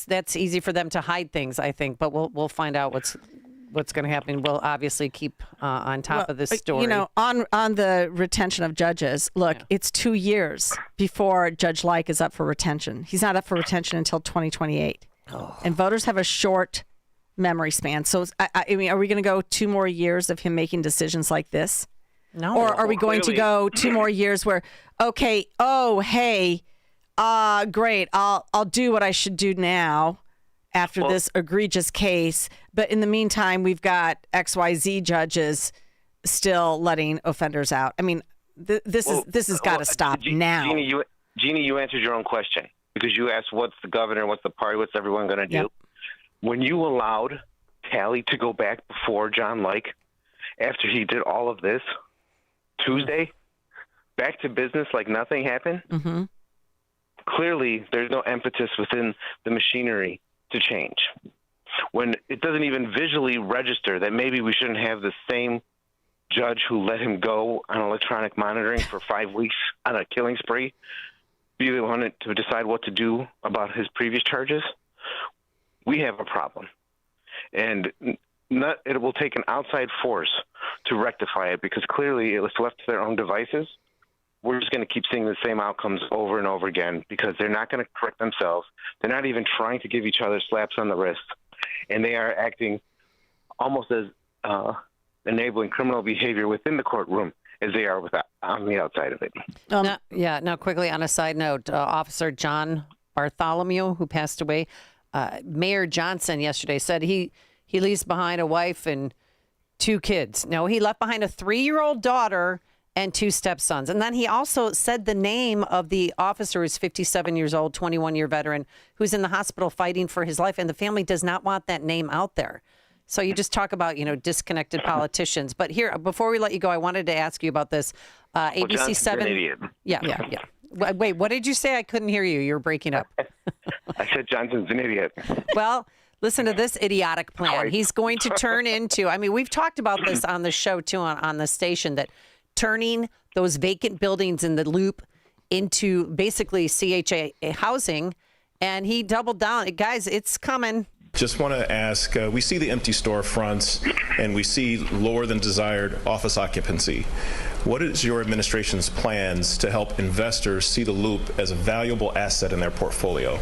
that's easy for them to hide things, I think. But we'll find out what's going to happen. We'll obviously keep on top of this story. On the retention of judges, look, It's 2 years before Judge Like is up for retention. He's not up for retention until 2028. And voters have a short memory span. So, I mean, are we going to go 2 more years of him making decisions like this? No. Or are we going to go 2 more years where, okay, great, I'll do what I should do now after this egregious case. But in the meantime, we've got XYZ judges still letting offenders out. I mean, this has got to stop now. Jeannie, you answered your own question because you asked what's the governor, what's the party, what's everyone going to do? Yep. When you allowed Talley to go back before John Like, after he did all of this, Tuesday, back to business like nothing happened, clearly there's no impetus within the machinery to change. When it doesn't even visually register that maybe we shouldn't have the same judge who let him go on electronic monitoring for 5 weeks on a killing spree be the one to decide what to do about his previous charges, we have a problem. And it will take an outside force to rectify it because clearly it was left to their own devices. We're just going to keep seeing the same outcomes over and over again because they're not going to correct themselves. They're not even trying to give each other slaps on the wrist. And they are acting almost as enabling criminal behavior within the courtroom as they are on the outside of it. Now, quickly on a side note, Officer John Bartholomew, who passed away, Mayor Johnson yesterday said he leaves behind a wife and 2 kids. No, he left behind a 3-year-old daughter and 2 stepsons. And then he also said the name of the officer who's 57 years old, 21-year veteran, who's in the hospital fighting for his life. And the family does not want that name out there. So you just talk about, disconnected politicians. But here, before we let you go, I wanted to ask you about this. ABC 7. An idiot. Yeah. Wait, what did you say? I couldn't hear you. You were breaking up. I said Johnson's an idiot. Well, listen to this idiotic plan. He's going to turn into, we've talked about this on the show, too, on the station, that turning those vacant buildings in the Loop into basically CHA housing. And he doubled down. Guys, it's coming. Just want to ask, we see the empty storefronts and we see lower than desired office occupancy. What is your administration's plans to help investors see the Loop as a valuable asset in their portfolio?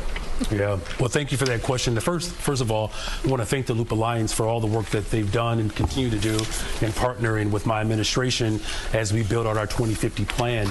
Yeah, well, thank you for that question. First of all, I want to thank the Loop Alliance for all the work that they've done and continue to do in partnering with my administration as we build out our 2050 plan.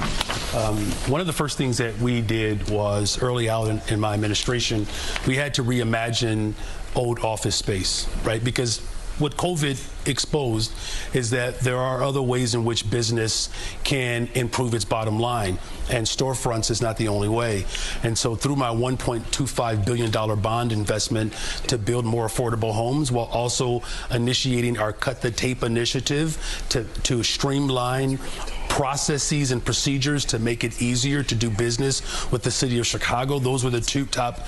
One of the first things that we did was early out in my administration, we had to reimagine old office space, right? Because what COVID exposed is that there are other ways in which business can improve its bottom line, and storefronts is not the only way. And so through my $1.25 billion bond investment to build more affordable homes, while also initiating our Cut the Tape initiative to streamline processes and procedures to make it easier to do business with the city of Chicago. Those were the 2 top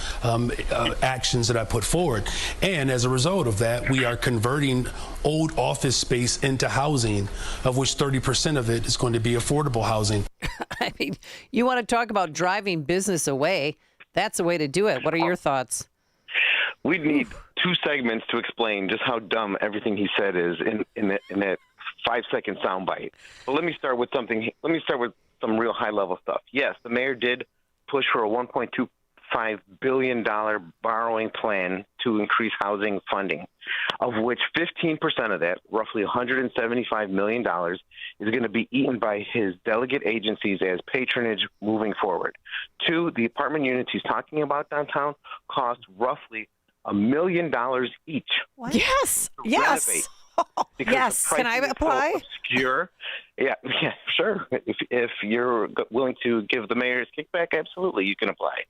actions that I put forward. And as a result of that, we are converting old office space into housing, of which 30% of it is going to be affordable housing. I mean, you want to talk about driving business away. That's the way to do it. What are your thoughts? We'd need 2 segments to explain just how dumb everything he said is in that 5-second soundbite. But let me start with some real high-level stuff. Yes, the mayor did push for a $1.25 billion borrowing plan to increase housing funding, of which 15% of that, roughly $175 million, is going to be eaten by his delegate agencies as patronage moving forward. 2, the apartment units he's talking about downtown cost roughly $1 million each. What? Yes. Yes. Can I apply? So obscure. Yeah, sure. If you're willing to give the mayor's kickback, absolutely, you can apply.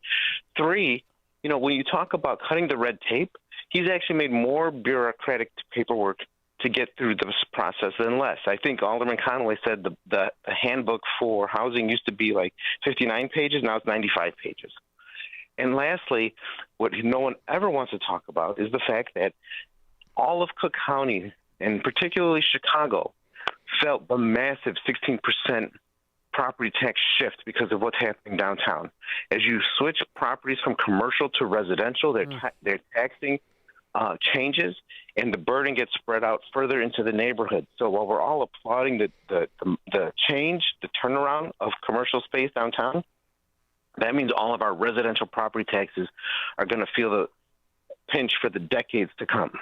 3, when you talk about cutting the red tape, he's actually made more bureaucratic paperwork to get through this process than less. I think Alderman Conway said the handbook for housing used to be like 59 pages. Now it's 95 pages. And lastly, what no one ever wants to talk about is the fact that all of Cook County, and particularly Chicago, felt the massive 16% property tax shift because of what's happening downtown. As you switch properties from commercial to residential, their taxing changes, and the burden gets spread out further into the neighborhood. So while we're all applauding the change, the turnaround of commercial space downtown, that means all of our residential property taxes are going to feel the pinch for the decades to come.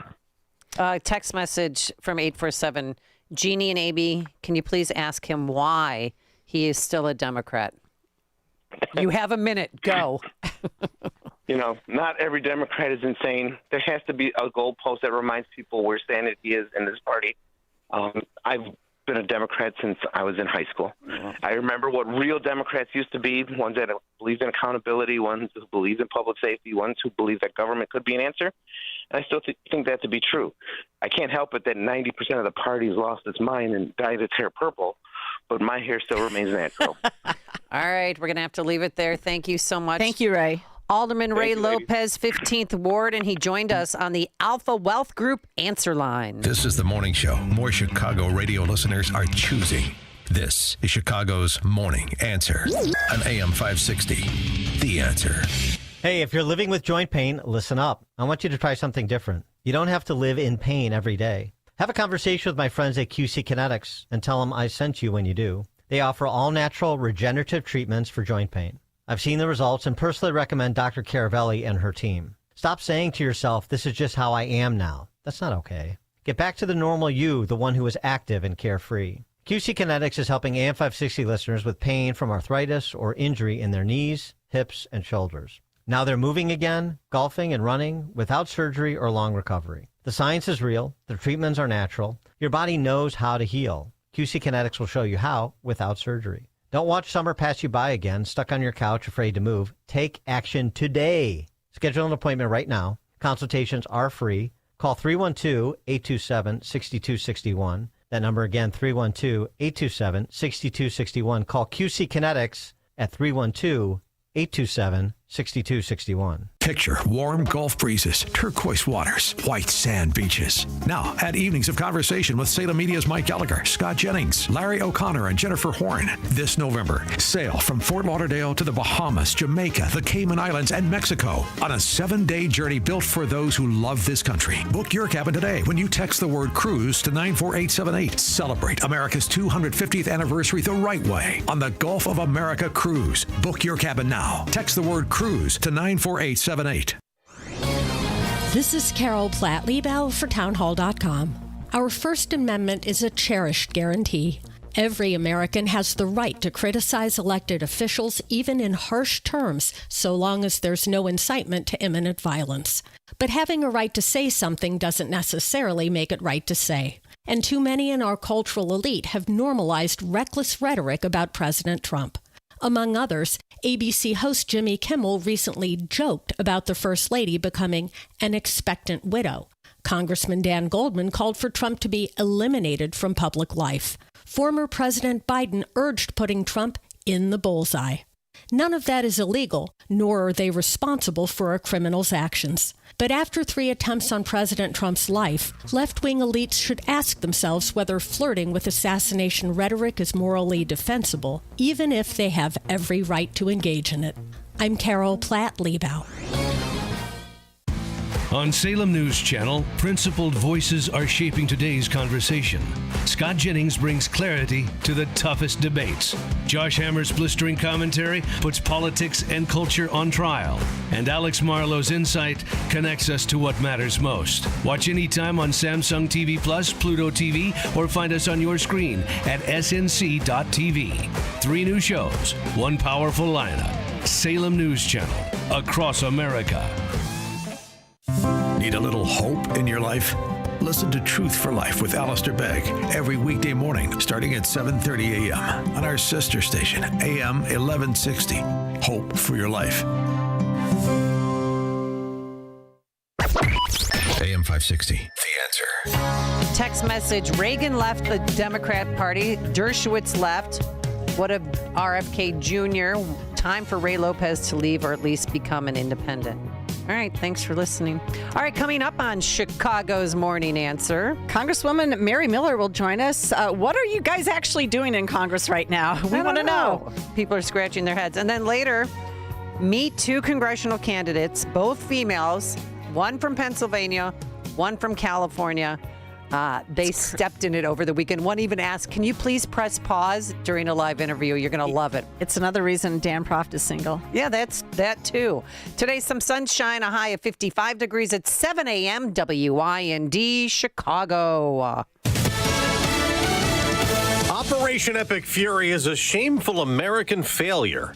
Text message from 847. Jeannie and AB, can you please ask him why he is still a Democrat? You have a minute. Go. Not every Democrat is insane. There has to be a goalpost that reminds people where sanity is in this party. I've been a Democrat since I was in high school. I remember what real Democrats used to be, ones that believed in accountability, ones who believed in public safety, ones who believed that government could be an answer. And I still think that to be true. I can't help it that 90% of the party's lost its mind and dyed its hair purple, but my hair still remains natural. All right, we're going to have to leave it there. Thank you so much. Thank you, Ray. Alderman Ray Lopez, 15th Ward, and he joined us on the Alpha Wealth Group answer line. This is the morning show more Chicago radio listeners are choosing. This is Chicago's Morning Answer on AM 560. The Answer. Hey, if you're living with joint pain, listen up. I want you to try something different. You don't have to live in pain every day. Have a conversation with my friends at QC Kinetics and tell them I sent you when you do. They offer all-natural regenerative treatments for joint pain. I've seen the results and personally recommend Dr. Caravelli and her team. Stop saying to yourself, this is just how I am now. That's not okay. Get back to the normal you, the one who is active and carefree. QC Kinetics is helping AM 560 listeners with pain from arthritis or injury in their knees, hips, and shoulders. Now they're moving again, golfing and running without surgery or long recovery. The science is real. The treatments are natural. Your body knows how to heal. QC Kinetics will show you how without surgery. Don't watch summer pass you by again, stuck on your couch, afraid to move. Take action today. Schedule an appointment right now. Consultations are free. Call 312-827-6261. That number again, 312-827-6261. Call QC Kinetics at 312-827-6261. Picture warm Gulf breezes, turquoise waters, white sand beaches. Now, add evenings of conversation with Salem Media's Mike Gallagher, Scott Jennings, Larry O'Connor, and Jennifer Horn. This November, sail from Fort Lauderdale to the Bahamas, Jamaica, the Cayman Islands, and Mexico on a 7-day journey built for those who love this country. Book your cabin today when you text the word cruise to 94878. Celebrate America's 250th anniversary the right way on the Gulf of America Cruise. Book your cabin now. Text the word cruise to 94878. This is Carol Platt-Liebau for townhall.com. Our First Amendment is a cherished guarantee. Every American has the right to criticize elected officials, even in harsh terms, so long as there's no incitement to imminent violence. But having a right to say something doesn't necessarily make it right to say. And too many in our cultural elite have normalized reckless rhetoric about President Trump. Among others, ABC host Jimmy Kimmel recently joked about the First Lady becoming an expectant widow. Congressman Dan Goldman called for Trump to be eliminated from public life. Former President Biden urged putting Trump in the bullseye. None of that is illegal, nor are they responsible for a criminal's actions. But after 3 attempts on President Trump's life, left-wing elites should ask themselves whether flirting with assassination rhetoric is morally defensible, even if they have every right to engage in it. I'm Carol Platt-Liebau. On Salem News Channel, principled voices are shaping today's conversation. Scott Jennings brings clarity to the toughest debates. Josh Hammer's blistering commentary puts politics and culture on trial. And Alex Marlowe's insight connects us to what matters most. Watch anytime on Samsung TV Plus, Pluto TV, or find us on your screen at snc.tv. 3 new shows, 1 powerful lineup. Salem News Channel, across America. Need a little hope in your life? Listen to Truth for Life with Alistair Begg every weekday morning starting at 7:30 a.m. on our sister station, AM 1160. Hope for your life. AM 560, The Answer. Text message, Reagan left the Democrat Party. Dershowitz left. What if RFK Jr. time for Ray Lopez to leave or at least become an independent. All right, thanks for listening. All right, coming up on Chicago's Morning Answer, Congresswoman Mary Miller will join us. What are you guys actually doing in Congress right now? We want to know. People are scratching their heads. And then later, meet two congressional candidates, both females, one from Pennsylvania, one from California. They stepped in it over the weekend. One even asked, can you please press pause during a live interview? You're going to love it. It's another reason Dan Proft is single. Yeah, that's that too. Today, some sunshine, a high of 55 degrees at 7 a.m. WIND, Chicago. Operation Epic Fury is a shameful American failure.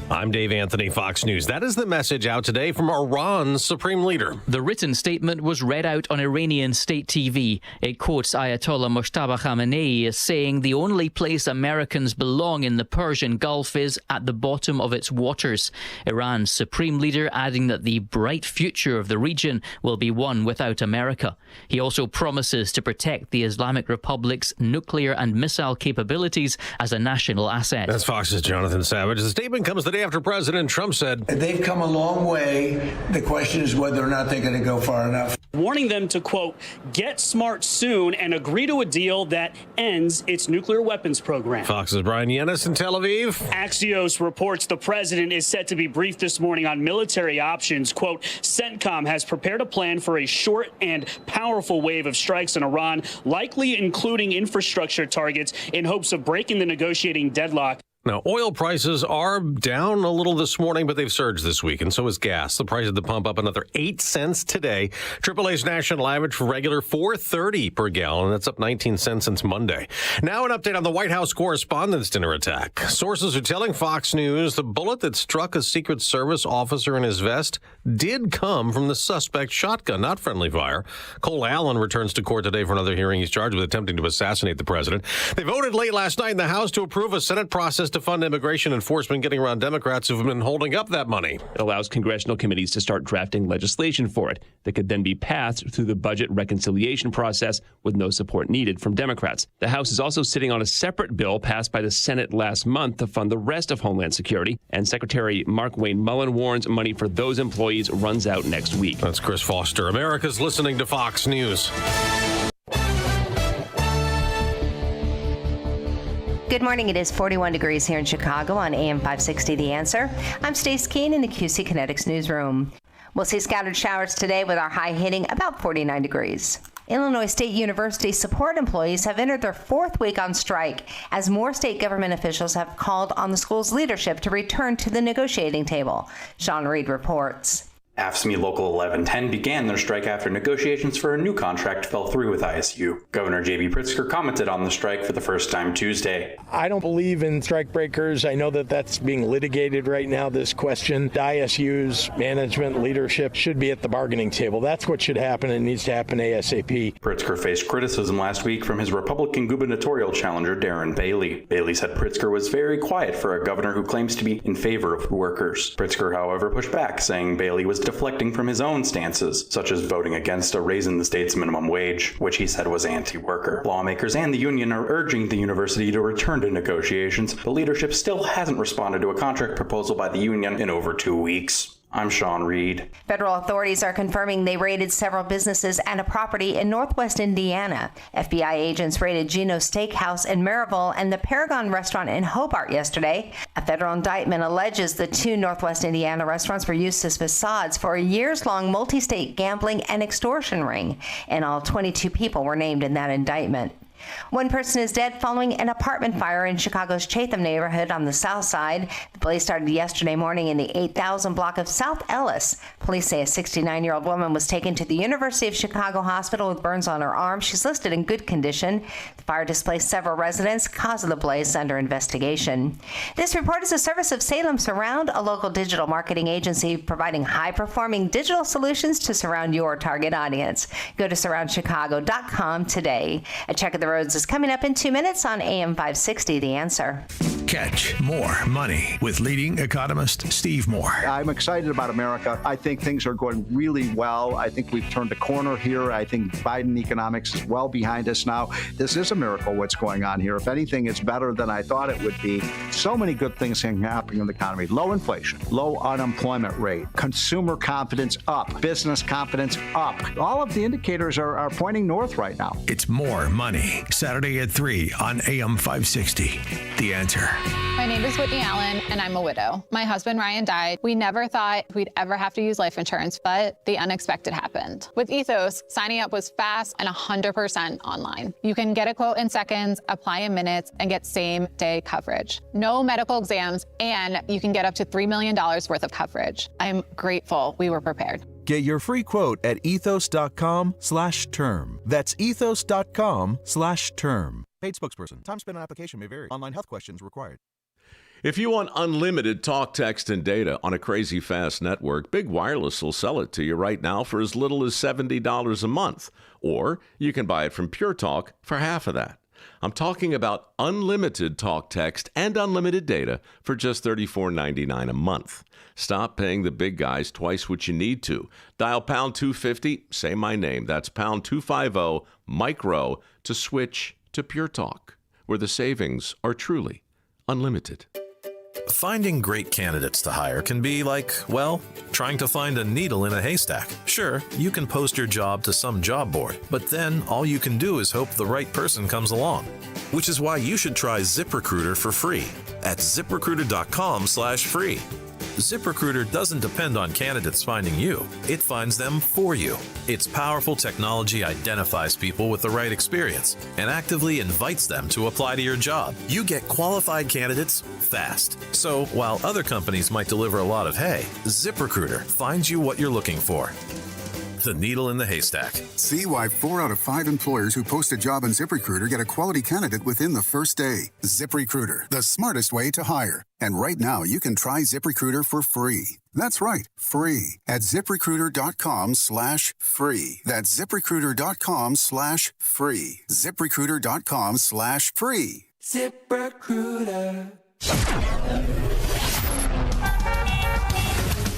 I'm Dave Anthony, Fox News. That is the message out today from Iran's supreme leader. The written statement was read out on Iranian state TV. It quotes Ayatollah Mojtaba Khamenei as saying the only place Americans belong in the Persian Gulf is at the bottom of its waters. Iran's supreme leader adding that the bright future of the region will be one without America. He also promises to protect the Islamic Republic's nuclear and missile capabilities as a national asset. That's Fox's Jonathan Savage. The statement comes the day after President Trump said, they've come a long way. The question is whether or not they're going to go far enough. Warning them to, quote, get smart soon and agree to a deal that ends its nuclear weapons program. Fox's Brian Yennis in Tel Aviv. Axios reports the president is set to be briefed this morning on military options. Quote, CENTCOM has prepared a plan for a short and powerful wave of strikes on Iran, likely including infrastructure targets, in hopes of breaking the negotiating deadlock. Now, oil prices are down a little this morning, but they've surged this week, and so is gas. The price at the pump up another 8 cents today. AAA's national average for regular $4.30 per gallon. That's up 19 cents since Monday. Now an update on the White House Correspondents' Dinner attack. Sources are telling Fox News the bullet that struck a Secret Service officer in his vest did come from the suspect's shotgun, not friendly fire. Cole Allen returns to court today for another hearing. He's charged with attempting to assassinate the president. They voted late last night in the House to approve a Senate process to fund immigration enforcement, getting around Democrats who've been holding up that money. It allows congressional committees to start drafting legislation for it that could then be passed through the budget reconciliation process with no support needed from Democrats. The House is also sitting on a separate bill passed by the Senate last month to fund the rest of Homeland Security, and Secretary Mark Wayne Mullen warns money for those employees runs out next week. That's Chris Foster. America's listening to Fox News. Good morning. It is 41 degrees here in Chicago on AM 560 The Answer. I'm Stace Keene in the QC Kinetics newsroom. We'll see scattered showers today with our high hitting about 49 degrees. Illinois State University support employees have entered their fourth week on strike as more state government officials have called on the school's leadership to return to the negotiating table. Sean Reed reports. AFSCME Local 1110 began their strike after negotiations for a new contract fell through with ISU. Governor J.B. Pritzker commented on the strike for the first time Tuesday. I don't believe in strike breakers. I know that that's being litigated right now, this question. ISU's management leadership should be at the bargaining table. That's what should happen. It needs to happen ASAP. Pritzker faced criticism last week from his Republican gubernatorial challenger, Darren Bailey. Bailey said Pritzker was very quiet for a governor who claims to be in favor of workers. Pritzker, however, pushed back, saying Bailey was deflecting from his own stances, such as voting against a raise in the state's minimum wage, which he said was anti-worker. Lawmakers and the union are urging the university to return to negotiations, but leadership still hasn't responded to a contract proposal by the union in over 2 weeks. I'm Sean Reed. Federal authorities are confirming they raided several businesses and a property in Northwest Indiana. FBI agents raided Gino's Steakhouse in Maryville and the Paragon restaurant in Hobart yesterday. A federal indictment alleges the two Northwest Indiana restaurants were used as facades for a years-long multi-state gambling and extortion ring. In all, 22 people were named in that indictment. One person is dead following an apartment fire in Chicago's Chatham neighborhood on the south side. The blaze started yesterday morning in the 8,000 block of South Ellis. Police say a 69-year-old woman was taken to the University of Chicago hospital with burns on her arm. She's listed in good condition. The fire displaced several residents. Cause of the blaze is under investigation. This report is a service of Salem Surround, a local digital marketing agency providing high-performing digital solutions to surround your target audience. Go to surroundchicago.com today. A check of the Roads is coming up in 2 minutes on AM 560, The Answer. Catch more money with leading economist Steve Moore. I'm excited about America. I think things are going really well. I think we've turned a corner here. I think Biden economics is well behind us now. This is a miracle what's going on here. If anything, it's better than I thought it would be. So many good things can happen in the economy. Low inflation, low unemployment rate, consumer confidence up, business confidence up. All of the indicators are pointing north right now. It's More Money, Saturday at 3 on AM 560. The Answer. My name is Whitney Allen, and I'm a widow. My husband, Ryan, died. We never thought we'd ever have to use life insurance, but the unexpected happened. With Ethos, signing up was fast and 100% online. You can get a quote in seconds, apply in minutes, and get same-day coverage. No medical exams, and you can get up to $3 million worth of coverage. I'm grateful we were prepared. Get your free quote at ethos.com/term. That's ethos.com/term. Paid spokesperson. Time spent on application may vary. Online health questions required. If you want unlimited talk, text, and data on a crazy fast network, Big Wireless will sell it to you right now for as little as $70 a month. Or you can buy it from Pure Talk for half of that. I'm talking about unlimited talk, text, and unlimited data for just $34.99 a month. Stop paying the big guys twice what you need to. Dial pound 250, say my name. That's pound 250, micro, to switch to Pure Talk, where the savings are truly unlimited. Finding great candidates to hire can be like, well, trying to find a needle in a haystack. Sure, you can post your job to some job board, but then all you can do is hope the right person comes along. Which is why you should try ZipRecruiter for free at ZipRecruiter.com/free. ZipRecruiter doesn't depend on candidates finding you. It finds them for you. Its powerful technology identifies people with the right experience and actively invites them to apply to your job. You get qualified candidates fast. So while other companies might deliver a lot of hay, ZipRecruiter finds you what you're looking for. The needle in the haystack. See why 4 out of 5 employers who post a job on ZipRecruiter get a quality candidate within the first day. ZipRecruiter, the smartest way to hire. And right now, you can try ZipRecruiter for free. That's right, free at ZipRecruiter.com/free. That's ZipRecruiter.com/free. ZipRecruiter.com/free. ZipRecruiter.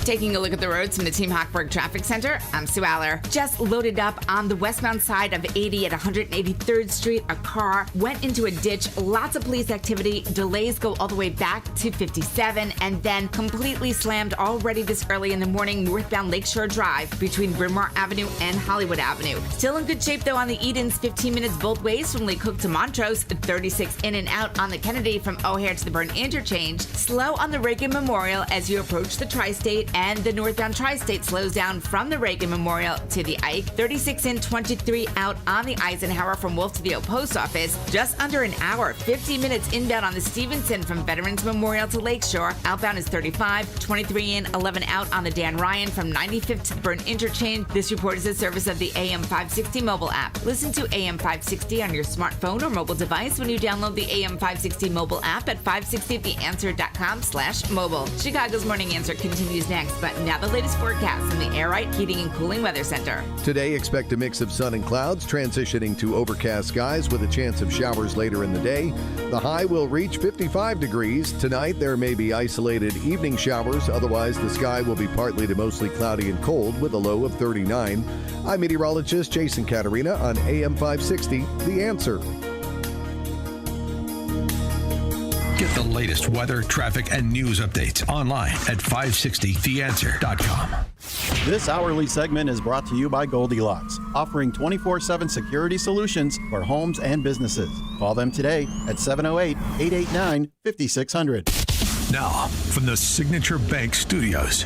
Taking a look at the roads from the Team Hochberg Traffic Center, I'm Sue Aller. Just loaded up on the westbound side of 80 at 183rd Street. A car went into a ditch. Lots of police activity. Delays go all the way back to 57 and then completely slammed already this early in the morning northbound Lakeshore Drive between Bryn Mawr Avenue and Hollywood Avenue. Still in good shape though on the Edens, 15 minutes both ways from Lake Cook to Montrose, 36 in and out on the Kennedy from O'Hare to the Burn Interchange. Slow on the Reagan Memorial as you approach the Tri-State, and the northbound Tri-State slows down from the Reagan Memorial to the Ike. 36 in, 23 out on the Eisenhower from Wolf to the Old Post Office. Just under an hour, 50 minutes inbound on the Stevenson from Veterans Memorial to Lakeshore. Outbound is 35, 23 in, 11 out on the Dan Ryan from 95th to the Burn Interchange. This report is a service of the AM 560 mobile app. Listen to AM 560 on your smartphone or mobile device when you download the AM 560 mobile app at 560theanswer.com/mobile. Chicago's Morning Answer continues next, but now the latest forecast from the Air Right Heating and Cooling Weather Center. Today, expect a mix of sun and clouds, transitioning to overcast skies with a chance of showers later in the day. The high will reach 55 degrees. Tonight, there may be isolated evening showers. Otherwise, the sky will be partly to mostly cloudy and cold with a low of 39. I'm meteorologist Jason Caterina on AM 560, The Answer. Get the latest weather, traffic, and news updates online at 560theanswer.com. This hourly segment is brought to you by Goldilocks, offering 24/7 security solutions for homes and businesses. Call them today at 708-889-5600. Now, from the Signature Bank Studios.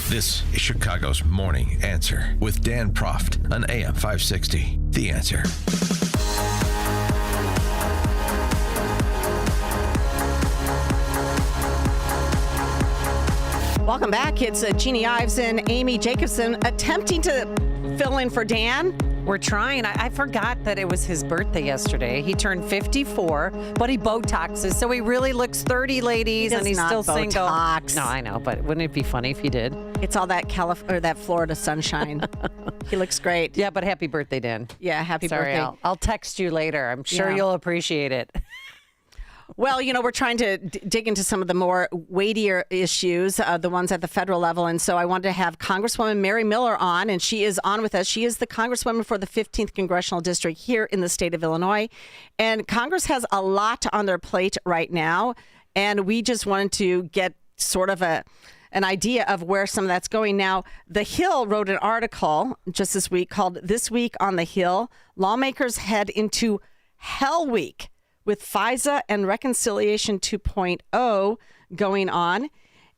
This is Chicago's Morning Answer with Dan Proft on AM 560. The Answer. Welcome back. It's Jeannie Ives and Amy Jacobson attempting to fill in for Dan. We're trying. I forgot that it was his birthday yesterday. He turned 54, but he Botoxes, so he really looks 30, ladies, He and does he's not still single. Botox. No, I know, but wouldn't it be funny if he did? It's all that that Florida sunshine. He looks great. Yeah, but happy birthday, Dan. Yeah, happy Sorry, birthday. I'll text you later. I'm sure Yeah. you'll appreciate it. Well, we're trying to dig into some of the more weightier issues, the ones at the federal level. And so I wanted to have Congresswoman Mary Miller on, and she is on with us. She is the Congresswoman for the 15th Congressional District here in the state of Illinois. And Congress has a lot on their plate right now. And we just wanted to get sort of an idea of where some of that's going. Now, The Hill wrote an article just this week called This Week on the Hill. Lawmakers head into Hell Week with FISA and Reconciliation 2.0 going on.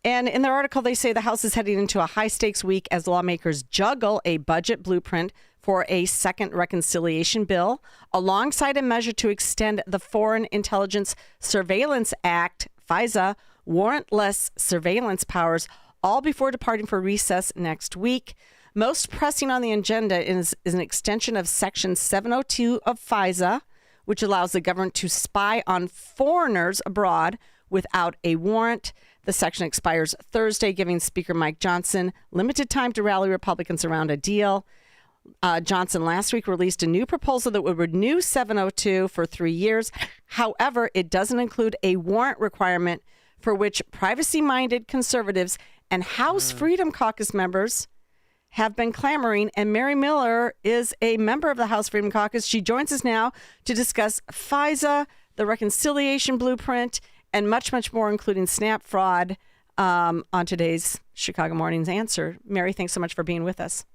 And in their article, they say the House is heading into a high-stakes week as lawmakers juggle a budget blueprint for a second reconciliation bill, alongside a measure to extend the Foreign Intelligence Surveillance Act, FISA, warrantless surveillance powers, all before departing for recess next week. Most pressing on the agenda is an extension of Section 702 of FISA, which allows the government to spy on foreigners abroad without a warrant. The section expires Thursday, giving Speaker Mike Johnson limited time to rally Republicans around a deal. Johnson last week released a new proposal that would renew 702 for 3 years. However, it doesn't include a warrant requirement, for which privacy-minded conservatives and House Freedom Caucus members have been clamoring, and Mary Miller is a member of the House Freedom Caucus. She joins us now to discuss FISA, the reconciliation blueprint, and much, much more, including SNAP fraud, on today's Chicago Morning's Answer. Mary, thanks so much for being with us.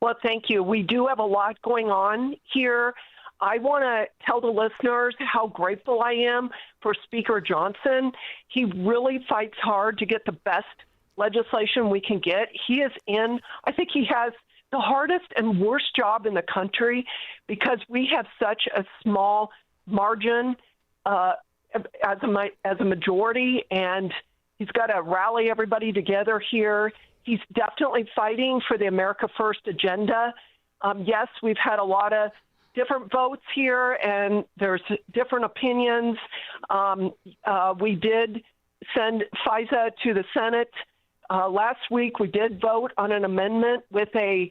Well, thank you. We do have a lot going on here. I want to tell the listeners how grateful I am for Speaker Johnson. He really fights hard to get the best legislation we can get. I think he has the hardest and worst job in the country because we have such a small margin as a majority, and he's got to rally everybody together here. He's definitely fighting for the America First agenda. Yes, we've had a lot of different votes here, and there's different opinions. We did send FISA to the Senate. Last week, we did vote on an amendment with a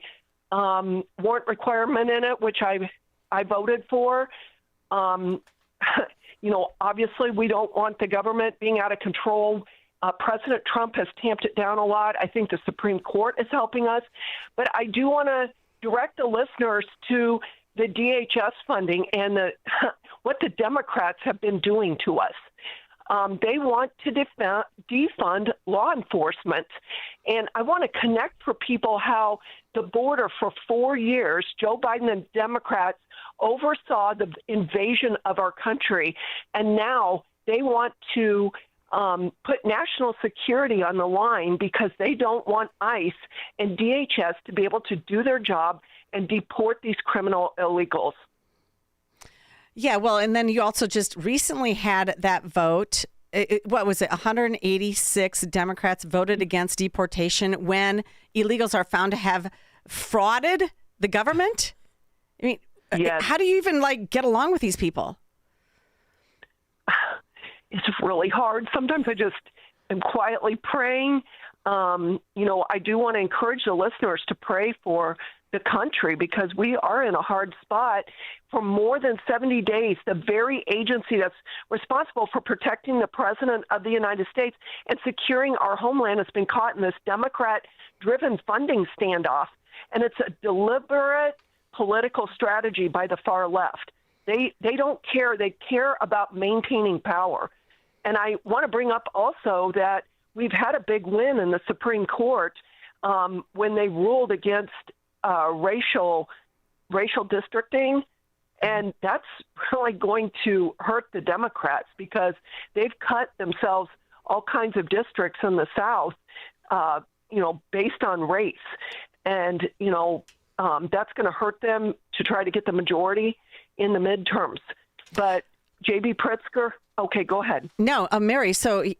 warrant requirement in it, which I voted for. Obviously, we don't want the government being out of control. President Trump has tamped it down a lot. I think the Supreme Court is helping us. But I do want to direct the listeners to the DHS funding and what the Democrats have been doing to us. They want to defund law enforcement. And I want to connect for people how the border for 4 years, Joe Biden and Democrats oversaw the invasion of our country. And now they want to put national security on the line because they don't want ICE and DHS to be able to do their job and deport these criminal illegals. Yeah, well, and then you also just recently had that vote. What was it? 186 Democrats voted against deportation when illegals are found to have frauded the government. I mean, yes. How do you even get along with these people? It's really hard. Sometimes I just am quietly praying. I do want to encourage the listeners to pray for the country because we are in a hard spot. For more than 70 days, the very agency that's responsible for protecting the President of the United States and securing our homeland has been caught in this Democrat-driven funding standoff. And it's a deliberate political strategy by the far left. They don't care. They care about maintaining power. And I want to bring up also that we've had a big win in the Supreme Court when they ruled against racial districting. And that's really going to hurt the Democrats because they've cut themselves all kinds of districts in the South, based on race. And, that's going to hurt them to try to get the majority in the midterms. But J.B. Pritzker, Okay, go ahead. No, Mary, so, it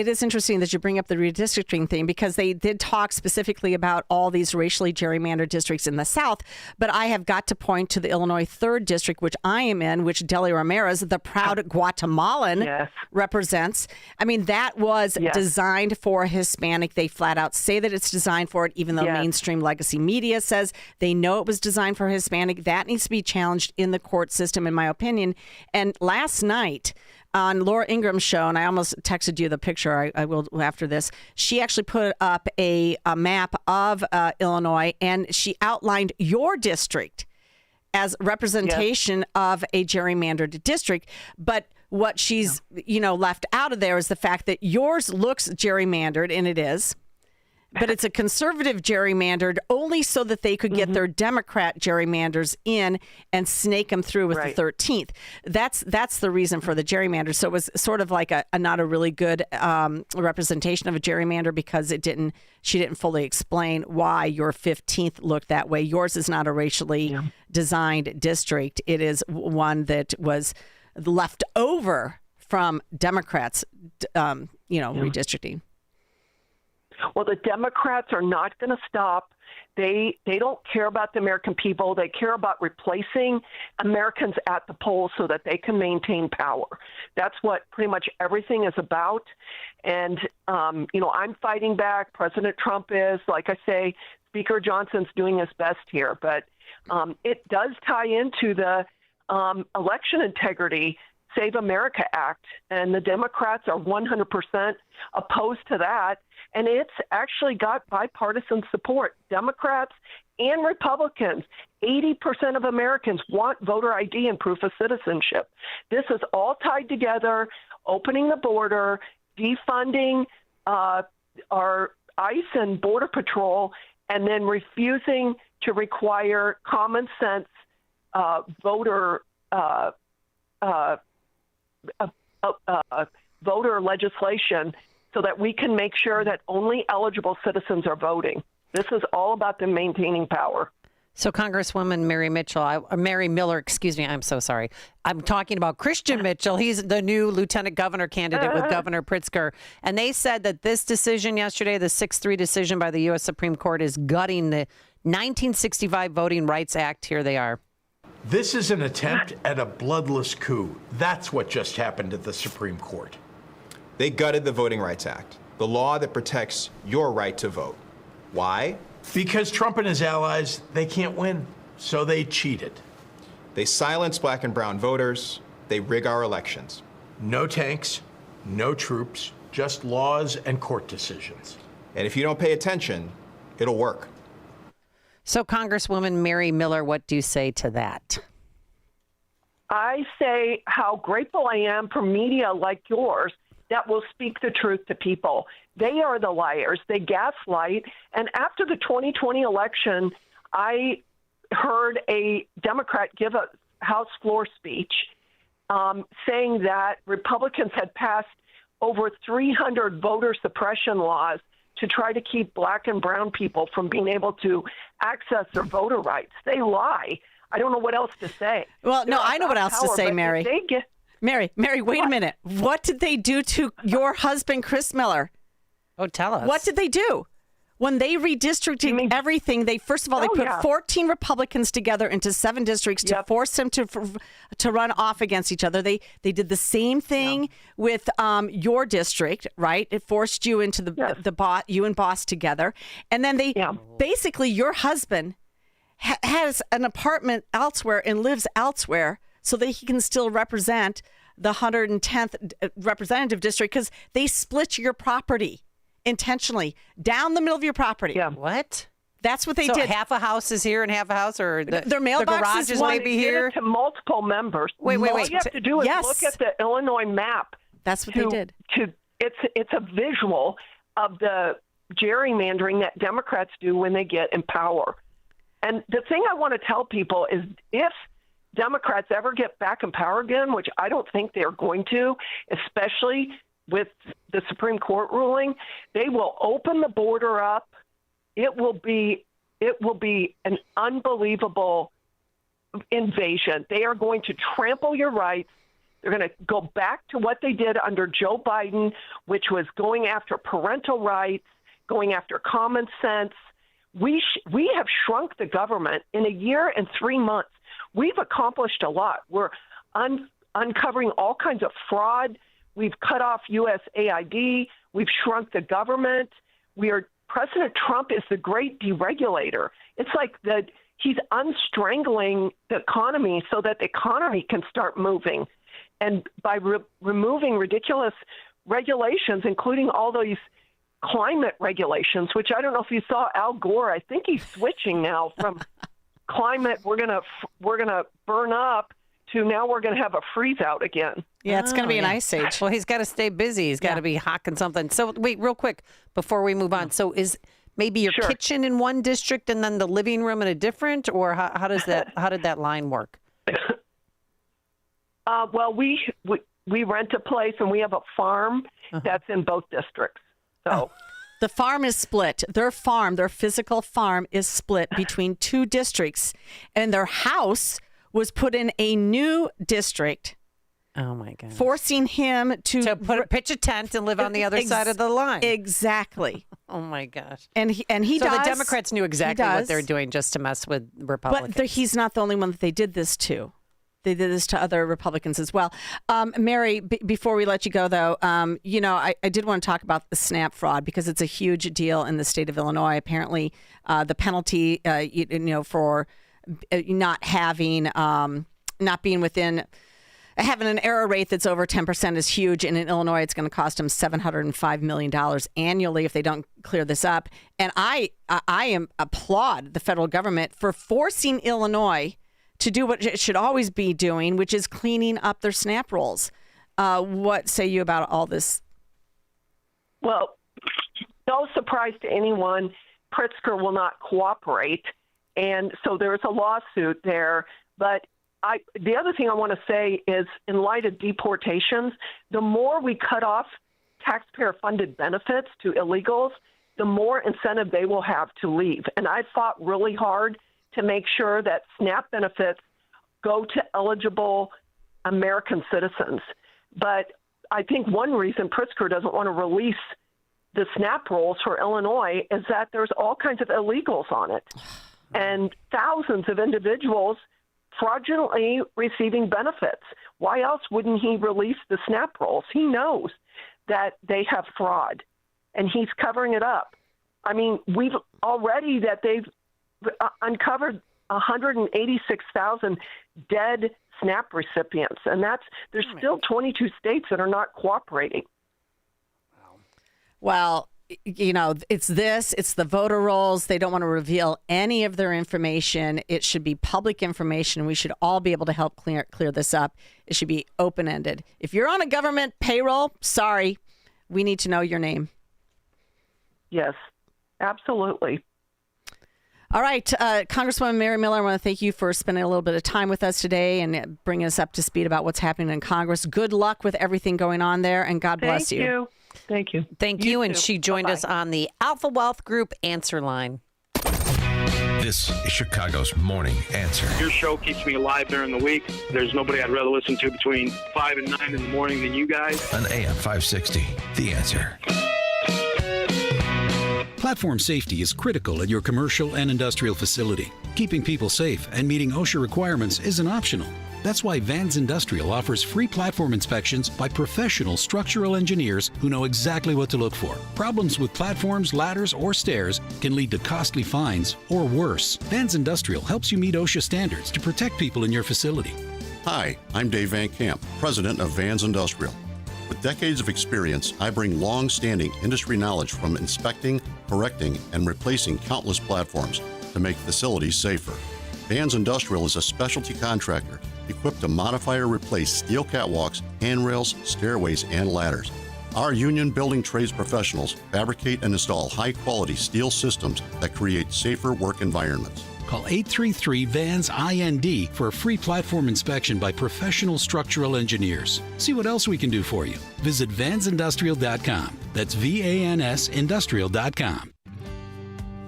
is interesting that you bring up the redistricting thing because they did talk specifically about all these racially gerrymandered districts in the South, but I have got to point to the Illinois 3rd District, which I am in, which Deli Ramirez, the proud Guatemalan, represents. I mean, that was designed for Hispanic. They flat out say that it's designed for it, even though mainstream legacy media says they know it was designed for Hispanic. That needs to be challenged in the court system, in my opinion. And last night, on Laura Ingram's show, and I almost texted you the picture, I will after this, she actually put up a map of Illinois, and she outlined your district as representation of a gerrymandered district. But what she's, left out of there is the fact that yours looks gerrymandered, and it is. But it's a conservative gerrymandered only so that they could get their Democrat gerrymanders in and snake them through with the 13th. That's the reason for the gerrymander. So it was sort of like a not a really good representation of a gerrymander because she didn't fully explain why your 15th looked that way. Yours is not a racially designed district. It is one that was left over from Democrats, redistricting. Well, the Democrats are not going to stop. They don't care about the American people. They care about replacing Americans at the polls so that they can maintain power. That's what pretty much everything is about. And, I'm fighting back. President Trump is. Like I say, Speaker Johnson's doing his best here. But it does tie into the election integrity Save America Act, and the Democrats are 100% opposed to that, and it's actually got bipartisan support. Democrats and Republicans, 80% of Americans want voter ID and proof of citizenship. This is all tied together, opening the border, defunding our ICE and Border Patrol, and then refusing to require common sense voter legislation so that we can make sure that only eligible citizens are voting. This is all about them maintaining power. So Congresswoman Mary Miller, excuse me, I'm so sorry. I'm talking about Christian Mitchell. He's the new lieutenant governor candidate with Governor Pritzker. And they said that this decision yesterday, the 6-3 decision by the U.S. Supreme Court, is gutting the 1965 Voting Rights Act. Here they are. This is an attempt at a bloodless coup. That's what just happened at the Supreme Court. They gutted the Voting Rights Act, the law that protects your right to vote. Why? Because Trump and his allies, they can't win, so they cheated. They silence black and brown voters. They rig our elections. No tanks, no troops, just laws and court decisions. And if you don't pay attention, it'll work. So, Congresswoman Mary Miller, what do you say to that? I say how grateful I am for media like yours that will speak the truth to people. They are the liars. They gaslight. And after the 2020 election, I heard a Democrat give a House floor speech saying that Republicans had passed over 300 voter suppression laws to try to keep black and brown people from being able to access their voter rights. They lie. I don't know what else to say. Well, no, I know what else to say, Mary. Mary, wait a minute. What did they do to your husband, Chris Miller? Oh, tell us. What did they do? When they redistricted everything, they first of all, they put 14 Republicans together into 7 districts to force them to run off against each other. They did the same thing with your district, right? It forced you into the you and boss together. And then they basically, your husband has an apartment elsewhere and lives elsewhere so that he can still represent the 110th representative district because they split your property intentionally down the middle of your property. Yeah. What? That's what they so did. Half a house is here and half a house, or their mailbox garages may be here. To multiple members. Wait. All you have to do is look at the Illinois map. That's what they did. It's a visual of the gerrymandering that Democrats do when they get in power. And the thing I want to tell people is if Democrats ever get back in power again, which I don't think they're going to, especially with the Supreme Court ruling, they will open the border up. It will be an unbelievable invasion. They are going to trample your rights. They're going to go back to what they did under Joe Biden, which was going after parental rights, going after common sense. We have shrunk the government in a year and 3 months. We've accomplished a lot. We're uncovering all kinds of fraud. We've cut off USAID. We've shrunk the government. President Trump is the great deregulator. It's like he's unstrangling the economy so that the economy can start moving. And by removing ridiculous regulations, including all these climate regulations, which I don't know if you saw Al Gore. I think he's switching now from climate, we're gonna burn up, to now we're going to have a freeze out again. Yeah, it's going to be an ice age. Well, he's got to stay busy. He's got to be hawking something. So wait, real quick before we move on. So is maybe your kitchen in one district and then the living room in a different, or how does that? How did that line work? Well, we rent a place and we have a farm that's in both districts. So the farm is split. Their physical farm is split between two districts, and their house was put in a new district. Oh my God! Forcing him to pitch a tent and live on the other side of the line. Exactly. Oh my gosh! And he so does. The Democrats knew exactly what they're doing just to mess with Republicans. But he's not the only one that they did this to. They did this to other Republicans as well. Mary, before we let you go, though, I did want to talk about the SNAP fraud because it's a huge deal in the state of Illinois. Apparently, the penalty, for not being within, having an error rate that's over 10% is huge. And in Illinois, it's going to cost them $705 million annually if they don't clear this up. And I applaud the federal government for forcing Illinois to do what it should always be doing, which is cleaning up their SNAP rolls. What say you about all this? Well, no surprise to anyone, Pritzker will not cooperate. And so there's a lawsuit there. But the other thing I want to say is, in light of deportations, the more we cut off taxpayer-funded benefits to illegals, the more incentive they will have to leave. And I fought really hard to make sure that SNAP benefits go to eligible American citizens. But I think one reason Pritzker doesn't want to release the SNAP rolls for Illinois is that there's all kinds of illegals on it and thousands of individuals fraudulently receiving benefits. Why else wouldn't he release the SNAP rolls? He knows that they have fraud, and he's covering it up. I mean, they've uncovered 186,000 dead SNAP recipients, and there's still 22 states that are not cooperating. Well, it's the voter rolls. They don't want to reveal any of their information. It should be public information. We should all be able to help clear this up. It should be open-ended. If you're on a government payroll, sorry, we need to know your name. Yes, absolutely. All right, Congresswoman Mary Miller, I want to thank you for spending a little bit of time with us today and bringing us up to speed about what's happening in Congress. Good luck with everything going on there, and God bless you. Thank you. Thank you. And she joined us on the Alpha Wealth Group answer line. This is Chicago's Morning Answer. Your show keeps me alive during the week. There's nobody I'd rather listen to between 5 and 9 in the morning than you guys. On AM 560, The Answer. Platform safety is critical at your commercial and industrial facility. Keeping people safe and meeting OSHA requirements isn't optional. That's why Vans Industrial offers free platform inspections by professional structural engineers who know exactly what to look for. Problems with platforms, ladders, or stairs can lead to costly fines or worse. Vans Industrial helps you meet OSHA standards to protect people in your facility. Hi, I'm Dave Van Camp, president of Vans Industrial. With decades of experience, I bring long-standing industry knowledge from inspecting, correcting, and replacing countless platforms to make facilities safer. Vans Industrial is a specialty contractor equipped to modify or replace steel catwalks, handrails, stairways, and ladders. Our union building trades professionals fabricate and install high-quality steel systems that create safer work environments. Call 833-VANS-IND for a free platform inspection by professional structural engineers. See what else we can do for you. Visit vansindustrial.com. That's VANS Industrial.com.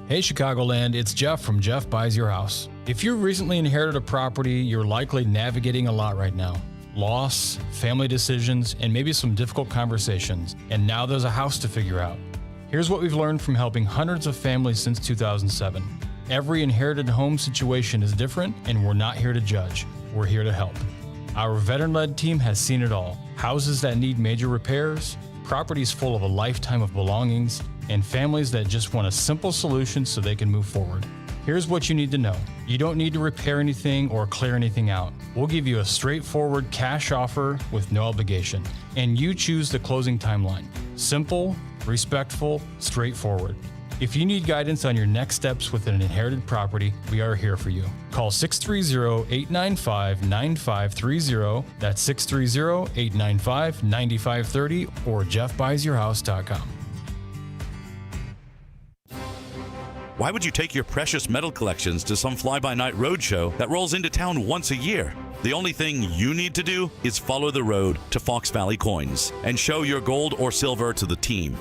Hey Chicagoland, it's Jeff from Jeff Buys Your House. If you recently inherited a property, you're likely navigating a lot right now. loss, family decisions, and maybe some difficult conversations. And now there's a house to figure out. Here's what we've learned from helping hundreds of families since 2007. Every inherited home situation is different, and we're not here to judge. We're here to help. Our veteran-led team has seen it all. Houses that need major repairs, properties full of a lifetime of belongings, and families that just want a simple solution so they can move forward. Here's what you need to know. You don't need to repair anything or clear anything out. We'll give you a straightforward cash offer with no obligation, and you choose the closing timeline. Simple, respectful, straightforward. If you need guidance on your next steps with an inherited property, we are here for you. Call 630-895-9530. That's 630-895-9530 or jeffbuysyourhouse.com. Why would you take your precious metal collections to some fly-by-night roadshow that rolls into town once a year? The only thing you need to do is follow the road to Fox Valley Coins and show your gold or silver to the team.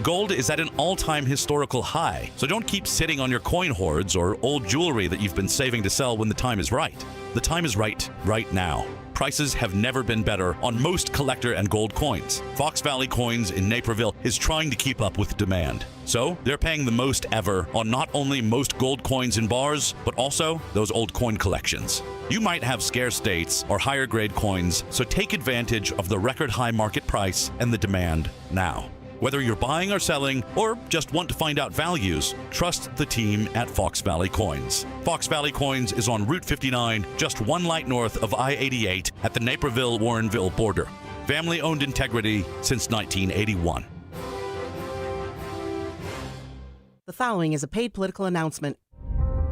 Gold is at an all-time historical high, so don't keep sitting on your coin hoards or old jewelry that you've been saving to sell when the time is right. The time is right now. Prices have never been better on most collector and gold coins. Fox Valley Coins in Naperville is trying to keep up with demand. So they're paying the most ever on not only most gold coins in bars, but also those old coin collections. You might have scarce dates or higher grade coins, so take advantage of the record high market price and the demand now. Whether you're buying or selling, or just want to find out values, trust the team at Fox Valley Coins. Fox Valley Coins is on Route 59, just one light north of I-88 at the Naperville-Warrenville border. Family-owned integrity since 1981. The following is a paid political announcement.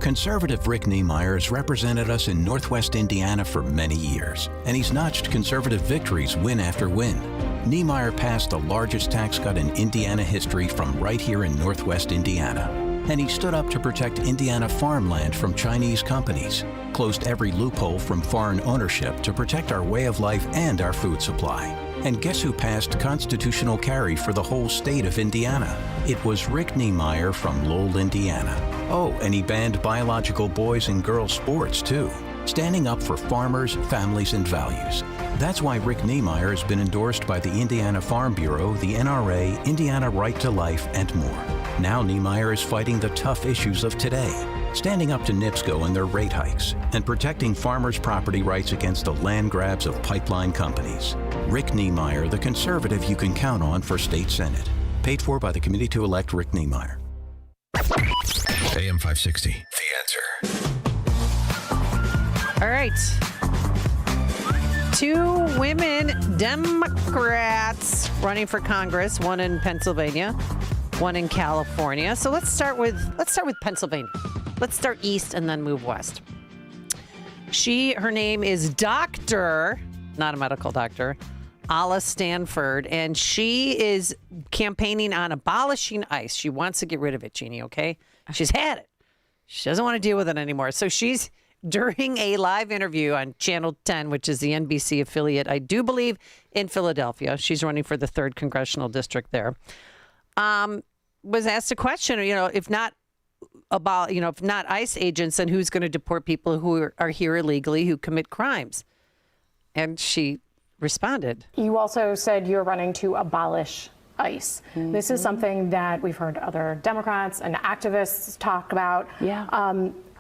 Conservative Rick Niemeyer has represented us in Northwest Indiana for many years, and he's notched conservative victories win after win. Niemeyer passed the largest tax cut in Indiana history from right here in Northwest Indiana. And he stood up to protect Indiana farmland from Chinese companies, closed every loophole from foreign ownership to protect our way of life and our food supply. And guess who passed constitutional carry for the whole state of Indiana? It was Rick Niemeyer from Lowell, Indiana. Oh, and he banned biological boys and girls sports, too, standing up for farmers, families, and values. That's why Rick Niemeyer has been endorsed by the Indiana Farm Bureau, the NRA, Indiana Right to Life, and more. Now Niemeyer is fighting the tough issues of today, standing up to NIPSCO and their rate hikes, and protecting farmers' property rights against the land grabs of pipeline companies. Rick Niemeyer, the conservative you can count on for state senate. Paid for by the committee to elect Rick Niemeyer. AM 560, The Answer. All right. 2 women Democrats running for Congress, one in Pennsylvania, one in California. So let's start with Pennsylvania. Let's start east and then move west. Her name is Dr., not a medical doctor, Alla Stanford, and she is campaigning on abolishing ICE. She wants to get rid of it, Jeannie, okay? She's had it. She doesn't want to deal with it anymore. So she's, during a live interview on Channel 10, which is the NBC affiliate, I do believe, in Philadelphia. She's running for the 3rd Congressional District there. Was asked a question, if not ICE agents, then who's going to deport people who are here illegally, who commit crimes? And she responded. You also said you're running to abolish ICE. Mm-hmm. This is something that we've heard other Democrats and activists talk about. Yeah.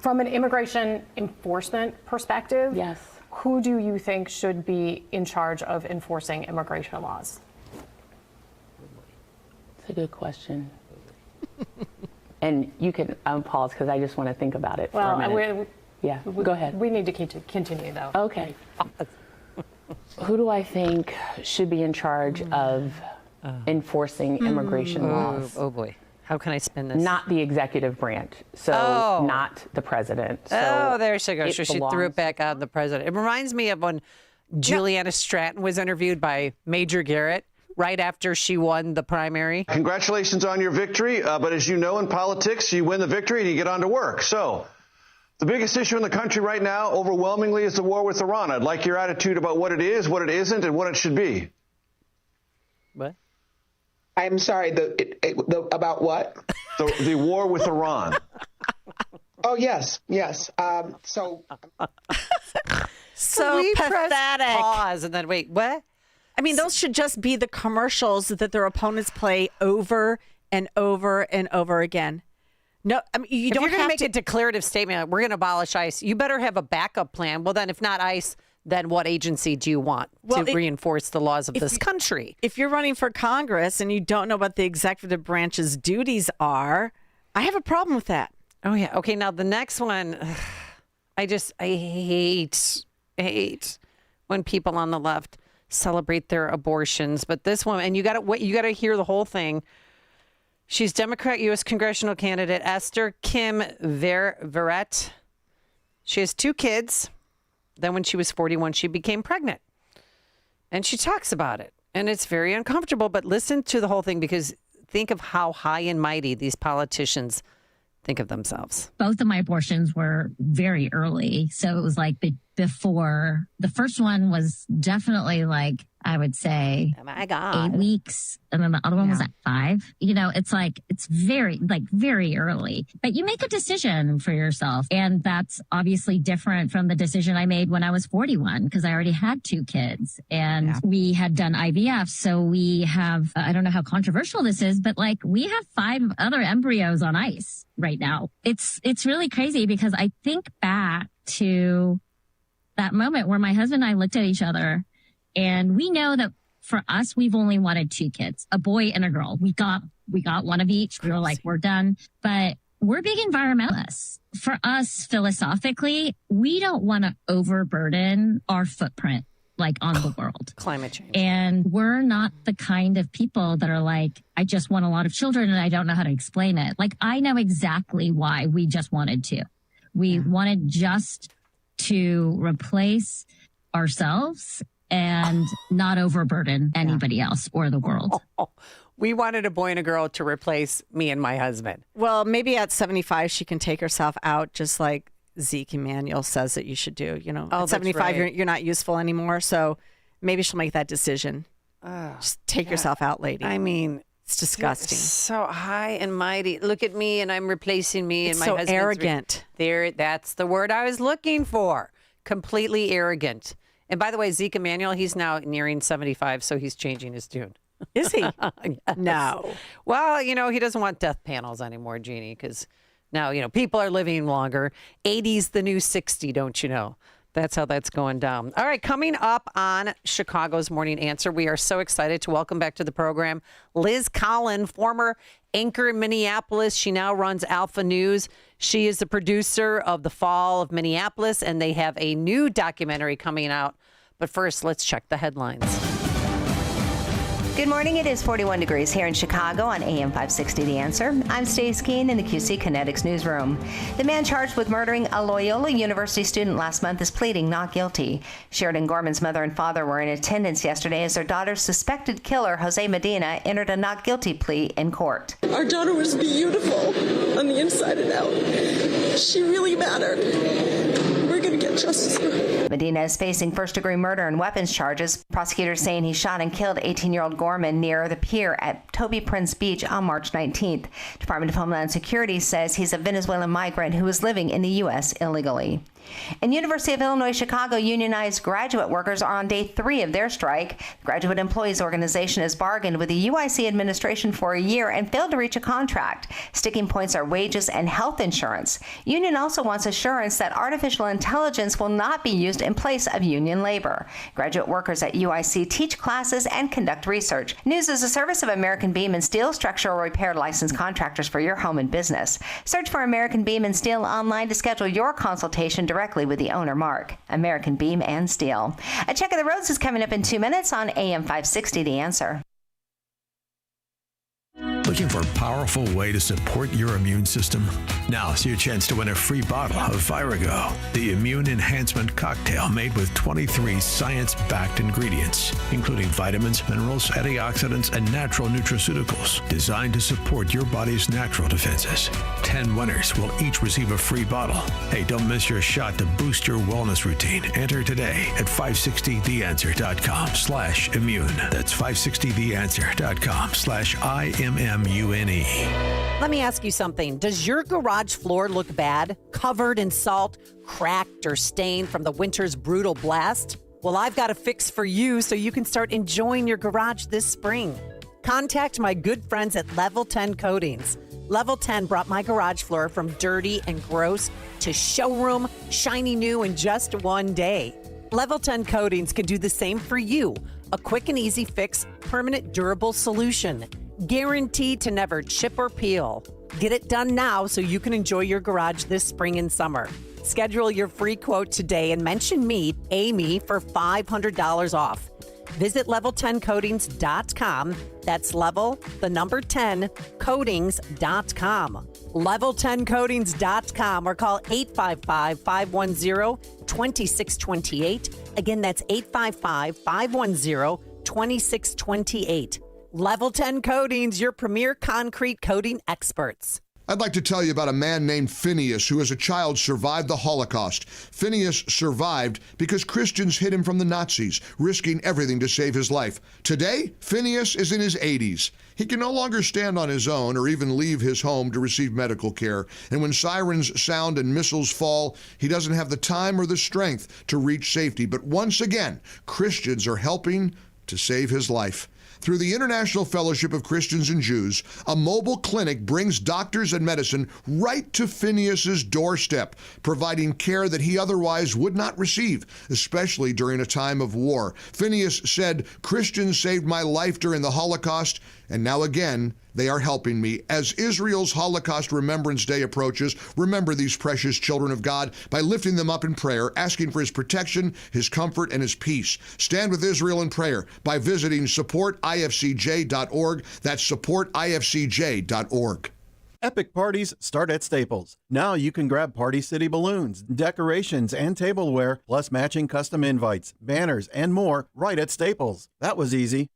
From an immigration enforcement perspective, yes, who do you think should be in charge of enforcing immigration laws? It's a good question. And you can pause because I just want to think about it for a minute. Go ahead. We need to continue, though. Okay. Who do I think should be in charge of enforcing immigration laws? Oh, boy. How can I spin this? Not the executive branch, so not the president. So there she goes. She threw it back on the president. It reminds me of when Juliana Stratton was interviewed by Major Garrett right after she won the primary. Congratulations on your victory, but as you know in politics, you win the victory and you get on to work. So the biggest issue in the country right now, overwhelmingly, is the war with Iran. I'd like your attitude about what it is, what it isn't, and what it should be. What? I'm sorry, about what? The war with Iran. Oh, yes. So So we pathetic. press pause and then wait, what? I mean, those should just be the commercials that their opponents play over and over and over again. No, I mean, you If don't you're going to have make a declarative statement, like, we're going to abolish ICE, you better have a backup plan. Well, then if not ICE, then what agency do you want to reinforce the laws of this country? If you're running for Congress and you don't know what the executive branch's duties are, I have a problem with that. Oh, yeah. Okay, now the next one, I hate when people on the left celebrate their abortions. But this woman, and you got to hear the whole thing. She's Democrat U.S. congressional candidate Esther Kim Verrett. She has 2 kids. Then when she was 41, she became pregnant. And she talks about it. And it's very uncomfortable. But listen to the whole thing, because think of how high and mighty these politicians think of themselves. Both of my abortions were very early. So it was like before. The first one was definitely like, I would say, oh my God, 8 weeks. And then the other one was at 5. You know, it's like, it's very early. But you make a decision for yourself. And that's obviously different from the decision I made when I was 41, because I already had 2 kids and we had done IVF. So we have, I don't know how controversial this is, but like we have 5 other embryos on ice right now. It's really crazy, because I think back to that moment where my husband and I looked at each other, and we know that for us, we've only wanted 2 kids, a boy and a girl. We got one of each. We were like, we're done. But we're big environmentalists. For us, philosophically, we don't want to overburden our footprint like on the world. Climate change. And we're not the kind of people that are like, I just want a lot of children and I don't know how to explain it. Like, I know exactly why we just wanted to. We wanted just to replace ourselves and not overburden anybody else or the world. We wanted a boy and a girl to replace me and my husband. Well, maybe at 75, she can take herself out, just like Zeke Emanuel says that you should do. You know, at 75, right. you're not useful anymore. So maybe she'll make that decision. Just take yourself out, lady. I mean, it's disgusting. So high and mighty. Look at me, and I'm replacing me. It's and my so husband's arrogant. That's the word I was looking for. Completely arrogant. And by the way, Zeke Emanuel, he's now nearing 75, so he's changing his tune. Is he? Yes. No. Well, you know, he doesn't want death panels anymore, Jeannie, because now, you know, people are living longer. 80's the new 60, don't you know? That's how that's going down. All right, coming up on Chicago's Morning Answer, we are so excited to welcome back to the program Liz Collin, former anchor in Minneapolis. She now runs Alpha News. She is the producer of The Fall of Minneapolis, and they have a new documentary coming out. But first, let's check the headlines. Good morning. It is 41 degrees here in Chicago on AM 560 The Answer. I'm Stace Keene in the QC Kinetics newsroom. The man charged with murdering a Loyola University student last month is pleading not guilty. Sheridan Gorman's mother and father were in attendance yesterday as their daughter's suspected killer, Jose Medina, entered a not guilty plea in court. Our daughter was beautiful on the inside and out. She really mattered. We're going to get justice for her. Medina is facing first-degree murder and weapons charges. Prosecutors saying he shot and killed 18-year-old Gorman near the pier at Toby Prince Beach on March 19th. Department of Homeland Security says he's a Venezuelan migrant who is living in the U.S. illegally. And University of Illinois Chicago unionized graduate workers are on day 3 of their strike. The Graduate Employees Organization has bargained with the UIC administration for a year and failed to reach a contract. Sticking points are wages and health insurance. Union also wants assurance that artificial intelligence will not be used in place of union labor. Graduate workers at UIC teach classes and conduct research. News is a service of American Beam and Steel, structural repair licensed contractors for your home and business. Search for American Beam and Steel online to schedule your consultation directly with the owner, Mark. American Beam and Steel. A check of the roads is coming up in 2 minutes on AM 560 The Answer. Looking for a powerful way to support your immune system? Now's your chance to win a free bottle of Virago, the immune enhancement cocktail made with 23 science-backed ingredients, including vitamins, minerals, antioxidants, and natural nutraceuticals designed to support your body's natural defenses. 10 winners will each receive a free bottle. Hey, don't miss your shot to boost your wellness routine. Enter today at 560theanswer.com/immune. That's 560theanswer.com/IMMUNE. Let me ask you something. Does your garage floor look bad? Covered in salt, cracked, or stained from the winter's brutal blast? Well, I've got a fix for you so you can start enjoying your garage this spring. Contact my good friends at Level 10 Coatings. Level 10 brought my garage floor from dirty and gross to showroom, shiny new in just one day. Level 10 Coatings can do the same for you. A quick and easy fix, permanent durable solution. Guaranteed to never chip or peel. Get it done now so you can enjoy your garage this spring and summer. Schedule your free quote today and mention me, Amy, for $500 off. Visit level10coatings.com. That's level, the number 10, coatings.com. Level10coatings.com or call 855-510-2628. Again, that's 855-510-2628. Level 10 Coatings, your premier concrete coating experts. I'd like to tell you about a man named Phineas who as a child survived the Holocaust. Phineas survived because Christians hid him from the Nazis, risking everything to save his life. Today, Phineas is in his 80s. He can no longer stand on his own or even leave his home to receive medical care. And when sirens sound and missiles fall, he doesn't have the time or the strength to reach safety. But once again, Christians are helping to save his life. Through the International Fellowship of Christians and Jews, a mobile clinic brings doctors and medicine right to Phineas's doorstep, providing care that he otherwise would not receive, especially during a time of war. Phineas said, "Christians saved my life during the Holocaust, and now again, they are helping me." As Israel's Holocaust Remembrance Day approaches, remember these precious children of God by lifting them up in prayer, asking for his protection, his comfort, and his peace. Stand with Israel in prayer by visiting supportifcj.org. That's supportifcj.org. Epic parties start at Staples. Now you can grab Party City balloons, decorations, and tableware, plus matching custom invites, banners, and more right at Staples. That was easy.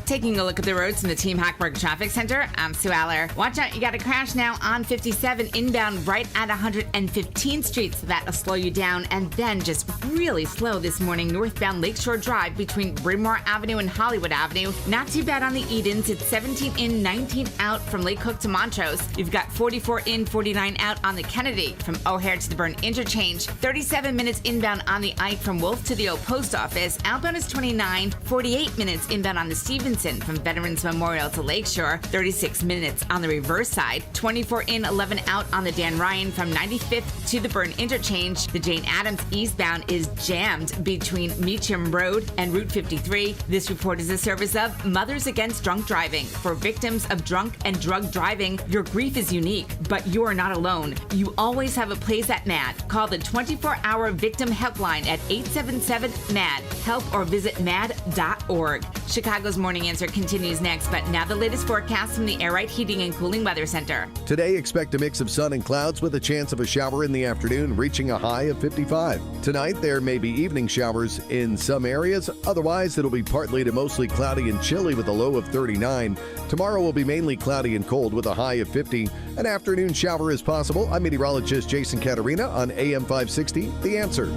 Taking a look at the roads in the Team Hackberg Traffic Center, I'm Sue Aller. Watch out, you got a crash now on 57 inbound right at 115th Street, so that'll slow you down. And then just really slow this morning, northbound Lakeshore Drive between Bryn Mawr Avenue and Hollywood Avenue. Not too bad on the Edens. It's 17 in, 19 out from Lake Cook to Montrose. You've got 44 in, 49 out on the Kennedy from O'Hare to the Byrne Interchange. 37 minutes inbound on the Ike from Wolf to the Old Post Office. Outbound is 29, 48 minutes inbound on the Stevenson from Veterans Memorial to Lakeshore, 36 minutes on the reverse side, 24 in, 11 out on the Dan Ryan from 95th to the Byrne Interchange. The Jane Addams eastbound is jammed between Meacham Road and Route 53. This report is a service of Mothers Against Drunk Driving. For victims of drunk and drug driving, your grief is unique, but you are not alone. You always have a place at MAD. Call the 24-hour victim helpline at 877-MAD. Help or visit mad.org. Chicago's Morning Answer continues next, but now the latest forecast from the Air Right Heating and Cooling Weather Center. Today, expect a mix of sun and clouds with a chance of a shower in the afternoon, reaching a high of 55. Tonight, there may be evening showers in some areas. Otherwise, it'll be partly to mostly cloudy and chilly with a low of 39. Tomorrow will be mainly cloudy and cold with a high of 50. An afternoon shower is possible. I'm meteorologist Jason Caterina on AM 560, The Answer.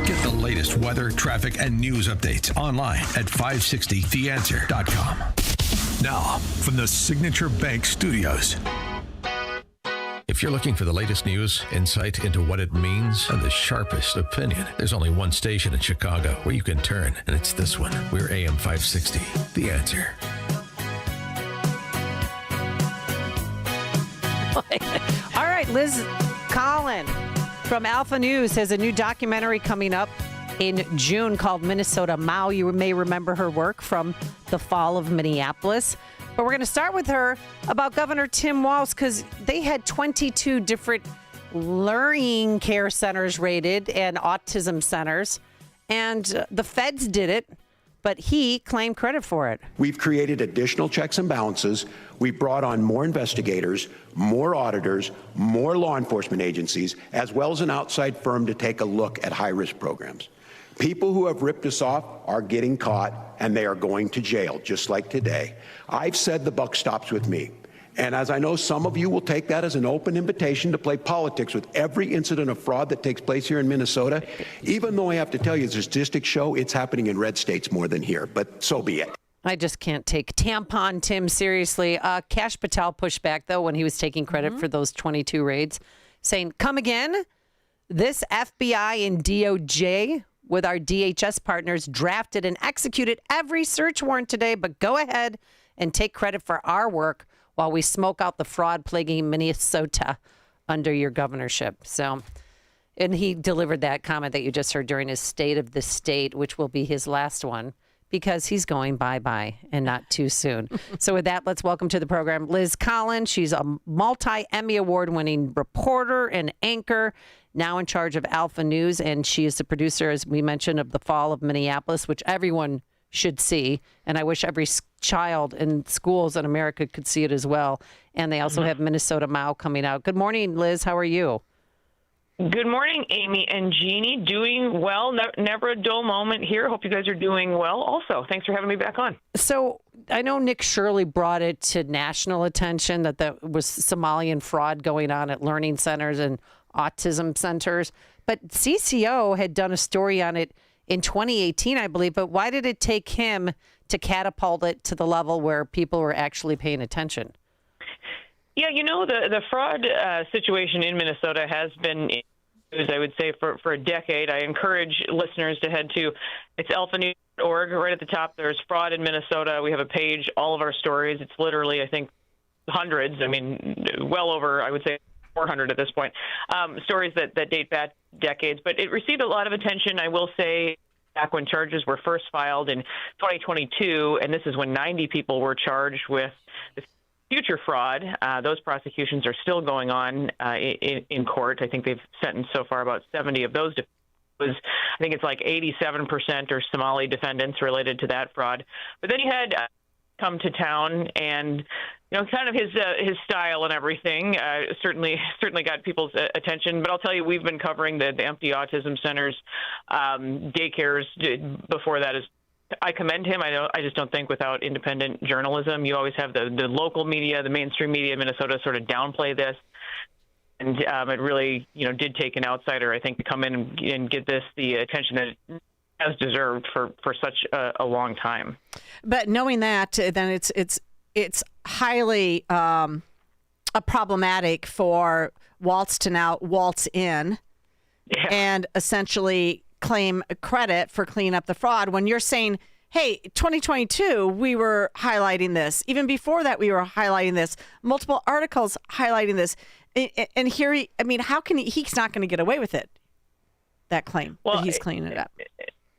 Get the latest weather, traffic, and news updates online at 560theanswer.com. Now, from the Signature Bank Studios. If you're looking for the latest news, insight into what it means, and the sharpest opinion, there's only one station in Chicago where you can turn, and it's this one. We're AM 560, The Answer. All right, Liz Collin from Alpha News has a new documentary coming up in June called Minnesota Mao. You may remember her work from the fall of Minneapolis. But we're going to start with her about Governor Tim Walz because they had 22 different learning care centers rated and autism centers. And the feds did it, but he claimed credit for it. We've created additional checks and balances. We've brought on more investigators, more auditors, more law enforcement agencies, as well as an outside firm to take a look at high-risk programs. People who have ripped us off are getting caught, and they are going to jail, just like today. I've said the buck stops with me. And as I know some of you will take that as an open invitation to play politics with every incident of fraud that takes place here in Minnesota, even though I have to tell you, the statistics show it's happening in red states more than here, but so be it. I just can't take Tampon Tim seriously. Kash Patel pushed back, though, when he was taking credit for those 22 raids, saying, come again? This FBI and DOJ with our DHS partners drafted and executed every search warrant today, but go ahead and take credit for our work while we smoke out the fraud plaguing Minnesota under your governorship. So, and he delivered that comment that you just heard during his State of the State, which will be his last one, because he's going bye-bye and not too soon. So with that, let's welcome to the program Liz Collins. She's a multi-Emmy Award-winning reporter and anchor, now in charge of Alpha News, and she is the producer, as we mentioned, of The Fall of Minneapolis, which everyone should see, and I wish every child in schools in America could see it as well. And they also have Minnesota Mao coming out. Good morning, Liz. How are you? Good morning, Amy and Jeannie. Doing well. Never a dull moment here. Hope you guys are doing well also. Thanks for having me back on. So I know Nick Shirley brought it to national attention that there was Somalian fraud going on at learning centers and autism centers. But CCO had done a story on it in 2018, I believe. But why did it take him to catapult it to the level where people were actually paying attention? Yeah, you know, the fraud situation in Minnesota has been, I would say, for a decade. I encourage listeners to head to alphanews.org. Right at the top, there's Fraud in Minnesota. We have a page, all of our stories. It's literally, I think, hundreds. I mean, well over, I would say, 400 at this point. Stories that date back decades. But it received a lot of attention, I will say, back when charges were first filed in 2022. And this is when 90 people were charged with future fraud. Those prosecutions are still going on in court. I think they've sentenced so far about 70 of those. I think it's like 87% are Somali defendants related to that fraud. But then you had come to town, and you know, kind of his style and everything certainly got people's attention. But I'll tell you, we've been covering the empty autism centers, daycares before that. I commend him. I just don't think without independent journalism, you always have the local media, the mainstream media in Minnesota sort of downplay this. And it really, did take an outsider, I think, to come in and give this the attention that it has deserved for such a long time. But knowing that, then it's highly problematic for Walz to now waltz in and essentially claim credit for cleaning up the fraud when you're saying, hey, 2022, we were highlighting this. Even before that, we were highlighting this. Multiple articles highlighting this. And here, how can he's not going to get away with it, that claim that he's cleaning it up.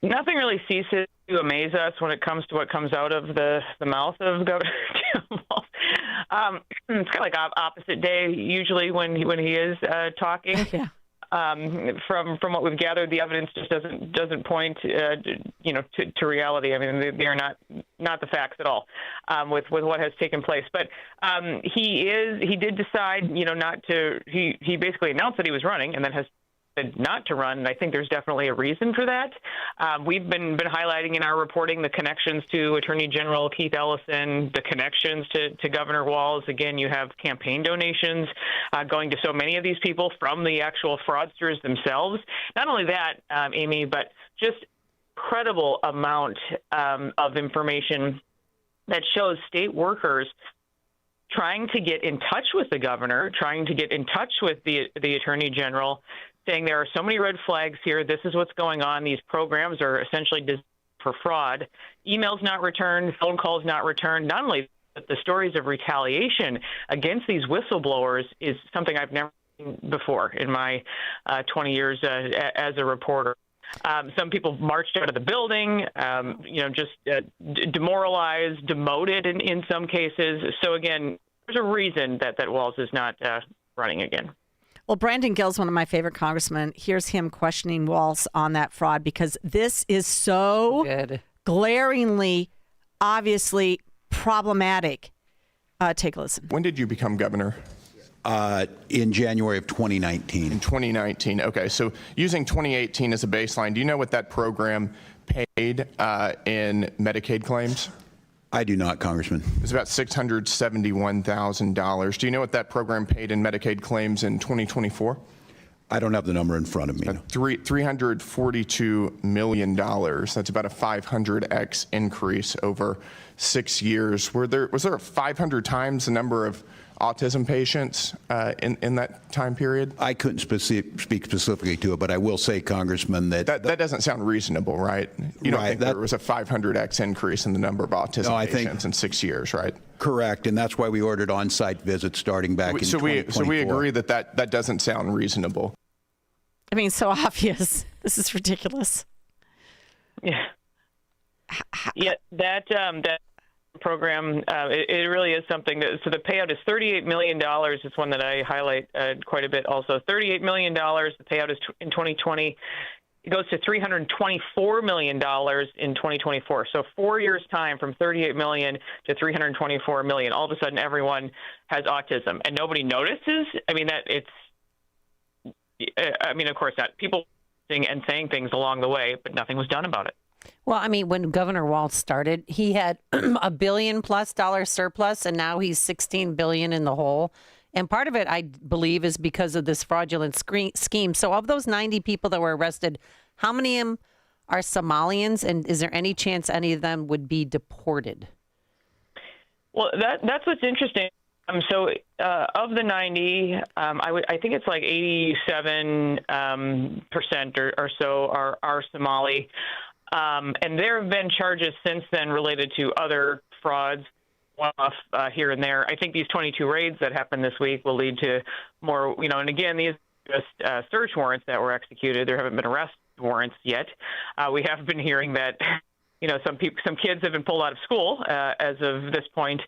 Nothing really ceases to amaze us when it comes to what comes out of the mouth of Governor Tim Walz. It's kind of like opposite day usually when he is talking. Yeah. From what we've gathered, the evidence just doesn't point, to reality. I mean, they are not the facts at all with what has taken place. But he did decide, not to. He basically announced that he was running, and then has not to run, and I think there's definitely a reason for that. We've been highlighting in our reporting the connections to Attorney General Keith Ellison, the connections to Governor Walz. Again, you have campaign donations going to so many of these people from the actual fraudsters themselves. Not only that, Amy, but just incredible amount of information that shows state workers trying to get in touch with the governor, trying to get in touch with the Attorney General, saying there are so many red flags here. This is what's going on. These programs are essentially designed for fraud. Emails not returned, phone calls not returned. Not only that, the stories of retaliation against these whistleblowers is something I've never seen before in my 20 years as a reporter. Some people marched out of the building, demoralized, demoted in some cases. So again, there's a reason that Walz is not running again. Well, Brandon Gill's one of my favorite congressmen. Here's him questioning Walz on that fraud because this is so glaringly, obviously problematic. Take a listen. When did you become governor? In January of 2019. In 2019. Okay. So using 2018 as a baseline, do you know what that program paid in Medicaid claims? I do not, Congressman. It's about $671,000. Do you know what that program paid in Medicaid claims in 2024? I don't have the number in front of me. $342 million. That's about a 500x increase over 6 years. Was there 500 times the number of autism patients in that time period? I couldn't speak specifically to it, but I will say, Congressman, that doesn't sound reasonable, right? You don't think there was a 500x increase in the number of autism patients in 6 years, right? Correct, and that's why we ordered on-site visits starting back in 2024. So we agree that doesn't sound reasonable. I mean, so obvious. This is ridiculous. Yeah. Yeah, that program, it really is something that, so the payout is $38 million. It's one that I highlight quite a bit also. $38 million, the payout is in 2020. It goes to $324 million in 2024. So 4 years time from $38 million to $324 million. All of a sudden, everyone has autism and nobody notices. I mean, of course not. People saying things along the way, but nothing was done about it. Well, I mean, when Governor Walz started, he had $1 billion+ surplus, and now he's $16 billion in the hole. And part of it, I believe, is because of this fraudulent scheme. So of those 90 people that were arrested, how many of them are Somalians? And is there any chance any of them would be deported? Well, that's what's interesting. So of the 90, I think it's like 87% or so are Somali. And there have been charges since then related to other frauds, one-off here and there. I think these 22 raids that happened this week will lead to more, and again, these are just search warrants that were executed. There haven't been arrest warrants yet. We have been hearing that, some kids have been pulled out of school as of this point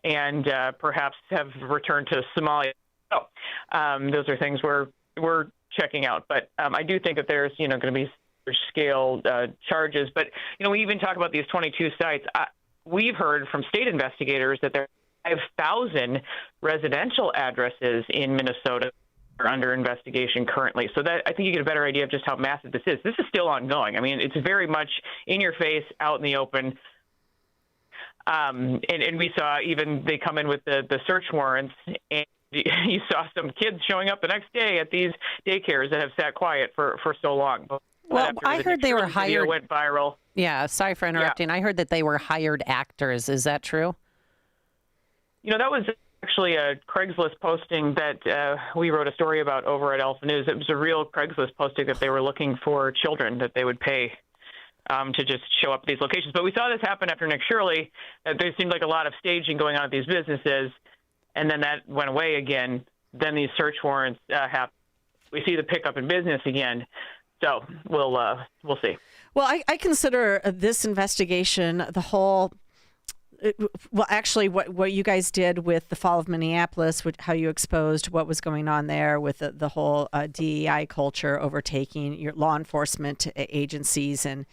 and perhaps have returned to Somalia. So those are things we're checking out. But I do think that there's, going to be scale charges. But, we even talk about these 22 sites. We've heard from state investigators that there are 5,000 residential addresses in Minnesota are under investigation currently. So that I think you get a better idea of just how massive this is. This is still ongoing. I mean, it's very much in your face, out in the open. And we saw even they come in with the search warrants, and you saw some kids showing up the next day at these daycares that have sat quiet for so long. Well, I heard they were hired. Went viral. Yeah, sorry for interrupting. Yeah. I heard that they were hired actors. Is that true? That was actually a Craigslist posting that we wrote a story about over at Alpha News. It was a real Craigslist posting that they were looking for children that they would pay to just show up at these locations. But we saw this happen after Nick Shirley. There seemed like a lot of staging going on at these businesses, and then that went away again. Then these search warrants happen. We see the pickup in business again. So we'll see. Well, I consider this investigation, the whole, what you guys did with the fall of Minneapolis, how you exposed what was going on there with the whole DEI culture overtaking your law enforcement agencies and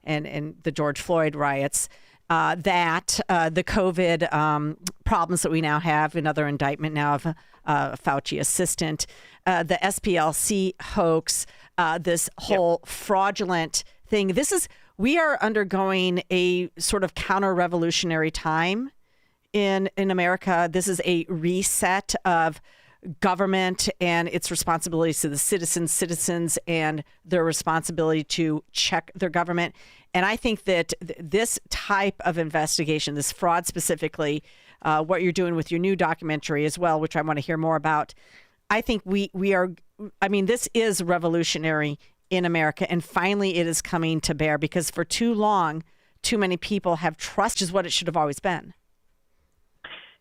the George Floyd riots, the COVID problems that we now have, another indictment now of Fauci assistant, the SPLC hoax, this whole fraudulent thing. We are undergoing a sort of counter-revolutionary time in America. This is a reset of government and its responsibilities to the citizens and their responsibility to check their government. And I think that this type of investigation, this fraud specifically, what you're doing with your new documentary as well, which I want to hear more about, I think this is revolutionary in America, and finally it is coming to bear, because for too long, too many people have trust is what it should have always been.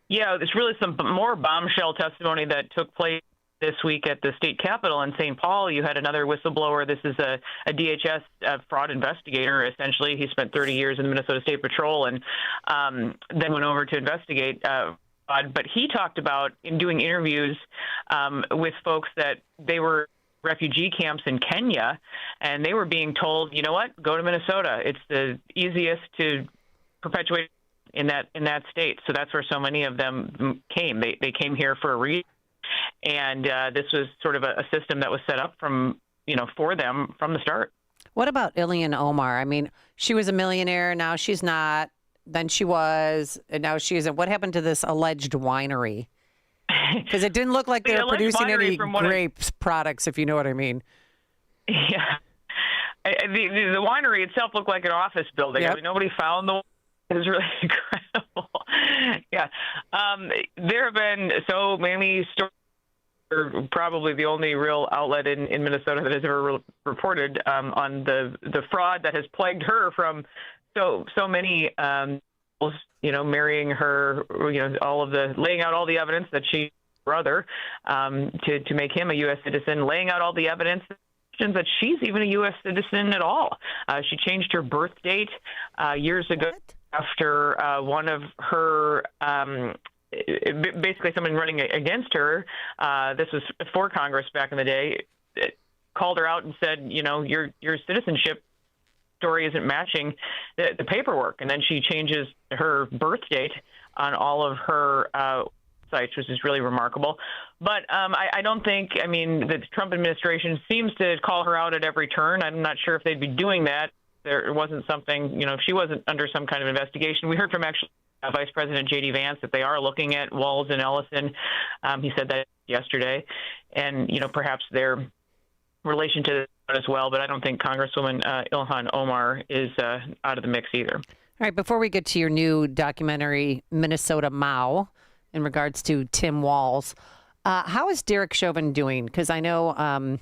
Yeah, there's really some more bombshell testimony that took place this week at the state capitol in St. Paul. You had another whistleblower. This is a DHS fraud investigator, essentially. He spent 30 years in the Minnesota State Patrol and then went over to investigate but he talked about in doing interviews with folks that they were refugee camps in Kenya, and they were being told, you know what, go to Minnesota. It's the easiest to perpetuate in that state. So that's where so many of them came. They came here for a reason, and this was sort of a system that was set up for them from the start. What about Ilhan Omar? I mean, she was a millionaire. Now she's not. than she was, and now she isn't. What happened to this alleged winery? Because it didn't look like they were producing any grapes products, if you know what I mean. Yeah. The winery itself looked like an office building. Yep. I mean, nobody found the. It was really incredible. Yeah. There have been so many stories. Probably the only real outlet in Minnesota that has ever reported on the fraud that has plagued her from so many, marrying her, all of the laying out all the evidence that she's brother to make him a U.S. citizen, laying out all the evidence that she's even a U.S. citizen at all. She changed her birth date years ago after one of her. Basically, someone running against her, this was for Congress back in the day, called her out and said, your citizenship story isn't matching the paperwork. And then she changes her birth date on all of her sites, which is really remarkable. But I don't think, the Trump administration seems to call her out at every turn. I'm not sure if they'd be doing that. There wasn't something, if she wasn't under some kind of investigation. We heard from Vice President J.D. Vance that they are looking at Walz and Ellison. He said that yesterday. And, perhaps their relation to that as well. But I don't think Congresswoman Ilhan Omar is out of the mix either. All right. Before we get to your new documentary, Minnesota Mao, in regards to Tim Walz, how is Derek Chauvin doing? Because I know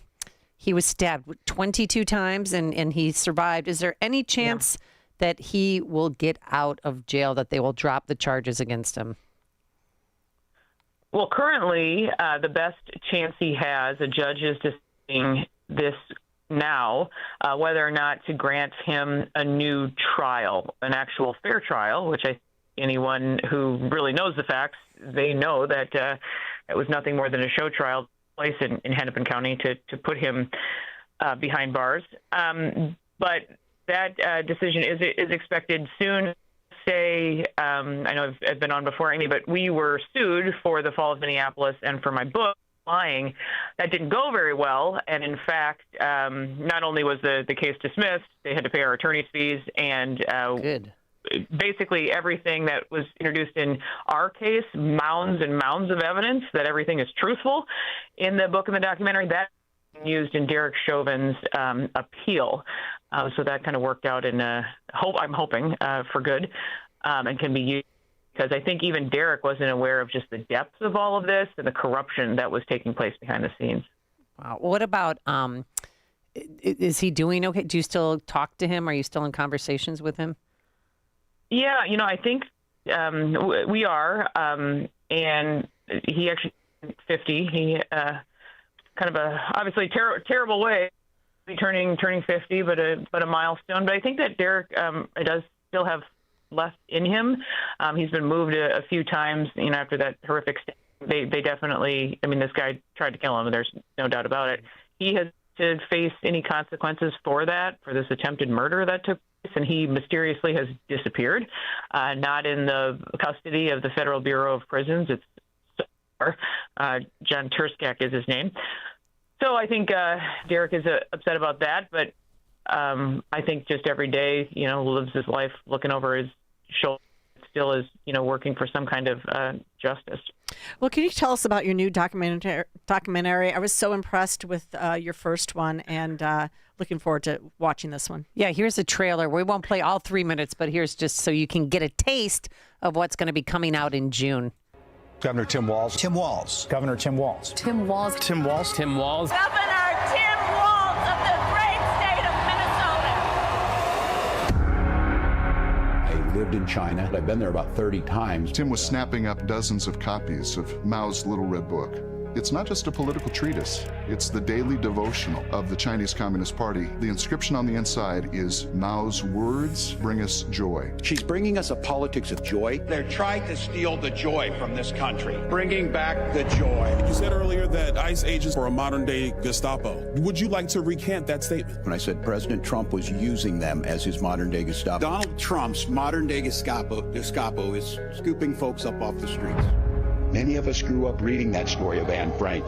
he was stabbed 22 times and he survived. Is there any chance that he will get out of jail, that they will drop the charges against him? Well, currently, the best chance he has, a judge is deciding this now, whether or not to grant him a new trial, an actual fair trial, which anyone who really knows the facts, they know that it was nothing more than a show trial place in Hennepin County to put him behind bars. But that decision is expected soon. I know I've been on before, Amy, but we were sued for the fall of Minneapolis and for my book, Lying. That didn't go very well. And in fact, not only was the case dismissed, they had to pay our attorney's fees. And basically everything that was introduced in our case, mounds and mounds of evidence that everything is truthful in the book and the documentary, that used in Derek Chauvin's appeal. So that kind of worked out I'm hoping, for good, and can be used, because I think even Derek wasn't aware of just the depth of all of this and the corruption that was taking place behind the scenes. Wow. What about, is he doing okay? Do you still talk to him? Are you still in conversations with him? Yeah, I think we are, and he actually 50. He kind of obviously terrible way turning 50, but a milestone. But I think that Derek does still have left in him. He's been moved a few times, after that horrific. They definitely. This guy tried to kill him, and there's no doubt about it. He has to face any consequences for this attempted murder that took place, and he mysteriously has disappeared, not in the custody of the Federal Bureau of Prisons. It's John Turskak is his name. So I think Derek is upset about that, but I think just every day, lives his life looking over his shoulder, still is, working for some kind of justice. Well, can you tell us about your new documentary? I was so impressed with your first one, and looking forward to watching this one. Yeah, here's a trailer. We won't play all 3 minutes, but here's just so you can get a taste of what's going to be coming out in June. Governor Tim Walz. Tim Walz. Governor Tim Walz. Tim Walz. Tim Walz. Tim Walz. Governor Tim Walz of the great state of Minnesota. I lived in China. I've been there about 30 times. Tim was snapping up dozens of copies of Mao's Little Red Book. It's not just a political treatise. It's the daily devotional of the Chinese Communist Party. The inscription on the inside is, Mao's words bring us joy. She's bringing us a politics of joy. They're trying to steal the joy from this country, bringing back the joy. You said earlier that ICE agents were a modern-day Gestapo. Would you like to recant that statement? When I said President Trump was using them as his modern-day Gestapo. Donald Trump's modern-day Gestapo is scooping folks up off the streets. Many of us grew up reading that story of Anne Frank.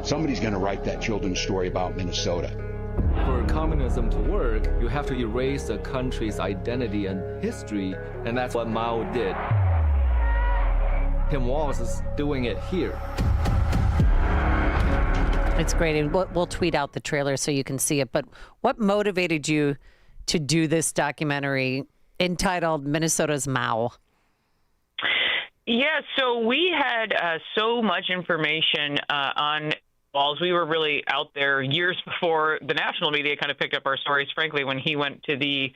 Somebody's going to write that children's story about Minnesota. For communism to work, you have to erase the country's identity and history, and that's what Mao did. Tim Walz is doing it here. It's great, and we'll tweet out the trailer so you can see it. But what motivated you to do this documentary entitled Minnesota's Mao? Yeah, so we had so much information on Walz. We were really out there years before the national media kind of picked up our stories, frankly, when he went to the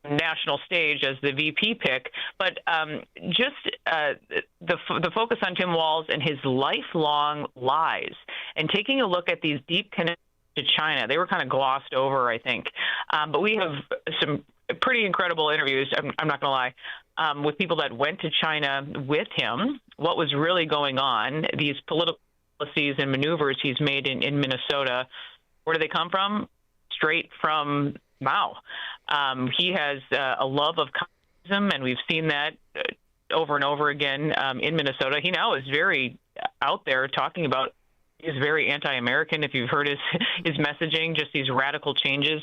national stage as the VP pick. But just the focus on Tim Walz and his lifelong lies and taking a look at these deep connections to China. They were kind of glossed over, I think. But we have some pretty incredible interviews, I'm not going to lie, with people that went to China with him, what was really going on, these political policies and maneuvers he's made in Minnesota. Where do they come from? Straight from Mao. He has a love of communism, and we've seen that over and over again in Minnesota. He now is very out there talking about he's very anti-American. If you've heard his messaging, just these radical changes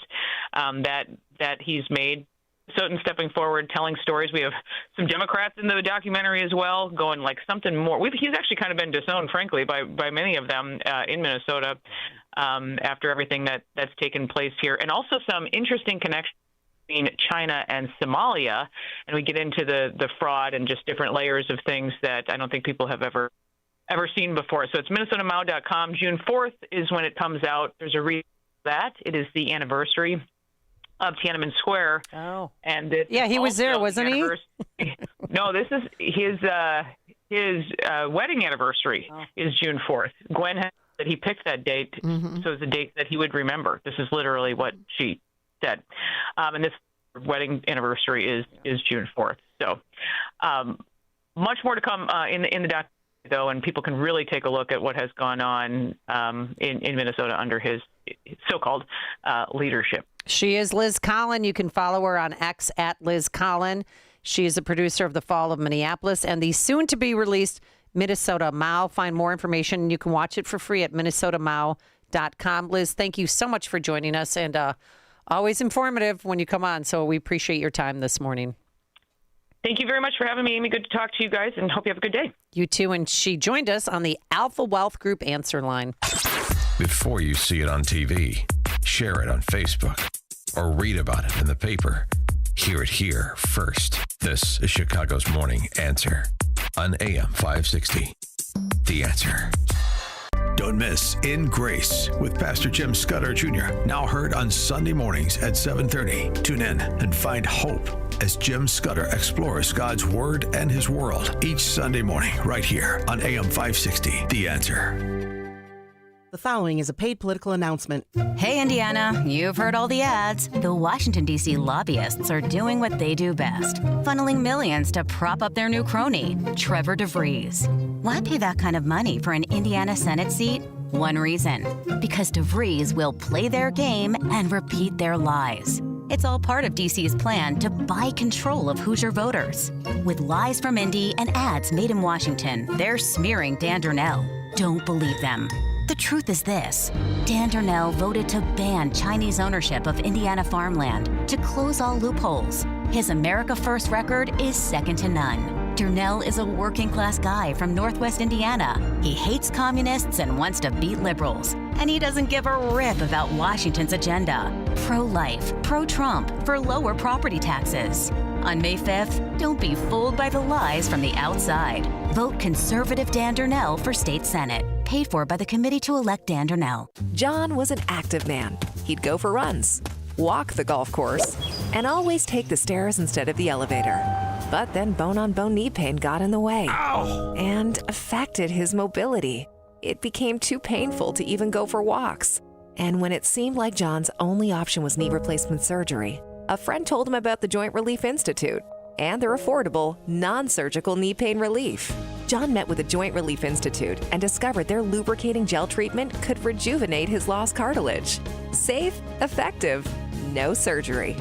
that he's made. So, stepping forward, telling stories. We have some Democrats in the documentary as well, going like something more. He's actually kind of been disowned, frankly, by many of them in Minnesota after everything that's taken place here. And also some interesting connections between China and Somalia. And we get into the fraud and just different layers of things that I don't think people have ever seen before. So it's MinnesotaMao.com. June 4th is when it comes out. There's a reason for that. It is the anniversary of Tiananmen Square. Oh. And he was there, wasn't he? No, this is his wedding anniversary is June 4th. Gwen said he picked that date, so it's a date that he would remember. This is literally what she said. And this wedding anniversary is June 4th. So much more to come in the documentary, though, and people can really take a look at what has gone on in Minnesota under his so-called leadership. She is Liz Collin. You can follow her on X at Liz Collin. She is the producer of The Fall of Minneapolis and the soon-to-be-released Minnesota Mao. Find more information. You can watch it for free at MinnesotaMao.com. Liz, thank you so much for joining us, and always informative when you come on, so we appreciate your time this morning. Thank you very much for having me, Amy. Good to talk to you guys, and hope you have a good day. You too, and she joined us on the Alpha Wealth Group answer line. Before you see it on TV, share it on Facebook, or read about it in the paper. Hear it here first. This is Chicago's Morning Answer on AM 560. The Answer. Don't miss In Grace with Pastor Jim Scudder Jr. Now heard on Sunday mornings at 7:30. Tune in and find hope as Jim Scudder explores God's Word and His world each Sunday morning right here on AM 560. The Answer. The following is a paid political announcement. Hey, Indiana, you've heard all the ads. The Washington, D.C. lobbyists are doing what they do best, funneling millions to prop up their new crony, Trevor DeVries. Why pay that kind of money for an Indiana Senate seat? One reason, because DeVries will play their game and repeat their lies. It's all part of D.C.'s plan to buy control of Hoosier voters. With lies from Indy and ads made in Washington, they're smearing Dan Durnell. Don't believe them. The truth is this. Dan Durnell voted to ban Chinese ownership of Indiana farmland, to close all loopholes. His America First record is second to none. Durnell is a working-class guy from Northwest Indiana. He hates communists and wants to beat liberals. And he doesn't give a rip about Washington's agenda. Pro-life, pro-Trump, for lower property taxes. On May 5th, don't be fooled by the lies from the outside. Vote conservative Dan Durnell for state senate. Paid for by the Committee to Elect Dan Durnell. John was an active man. He'd go for runs, walk the golf course, and always take the stairs instead of the elevator. But then bone-on-bone knee pain got in the way. Ow! And affected his mobility. It became too painful to even go for walks. And when it seemed like John's only option was knee replacement surgery, a friend told him about the Joint Relief Institute and their affordable, non-surgical knee pain relief. John met with the Joint Relief Institute and discovered their lubricating gel treatment could rejuvenate his lost cartilage. Safe, effective, no surgery.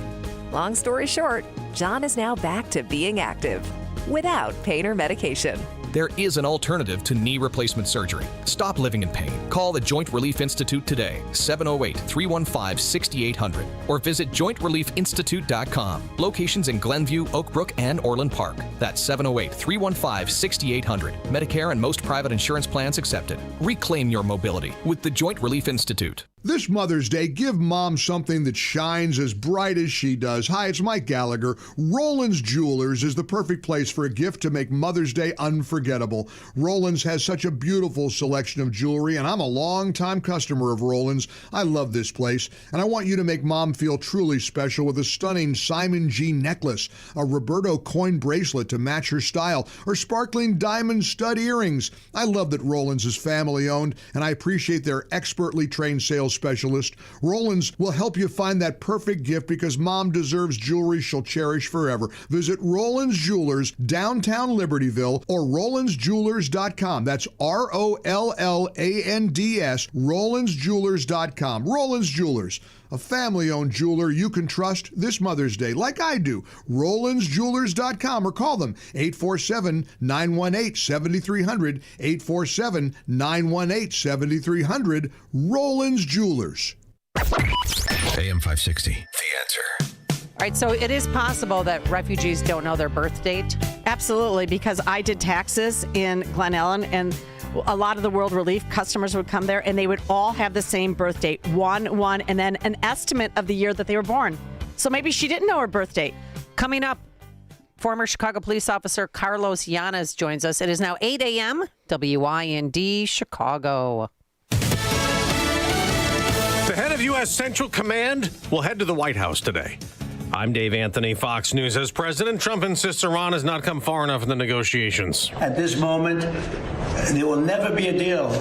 Long story short, John is now back to being active without pain or medication. there is an alternative to knee replacement surgery. Stop living in pain. Call the Joint Relief Institute today, 708-315-6800, or visit jointreliefinstitute.com. Locations in Glenview, Oak Brook, and Orland Park. That's 708-315-6800. Medicare and most private insurance plans accepted. Reclaim your mobility with the Joint Relief Institute. This Mother's Day, give Mom something that shines as bright as she does. Hi, it's Mike Gallagher. Roland's Jewelers is the perfect place for a gift to make Mother's Day unforgettable. Roland's has such a beautiful selection of jewelry, and I'm a long-time customer of Roland's. I love this place, and I want you to make Mom feel truly special with a stunning Simon G necklace, a Roberto coin bracelet to match her style, or sparkling diamond stud earrings. I love that Roland's is family-owned, and I appreciate their expertly trained sales specialist. Roland's will help you find that perfect gift because Mom deserves jewelry she'll cherish forever. Visit Roland's Jewelers, downtown Libertyville, or RolandsJewelers.com. That's ROLLANDS, RolandsJewelers.com. Roland's Jewelers, a family-owned jeweler you can trust this Mother's Day, like I do. RolandsJewelers.com, or call them 847-918-7300, 847-918-7300, Roland's Jewelers. AM 560, The Answer. All right, so it is possible that refugees don't know their birth date. Absolutely, because I did taxes in Glen Ellen, and a lot of the World Relief customers would come there, and they would all have the same birth date, 1/1, and then an estimate of the year that they were born. So maybe she didn't know her birth date. Coming up, former Chicago police officer Carlos Yanez joins us. It is now 8 a.m., WIND, Chicago. The head of U.S. Central Command will head to the White House today. I'm Dave Anthony, Fox News. As President Trump insists Iran has not come far enough in the negotiations. At this moment, there will never be a deal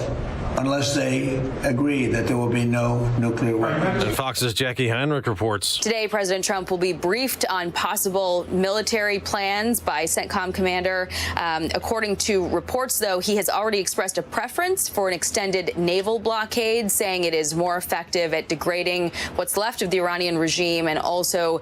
unless they agree that there will be no nuclear weapons. And Fox's Jackie Heinrich reports. Today, President Trump will be briefed on possible military plans by CENTCOM commander. According to reports, though, he has already expressed a preference for an extended naval blockade, saying it is more effective at degrading what's left of the Iranian regime and also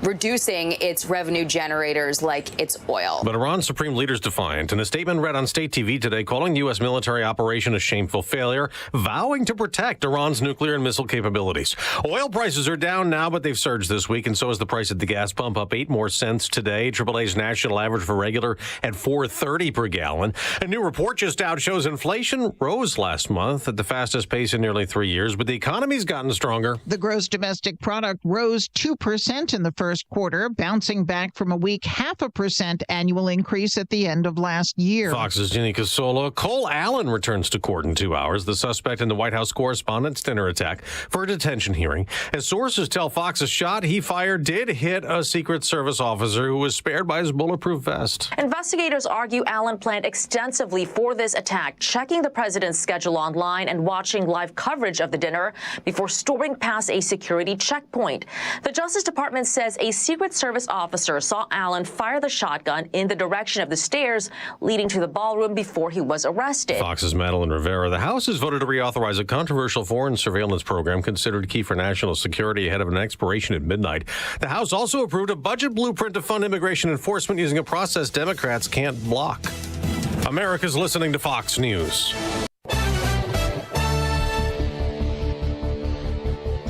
reducing its revenue generators like its oil. But Iran's supreme leader's defiant in a statement read on state TV today, calling the U.S. military operation a shameful failure, vowing to protect Iran's nuclear and missile capabilities. Oil prices are down now, but they've surged this week, and so is the price at the gas pump, up 8 more cents today. AAA's national average for regular at $4.30 per gallon. A new report just out shows inflation rose last month at the fastest pace in nearly 3 years, but the economy's gotten stronger. The gross domestic product rose 2% in the first quarter, bouncing back from a weak 0.5% annual increase at the end of last year. Fox's Ginny Casola. Cole Allen returns to court in 2 hours, the suspect in the White House Correspondents' Dinner attack, for a detention hearing. As sources tell Fox, a shot he fired did hit a Secret Service officer who was spared by his bulletproof vest. Investigators argue Allen planned extensively for this attack, checking the president's schedule online and watching live coverage of the dinner before storming past a security checkpoint. The Justice Department says a Secret Service officer saw Allen fire the shotgun in the direction of the stairs leading to the ballroom before he was arrested. Fox's Madeline Rivera. The House has voted to reauthorize a controversial foreign surveillance program considered key for national security ahead of an expiration at midnight. The House also approved a budget blueprint to fund immigration enforcement using a process Democrats can't block. America's listening to Fox News.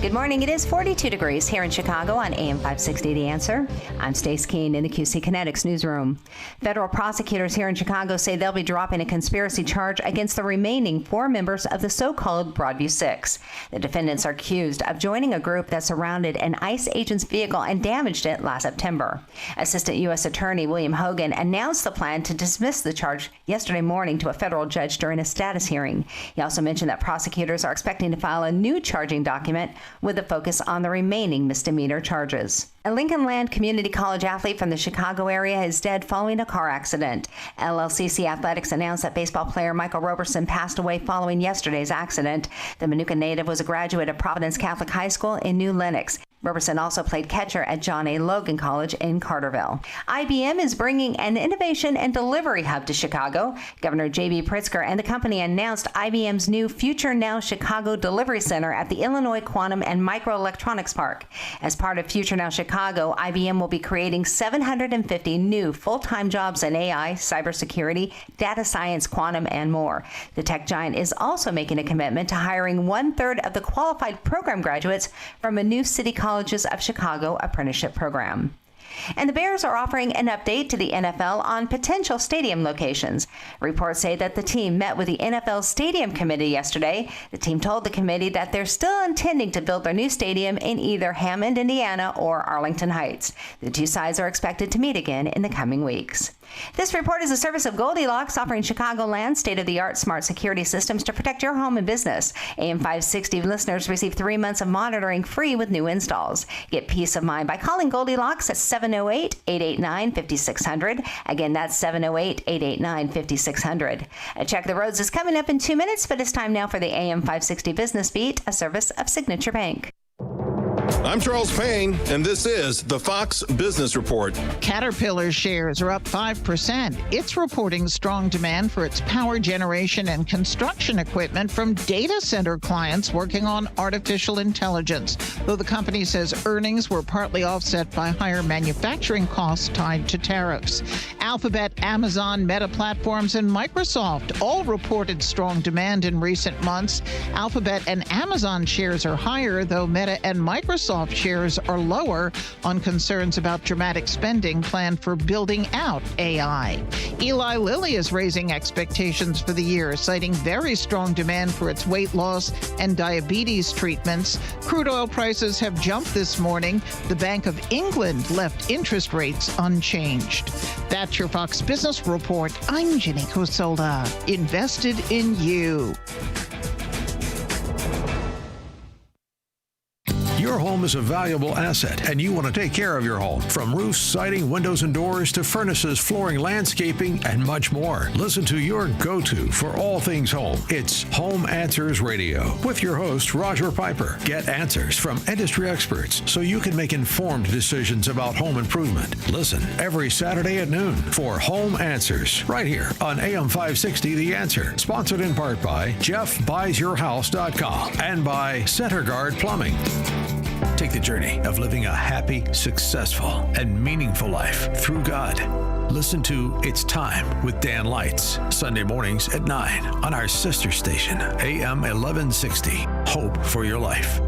Good morning. It is 42 degrees here in Chicago on AM 560 The Answer. I'm Stace Keene in the QC Kinetics newsroom. Federal prosecutors here in Chicago say they'll be dropping a conspiracy charge against the remaining 4 members of the so-called Broadview Six. The defendants are accused of joining a group that surrounded an ICE agent's vehicle and damaged it last September. Assistant U.S. Attorney William Hogan announced the plan to dismiss the charge yesterday morning to a federal judge during a status hearing. He also mentioned that prosecutors are expecting to file a new charging document with a focus on the remaining misdemeanor charges. A Lincoln Land Community College athlete from the Chicago area is dead following a car accident. LLCC Athletics announced that baseball player Michael Roberson passed away following yesterday's accident. The Manuka native was a graduate of Providence Catholic High School in New Lenox. Roberson also played catcher at John A. Logan College in Carterville. IBM is bringing an innovation and delivery hub to Chicago. Governor J.B. Pritzker and the company announced IBM's new Future Now Chicago Delivery Center at the Illinois Quantum and Microelectronics Park. As part of Future Now Chicago, IBM will be creating 750 new full-time jobs in AI, cybersecurity, data science, quantum, and more. The tech giant is also making a commitment to hiring 1/3 of the qualified program graduates from a new City Colleges of Chicago apprenticeship program. And the Bears are offering an update to the NFL on potential stadium locations. Reports say that the team met with the NFL Stadium Committee yesterday. The team told the committee that they're still intending to build their new stadium in either Hammond, Indiana, or Arlington Heights. The two sides are expected to meet again in the coming weeks. This report is a service of Goldilocks, offering Chicagoland state-of-the-art smart security systems to protect your home and business. AM 560 listeners receive 3 months of monitoring free with new installs. Get peace of mind by calling Goldilocks at 708-889-5600. Again, that's 708-889-5600. Check the Roads is coming up in 2 minutes, but it's time now for the AM 560 Business Beat, a service of Signature Bank. I'm Charles Payne, and this is the Fox Business Report. Caterpillar shares are up 5%. It's reporting strong demand for its power generation and construction equipment from data center clients working on artificial intelligence, though the company says earnings were partly offset by higher manufacturing costs tied to tariffs. Alphabet, Amazon, Meta Platforms, and Microsoft all reported strong demand in recent months. Alphabet and Amazon shares are higher, though Meta and Microsoft shares are lower on concerns about dramatic spending planned for building out AI. Eli Lilly is raising expectations for the year, citing very strong demand for its weight loss and diabetes treatments. Crude oil prices have jumped this morning. The Bank of England left interest rates unchanged. That's your Fox Business Report. I'm Ginny Cosola. Invested in you. Your home is a valuable asset, and you want to take care of your home. From roofs, siding, windows and doors, to furnaces, flooring, landscaping, and much more. Listen to your go-to for all things home. It's Home Answers Radio with your host, Roger Piper. Get answers from industry experts so you can make informed decisions about home improvement. Listen every Saturday at noon for Home Answers, right here on AM 560 The Answer. Sponsored in part by JeffBuysYourHouse.com and by CenterGuard Plumbing. Take the journey of living a happy, successful, and meaningful life through God. Listen to It's Time with Dan Lights, Sunday mornings at 9 on our sister station, AM 1160. Hope for your life.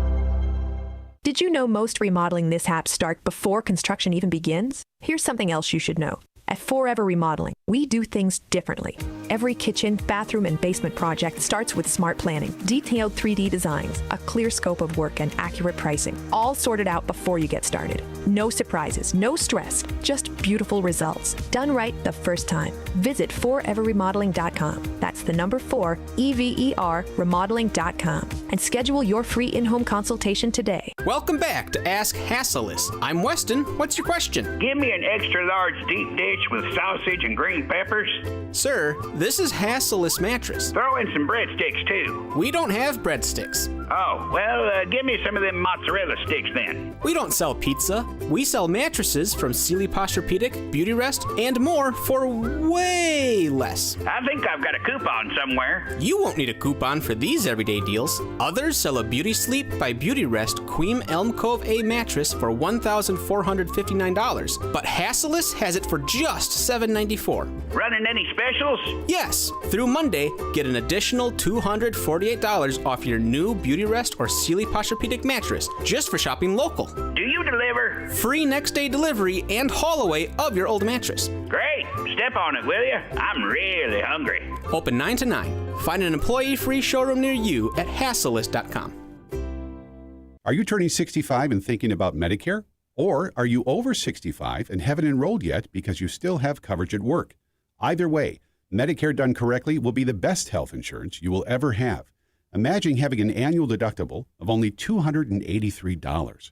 Did you know most remodeling mishaps start before construction even begins? Here's something else you should know. At Forever Remodeling, we do things differently. Every kitchen, bathroom, and basement project starts with smart planning, detailed 3D designs, a clear scope of work, and accurate pricing, all sorted out before you get started. No surprises, no stress, just beautiful results. Done right the first time. Visit foreverremodeling.com. That's the number 4, EVER, remodeling.com. And schedule your free in-home consultation today. Welcome back to Ask Hasselis. I'm Weston. What's your question? Give me an extra large deep dish with sausage and green peppers. Sir, this is Hasselis Mattress. Throw in some breadsticks, too. We don't have breadsticks. Oh, well, give me some of them mozzarella sticks, then. We don't sell pizza. We sell mattresses from Sealy Posturepedic, Beauty Rest, and more for way less. I think I've got a coupon somewhere. You won't need a coupon for these everyday deals. Others sell a Beauty Sleep by Beauty Rest Queen Elm Cove A mattress for $1,459, but Hasselis has it for just $794. Running any specials? Yes. Through Monday, get an additional $248 off your new Beauty Rest or Sealy Posturepedic mattress just for shopping local. Do you deliver? Free next day delivery and haul away of your old mattress. Great. Step on it, will you? I'm really hungry. Open 9 to 9. Find an employee-free showroom near you at Hasselis.com. Are you turning 65 and thinking about Medicare? Or are you over 65 and haven't enrolled yet because you still have coverage at work? Either way, Medicare done correctly will be the best health insurance you will ever have. Imagine having an annual deductible of only $283.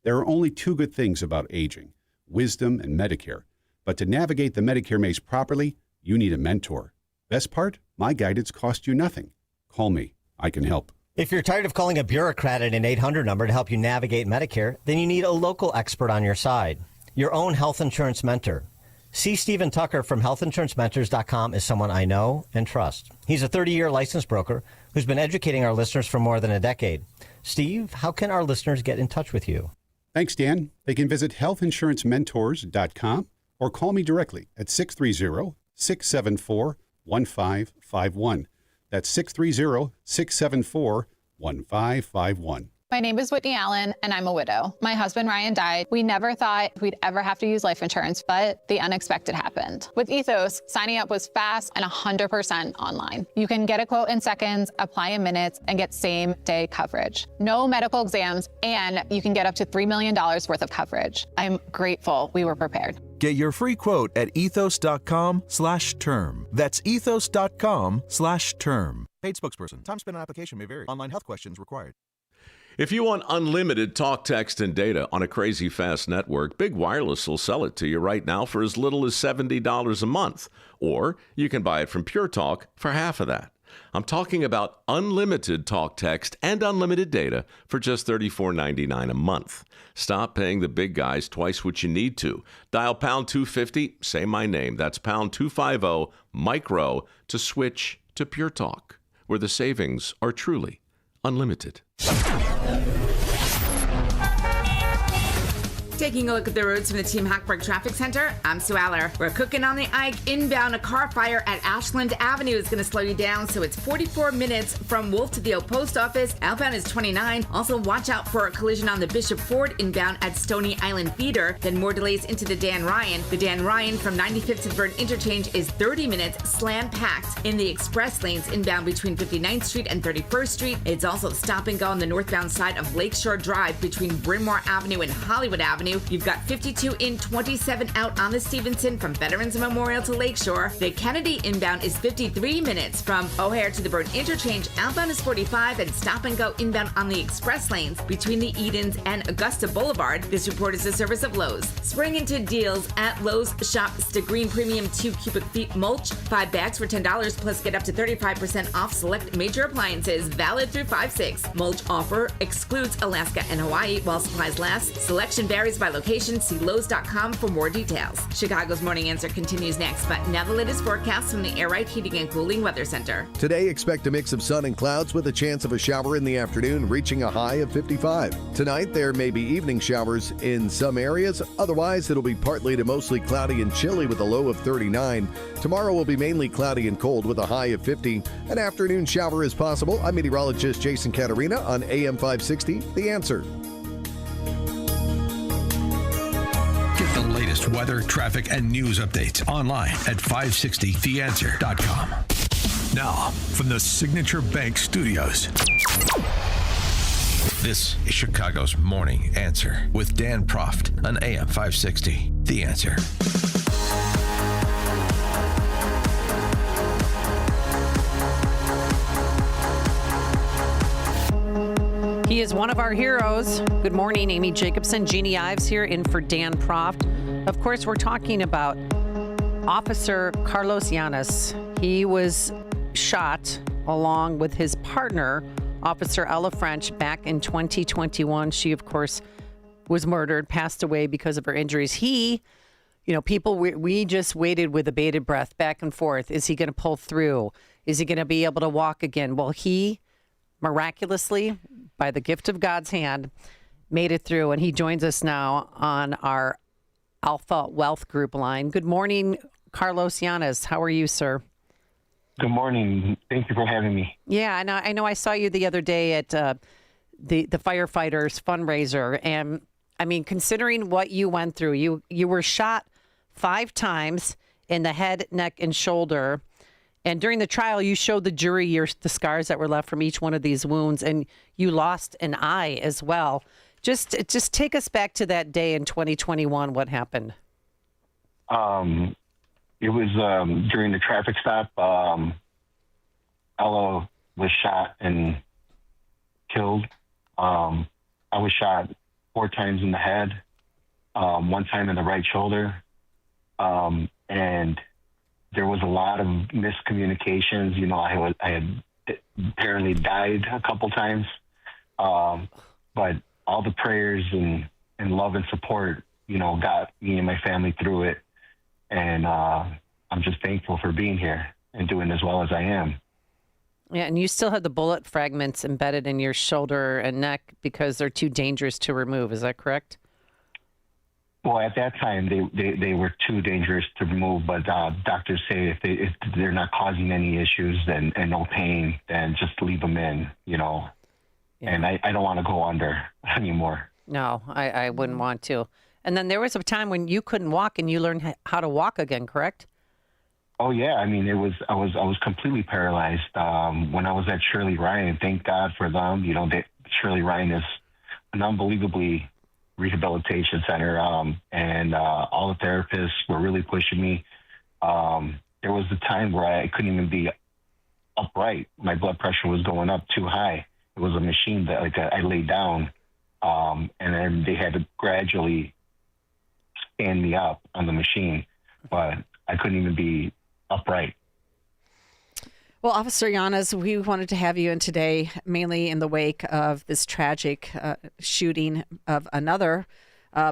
There are only two good things about aging, wisdom and Medicare. But to navigate the Medicare maze properly, you need a mentor. Best part? My guidance costs you nothing. Call me. I can help. If you're tired of calling a bureaucrat at an 800 number to help you navigate Medicare, then you need a local expert on your side, your own health insurance mentor. C. Stephen Tucker from healthinsurancementors.com is someone I know and trust. He's a 30-year licensed broker who's been educating our listeners for more than a decade. Steve, how can our listeners get in touch with you? Thanks, Dan. They can visit healthinsurancementors.com or call me directly at 630-674-1551. That's 630-674-1551. My name is Whitney Allen, and I'm a widow. My husband, Ryan, died. We never thought we'd ever have to use life insurance, but the unexpected happened. With Ethos, signing up was fast and 100% online. You can get a quote in seconds, apply in minutes, and get same-day coverage. No medical exams, and you can get up to $3 million worth of coverage. I'm grateful we were prepared. Get your free quote at ethos.com/term. That's ethos.com/term. Paid spokesperson. Time spent on application may vary. Online health questions required. If you want unlimited talk, text, and data on a crazy fast network, Big Wireless will sell it to you right now for as little as $70 a month. Or you can buy it from Pure Talk for half of that. I'm talking about unlimited talk, text, and unlimited data for just $34.99 a month. Stop paying the big guys twice what you need to. Dial pound 250, say my name. That's pound 250 micro to switch to Pure Talk, where the savings are truly unlimited. Taking a look at the roads from the Team Hackberg Traffic Center, I'm Sue Aller. We're cooking on the Ike. Inbound, a car fire at Ashland Avenue is going to slow you down, so it's 44 minutes from Wolf to the Oak Post Office. Outbound is 29. Also, watch out for a collision on the Bishop Ford inbound at Stony Island Feeder. Then more delays into the Dan Ryan. The Dan Ryan from 95th to Burn Interchange is 30 minutes slam-packed in the express lanes inbound between 59th Street and 31st Street. It's also stop and go on the northbound side of Lakeshore Drive between Bryn Mawr Avenue and Hollywood Avenue. You've got 52 in, 27 out on the Stevenson from Veterans Memorial to Lakeshore. The Kennedy inbound is 53 minutes from O'Hare to the Burn Interchange. Outbound is 45 and stop and go inbound on the express lanes between the Edens and Augusta Boulevard. This report is a service of Lowe's. Spring into deals at Lowe's. Shop Green Premium 2 cubic feet mulch. 5 bags for $10 plus get up to 35% off select major appliances. Valid through 5/6. Mulch offer excludes Alaska and Hawaii while supplies last. Selection varies by location. See Lowe's.com for more details. Chicago's Morning Answer continues next, but now the latest forecast from the Air Right Heating and Cooling Weather Center. Today, expect a mix of sun and clouds with a chance of a shower in the afternoon, reaching a high of 55. Tonight, there may be evening showers in some areas. Otherwise, it'll be partly to mostly cloudy and chilly with a low of 39. Tomorrow will be mainly cloudy and cold with a high of 50. An afternoon shower is possible. I'm meteorologist Jason Caterina on AM 560, The Answer. Get the latest weather, traffic, and news updates online at 560theanswer.com. Now, from the Signature Bank Studios, this is Chicago's Morning Answer with Dan Proft on AM 560. The Answer. He is one of our heroes. Good morning, Amy Jacobson. Jeannie Ives here in for Dan Proft. Of course, we're talking about Officer Carlos Llanes. He was shot along with his partner, Officer Ella French, back in 2021. She, of course, was murdered, passed away because of her injuries. He, people, we just waited with a bated breath back and forth. Is he going to pull through? Is he going to be able to walk again? Well, he miraculously, by the gift of God's hand, made it through, and he joins us now on our Alpha Wealth Group line. Good morning, Carlos Llanes. How are you, sir? Good morning. Thank you for having me. Yeah, and I know I saw you the other day at the firefighters fundraiser, and I mean, considering what you went through, you were shot 5 times in the head, neck, and shoulder. And during the trial, you showed the jury the scars that were left from each one of these wounds, and you lost an eye as well. Just take us back to that day in 2021. What happened? It was during the traffic stop. Ella was shot and killed. I was shot 4 times in the head, 1 time in the right shoulder, and there was a lot of miscommunications. I had apparently died a couple times. But all the prayers and love and support, got me and my family through it. And I'm just thankful for being here and doing as well as I am. Yeah, and you still have the bullet fragments embedded in your shoulder and neck because they're too dangerous to remove. Is that correct? Well, at that time, they were too dangerous to remove, but doctors say if they're not causing any issues and no pain, then just leave them in, Yeah. And I don't want to go under anymore. No, I wouldn't want to. And then there was a time when you couldn't walk and you learned how to walk again, correct? Oh yeah, I mean I was completely paralyzed when I was at Shirley Ryan. Thank God for them. Shirley Ryan is an unbelievably rehabilitation center, and all the therapists were really pushing me. There was a time where I couldn't even be upright. My blood pressure was going up too high. It was a machine that I laid down, and then they had to gradually stand me up on the machine, but I couldn't even be upright. Well, Officer Yanez, we wanted to have you in today, mainly in the wake of this tragic shooting of another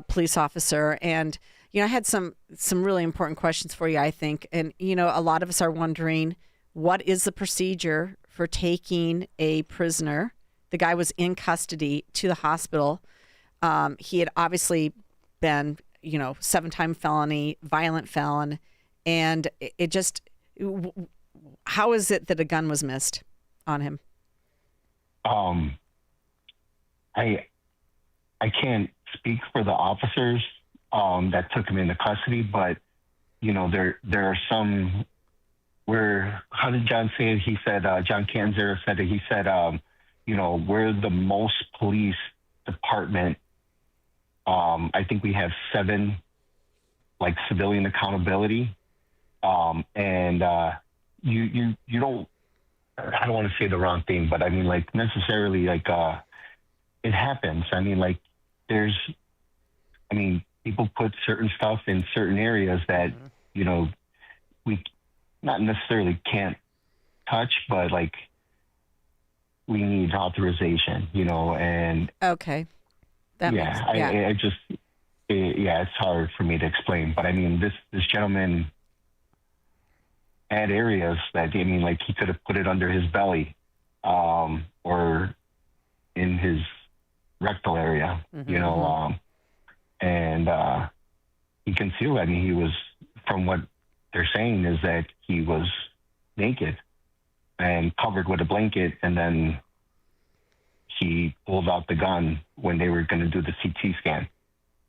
police officer. And, I had some really important questions for you, I think. And, a lot of us are wondering, what is the procedure for taking a prisoner? The guy was in custody to the hospital. He had obviously been, 7-time felony, violent felon. And it just, how is it that a gun was missed on him? I can't speak for the officers that took him into custody, but there are some where, how did John say it? He said, John Canzera said it. He said, we're the most police department. I think we have 7 civilian accountability. And you don't, I don't want to say the wrong thing, but I mean, necessarily, it happens. I mean, people put certain stuff in certain areas that, we not necessarily can't touch, but we need authorization, and. Okay. It's hard for me to explain, but I mean, this gentleman had areas that, he could have put it under his belly, or in his rectal area, and he concealed. I mean, he was, from what they're saying, is that he was naked and covered with a blanket, and then he pulled out the gun when they were going to do the CT scan.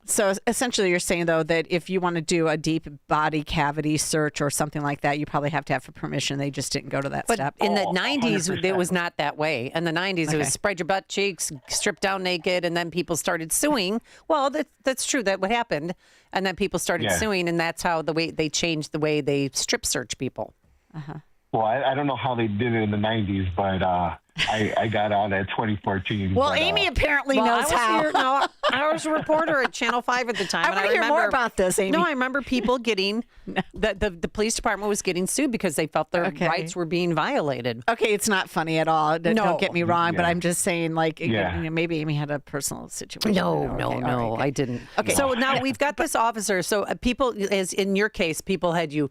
So essentially you're saying, though, that if you want to do a deep body cavity search or something like that, you probably have to have permission. They just didn't go to that step. In the 90s, 100%. It was not that way. In the 90s, It was spread your butt cheeks, strip down naked, and then people started suing. Well, that's true. That what happened. And then people started suing, and that's how they changed the way they strip search people. Uh-huh. Well, I don't know how they did it in the 90s, but I got out at 2014. Well, Amy apparently knows how. I was a reporter at Channel 5 at the time. I want to hear more about this, Amy. No, I remember people getting, the police department was getting sued because they felt their rights were being violated. Okay, it's not funny at all. Don't get me wrong, but I'm just saying, maybe Amy had a personal situation. No, I didn't. Okay, so now we've got this officer. So people, as in your case, people had you,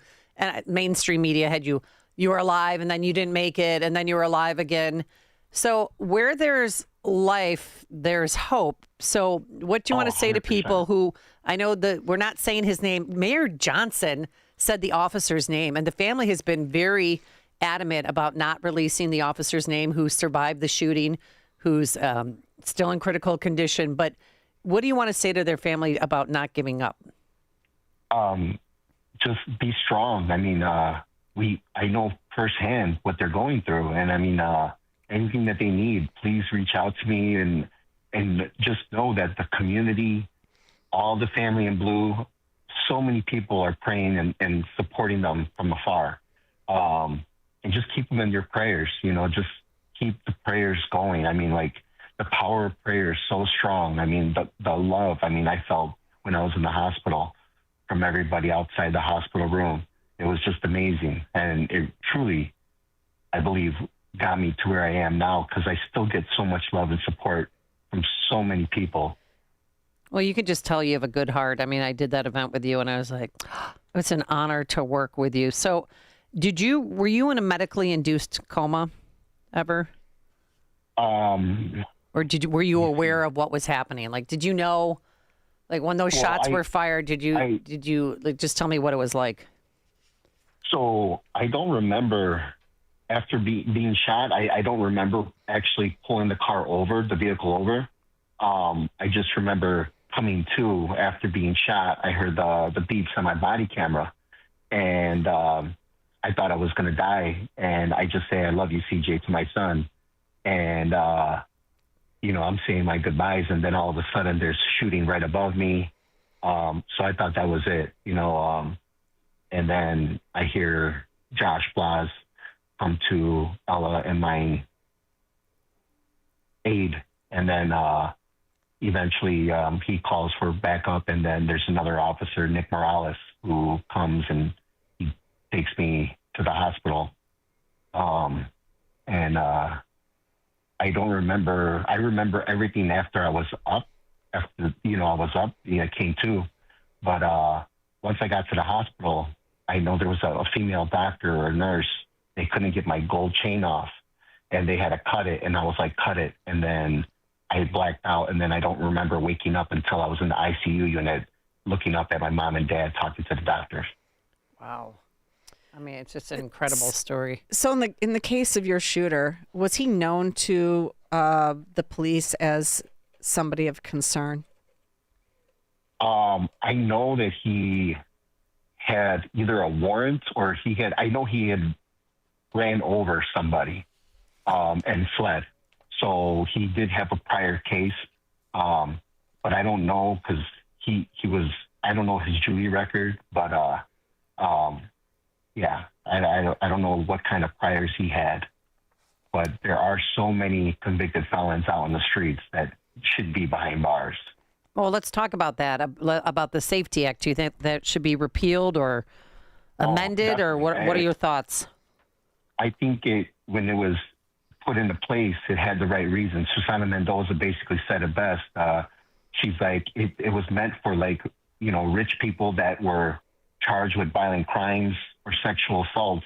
mainstream media had you were alive and then you didn't make it and then you were alive again. So where there's life, there's hope. So what do you want to say to people who, I know that we're not saying his name, Mayor Johnson said the officer's name, and the family has been very adamant about not releasing the officer's name who survived the shooting, who's still in critical condition. But what do you want to say to their family about not giving up? Just be strong. I mean, I know firsthand what they're going through, and I mean, anything that they need, please reach out to me, and just know that the community, all the family in blue, so many people are praying and supporting them from afar, and just keep them in your prayers. Just keep the prayers going. I mean, the power of prayer is so strong. I mean, the love. I mean, I felt when I was in the hospital from everybody outside the hospital room. It was just amazing. And it truly, I believe, got me to where I am now, because I still get so much love and support from so many people. Well, you could just tell you have a good heart. I mean, I did that event with you, and I was like, it's an honor to work with you. So were you in a medically induced coma ever? Or were you aware of what was happening? Like, did you know, like when those shots were fired, did you like, just tell me what it was like? So I don't remember after being shot. I don't remember actually pulling the vehicle over. I just remember coming to after being shot. I heard the beeps on my body camera, and I thought I was going to die. And I just say, "I love you, CJ," to my son. And, I'm saying my goodbyes. And then all of a sudden there's shooting right above me. So I thought that was it, and then I hear Josh Blas come to Ella and my aid. And then eventually he calls for backup. And then there's another officer, Nick Morales, who comes and he takes me to the hospital. I don't remember. I remember everything after I was up. I came to. But once I got to the hospital, I know there was a female doctor or a nurse. They couldn't get my gold chain off, and they had to cut it. And I was like, cut it. And then I blacked out. And then I don't remember waking up until I was in the ICU unit, looking up at my mom and dad talking to the doctors. Wow. I mean, it's just an incredible story. So in the case of your shooter, was he known to the police as somebody of concern? I know that he had either a warrant or I know he had ran over somebody and fled. So he did have a prior case, but I don't know because I don't know his Julie record, but yeah, I don't know what kind of priors he had, but there are so many convicted felons out in the streets that should be behind bars. Well, let's talk about that, about the Safety Act. Do you think that should be repealed or amended, or what are your thoughts? I think when it was put into place, it had the right reasons. Susana Mendoza basically said it best. She's like, it was meant for rich people that were charged with violent crimes or sexual assaults,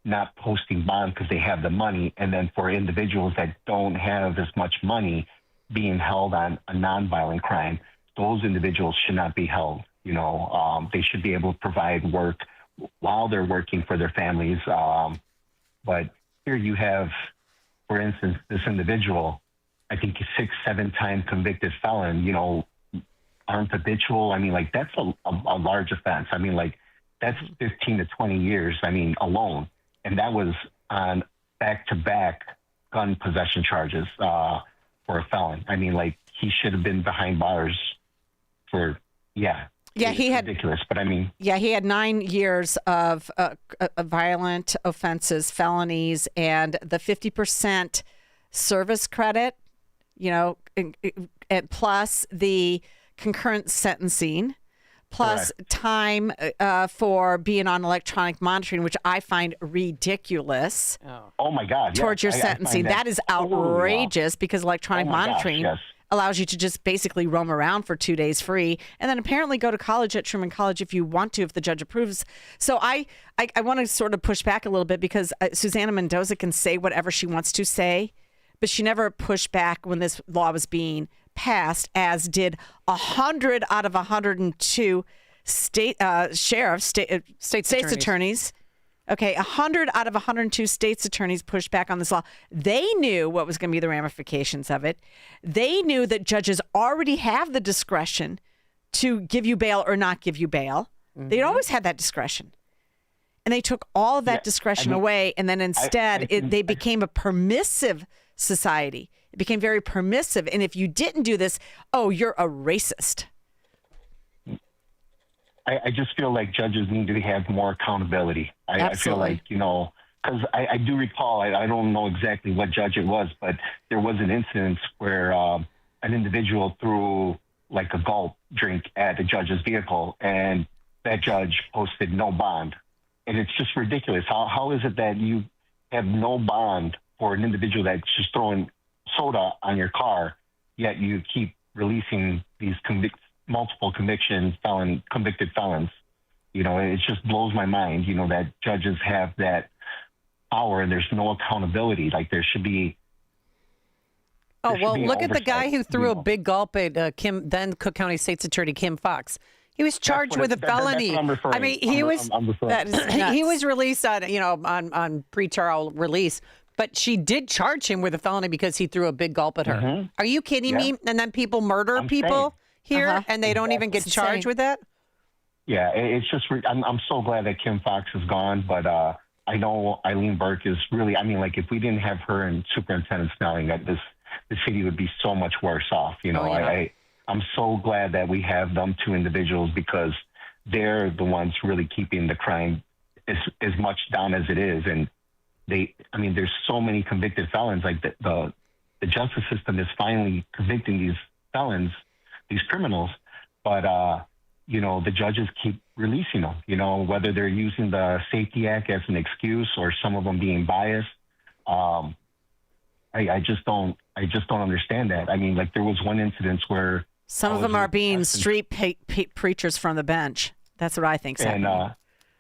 not posting bond because they have the money, and then for individuals that don't have as much money being held on a nonviolent crime, those individuals should not be held. They should be able to provide work while they're working for their families. But here you have, for instance, this individual, I think he's 6-7 time convicted felon, armed habitual. I mean, that's a large offense. I mean, that's 15 to 20 years, alone. And that was on back-to-back gun possession charges for a felon. I mean, he should have been behind bars for, yeah, he had ridiculous. But he had 9 years of violent offenses, felonies, and the 50% service credit, and plus the concurrent sentencing, plus correct. Time for being on electronic monitoring, which I find ridiculous. Oh my God! Towards your sentencing, that is outrageous because electronic monitoring allows you to just basically roam around for 2 days free, and then apparently go to college at Truman College if you want to, if the judge approves. So I want to sort of push back a little bit because Susana Mendoza can say whatever she wants to say, but she never pushed back when this law was being passed, as did 100 out of 102 state sheriffs, state's attorneys. Okay, 100 out of 102 state's attorneys pushed back on this law. They knew what was going to be the ramifications of it. They knew that judges already have the discretion to give you bail or not give you bail. Mm-hmm. They'd always had that discretion. And they took all of that discretion away, and then instead they became a permissive society. It became very permissive. And if you didn't do this, you're a racist. I just feel like judges need to have more accountability. I feel like, because I do recall, I don't know exactly what judge it was, but there was an incident where an individual threw a gulp drink at a judge's vehicle, and that judge posted no bond. And it's just ridiculous. How is it that you have no bond for an individual that's just throwing soda on your car, yet you keep releasing these multiple convicted felons. You know, it just blows my mind, you know, that judges have that power and there's no accountability. Like there should be. Oh, well, look at the guy who threw a big gulp at then Cook County State's Attorney Kim Fox. He was charged with a felony. I mean, he was released on, you know, on pretrial release, but she did charge him with a felony because he threw a big gulp at her. Mm-hmm. Are you kidding me? And then people murder people here, and they don't even get charged with that? Yeah, it's just, I'm so glad that Kim Fox is gone, but I know Eileen Burke is really, I mean, like if we didn't have her and Superintendent Snelling, that the city would be so much worse off. You know, I'm so glad that we have them two individuals because they're the ones really keeping the crime as much down as it is. And there's so many convicted felons, like the justice system is finally convicting these felons, these criminals, but, you know, the judges keep releasing them, you know, whether they're using the Safety Act as an excuse or some of them being biased. I just don't understand that. I mean, like there was one incident where some of them are being street preachers from the bench. That's what I think. And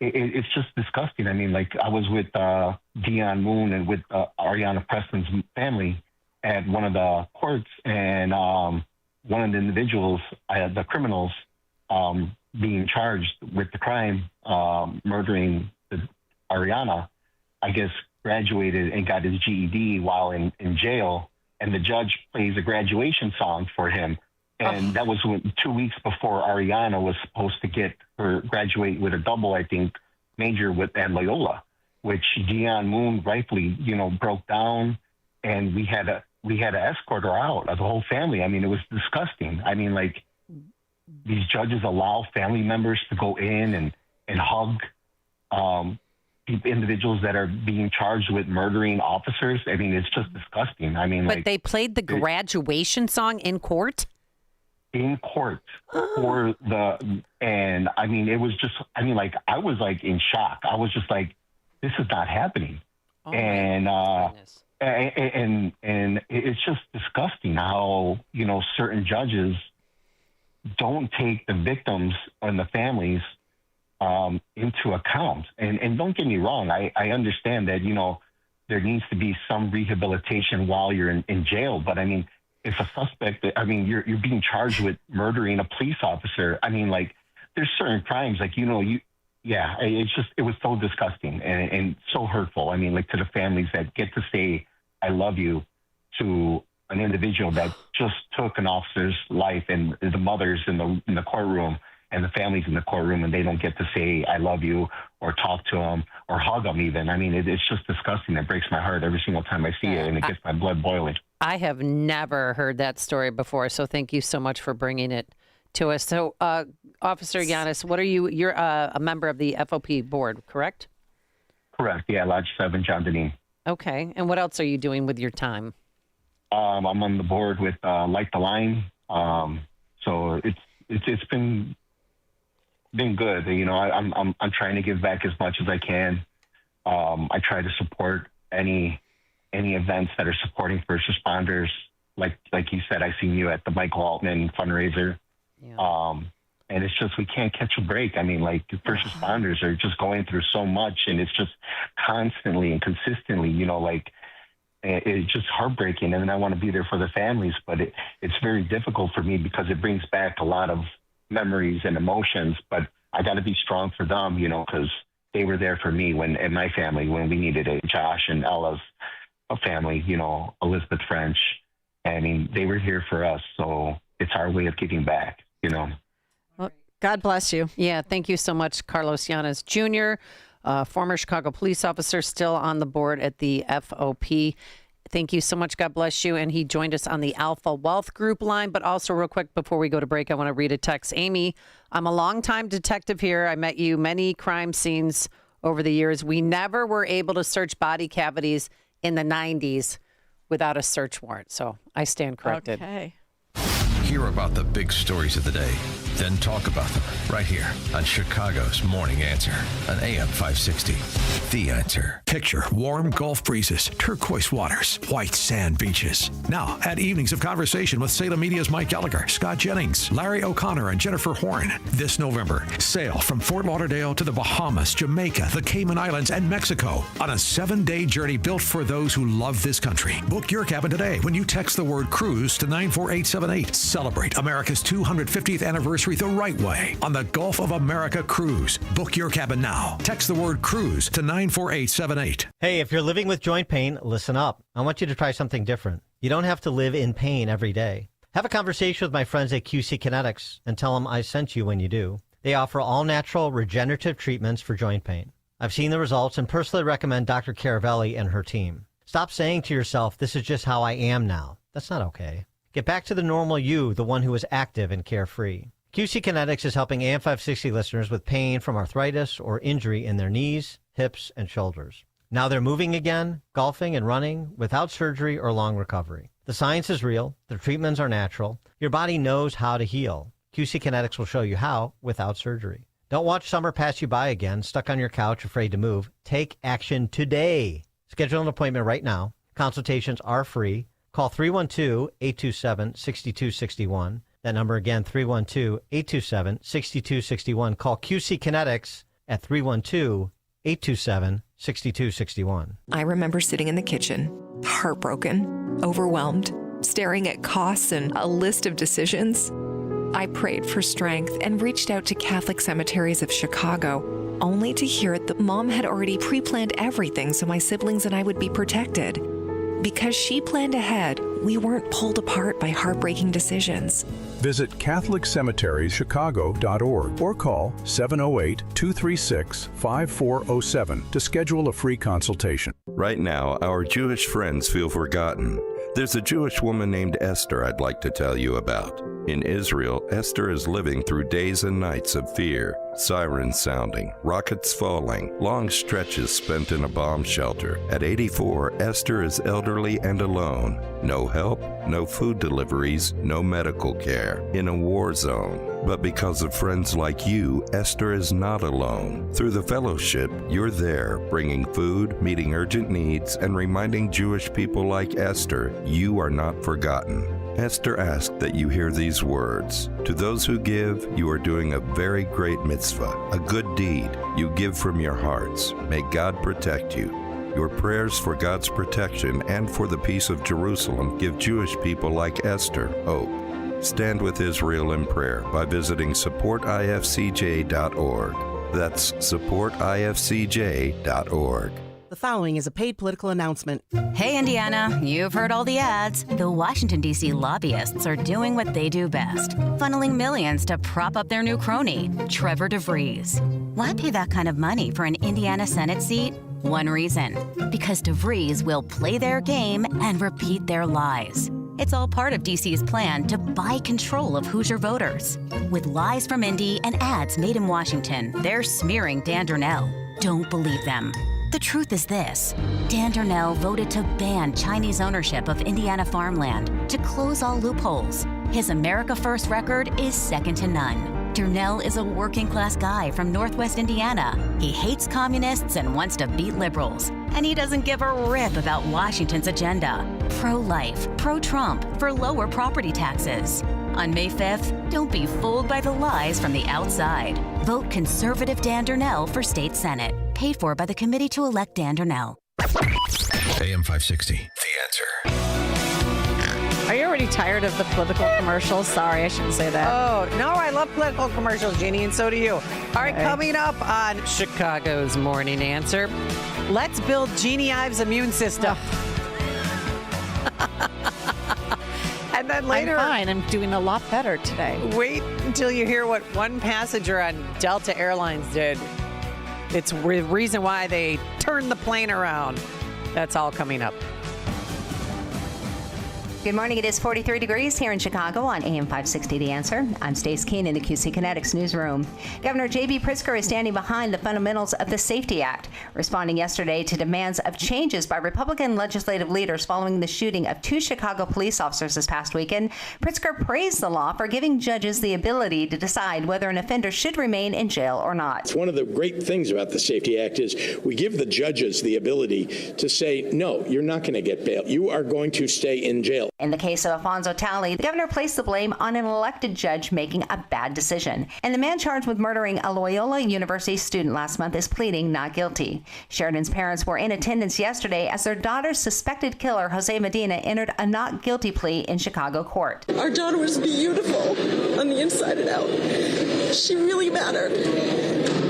it's just disgusting. I mean, like I was with Dion Moon and with Ariana Preston's family at one of the courts, and one of the individuals, the criminals, being charged with the crime, murdering Ariana, I guess graduated and got his GED while in jail, and the judge plays a graduation song for him. And that was 2 weeks before Ariana was supposed to graduate with a double, I think, major at Loyola, which Dion Moon rightfully, you know, broke down, and we had to escort her out, the whole family. I mean, it was disgusting. I mean, like these judges allow family members to go in and hug individuals that are being charged with murdering officers. I mean, it's just disgusting. I mean, but they played the graduation song in court? In court and I mean, it was just, I mean, like, I was like in shock. I was just like, this is not happening. And it's just disgusting how, you know, certain judges don't take the victims and the families into account. And don't get me wrong, I understand that, you know, there needs to be some rehabilitation while you're in jail. But I mean, if a suspect, I mean, you're being charged with murdering a police officer. I mean, like, there's certain crimes, like, you know, it was so disgusting and so hurtful. I mean, like, to the families that get to say, I love you, to an individual that just took an officer's life, and the mothers in the courtroom and the families in the courtroom, and they don't get to say, I love you, or talk to them, or hug them even. I mean, it's just disgusting. It breaks my heart every single time I see it, and it gets my blood boiling. I have never heard that story before, so thank you so much for bringing it to us. So, Officer Yanis, what are you? You're a member of the FOP board, correct? Correct. Yeah, Lodge 7, John Deneen. Okay. And what else are you doing with your time? I'm on the board with Light the Line. So it's been good. You know, I'm trying to give back as much as I can. I try to support any events that are supporting first responders. Like you said, I seen you at the Michael Altman fundraiser. Yeah. And it's just, we can't catch a break. I mean, like, first responders are just going through so much, and it's just constantly and consistently, you know, like, it's just heartbreaking. And then I want to be there for the families, but it's very difficult for me because it brings back a lot of memories and emotions, but I got to be strong for them, you know, because they were there for me and my family when we needed it. Josh and Ella's family, you know, Elizabeth French. I mean, they were here for us. So it's our way of giving back, you know. Well, God bless you. Yeah. Thank you so much, Carlos Yanis Jr., former Chicago police officer, still on the board at the FOP. Thank you so much. God bless you. And he joined us on the Alpha Wealth Group line. But also, real quick, before we go to break, I want to read a text. Amy, I'm a longtime detective here. I met you many crime scenes over the years. We never were able to search body cavities in the 90s without a search warrant. So I stand corrected. Okay. Hear about the big stories of the day then talk about them right here on Chicago's Morning Answer on AM 560. The Answer. Picture warm Gulf breezes, turquoise waters, white sand beaches. Now, add evenings of conversation with Salem Media's Mike Gallagher, Scott Jennings, Larry O'Connor, and Jennifer Horn. This November, sail from Fort Lauderdale to the Bahamas, Jamaica, the Cayman Islands, and Mexico on a 7-day journey built for those who love this country. Book your cabin today when you text the word cruise to 94878. Celebrate America's 250th anniversary the right way on the Gulf of America Cruise. Book your cabin now. Text the word cruise to 94878. Hey, if you're living with joint pain, listen up. I want you to try something different. You don't have to live in pain every day. Have a conversation with my friends at QC Kinetics and tell them I sent you when you do. They offer all-natural regenerative treatments for joint pain. I've seen the results and personally recommend Dr. Caravelli and her team. Stop saying to yourself, this is just how I am now. That's not okay. Get back to the normal you, the one who is active and carefree. QC Kinetics is helping AM 560 listeners with pain from arthritis or injury in their knees, hips, and shoulders. Now they're moving again, golfing and running without surgery or long recovery. The science is real. The treatments are natural. Your body knows how to heal. QC Kinetics will show you how without surgery. Don't watch summer pass you by again, stuck on your couch, afraid to move. Take action today. Schedule an appointment right now. Consultations are free. Call 312-827-6261. That number again, 312-827-6261. Call QC Kinetics at 312-827-6261. I remember sitting in the kitchen, heartbroken, overwhelmed, staring at costs and a list of decisions. I prayed for strength and reached out to Catholic Cemeteries of Chicago, only to hear that Mom had already pre-planned everything so my siblings and I would be protected. Because she planned ahead, we weren't pulled apart by heartbreaking decisions. Visit CatholicCemeteriesChicago.org or call 708-236-5407 to schedule a free consultation. Right now, our Jewish friends feel forgotten. There's a Jewish woman named Esther I'd like to tell you about. In Israel, Esther is living through days and nights of fear, sirens sounding, rockets falling, long stretches spent in a bomb shelter. At 84, Esther is elderly and alone. No help, no food deliveries, no medical care. In a war zone. But because of friends like you, Esther is not alone. Through the fellowship, you're there, bringing food, meeting urgent needs, and reminding Jewish people like Esther, you are not forgotten. Esther asked that you hear these words. To those who give, you are doing a very great mitzvah, a good deed. You give from your hearts. May God protect you. Your prayers for God's protection and for the peace of Jerusalem give Jewish people like Esther hope. Stand with Israel in prayer by visiting supportifcj.org. That's supportifcj.org. The following is a paid political announcement. Hey, Indiana, you've heard all the ads. The Washington, D.C. lobbyists are doing what they do best, funneling millions to prop up their new crony, Trevor DeVries. Why pay that kind of money for an Indiana Senate seat? One reason, because DeVries will play their game and repeat their lies. It's all part of D.C.'s plan to buy control of Hoosier voters. With lies from Indy and ads made in Washington, they're smearing Dan Darnell. Don't believe them. The truth is this. Dan Darnell voted to ban Chinese ownership of Indiana farmland, to close all loopholes. His America First record is second to none. Darnell is a working-class guy from Northwest Indiana. He hates communists and wants to beat liberals. And he doesn't give a rip about Washington's agenda. Pro-life, pro-Trump, for lower property taxes. On May 5th, don't be fooled by the lies from the outside. Vote conservative Dan Darnell for state senate. Paid for by the committee to elect Dan Darnell. AM 560, The Answer. Are you already tired of the political commercials? Sorry, I shouldn't say that. Oh, no, I love political commercials, Jeannie, and so do you. All right, coming up on Chicago's Morning Answer, let's build Jeannie Ives' immune system. And then later... I'm fine. I'm doing a lot better today. Wait until you hear what one passenger on Delta Airlines did. It's the reason why they turned the plane around. That's all coming up. Good morning. It is 43 degrees here in Chicago on AM 560 The Answer. I'm Stace Keene in the QC Kinetics newsroom. Governor J.B. Pritzker is standing behind the fundamentals of the SAFETY Act, responding yesterday to demands of changes by Republican legislative leaders following the shooting of 2 Chicago police officers this past weekend. Pritzker praised the law for giving judges the ability to decide whether an offender should remain in jail or not. One of the great things about the SAFETY Act is we give the judges the ability to say, no, you're not going to get bail. You are going to stay in jail. In the case of Alfonso Talley, the governor placed the blame on an elected judge making a bad decision. And the man charged with murdering a Loyola University student last month is pleading not guilty. Sheridan's parents were in attendance yesterday as their daughter's suspected killer, Jose Medina, entered a not guilty plea in Chicago court. Our daughter was beautiful on the inside and out. She really mattered.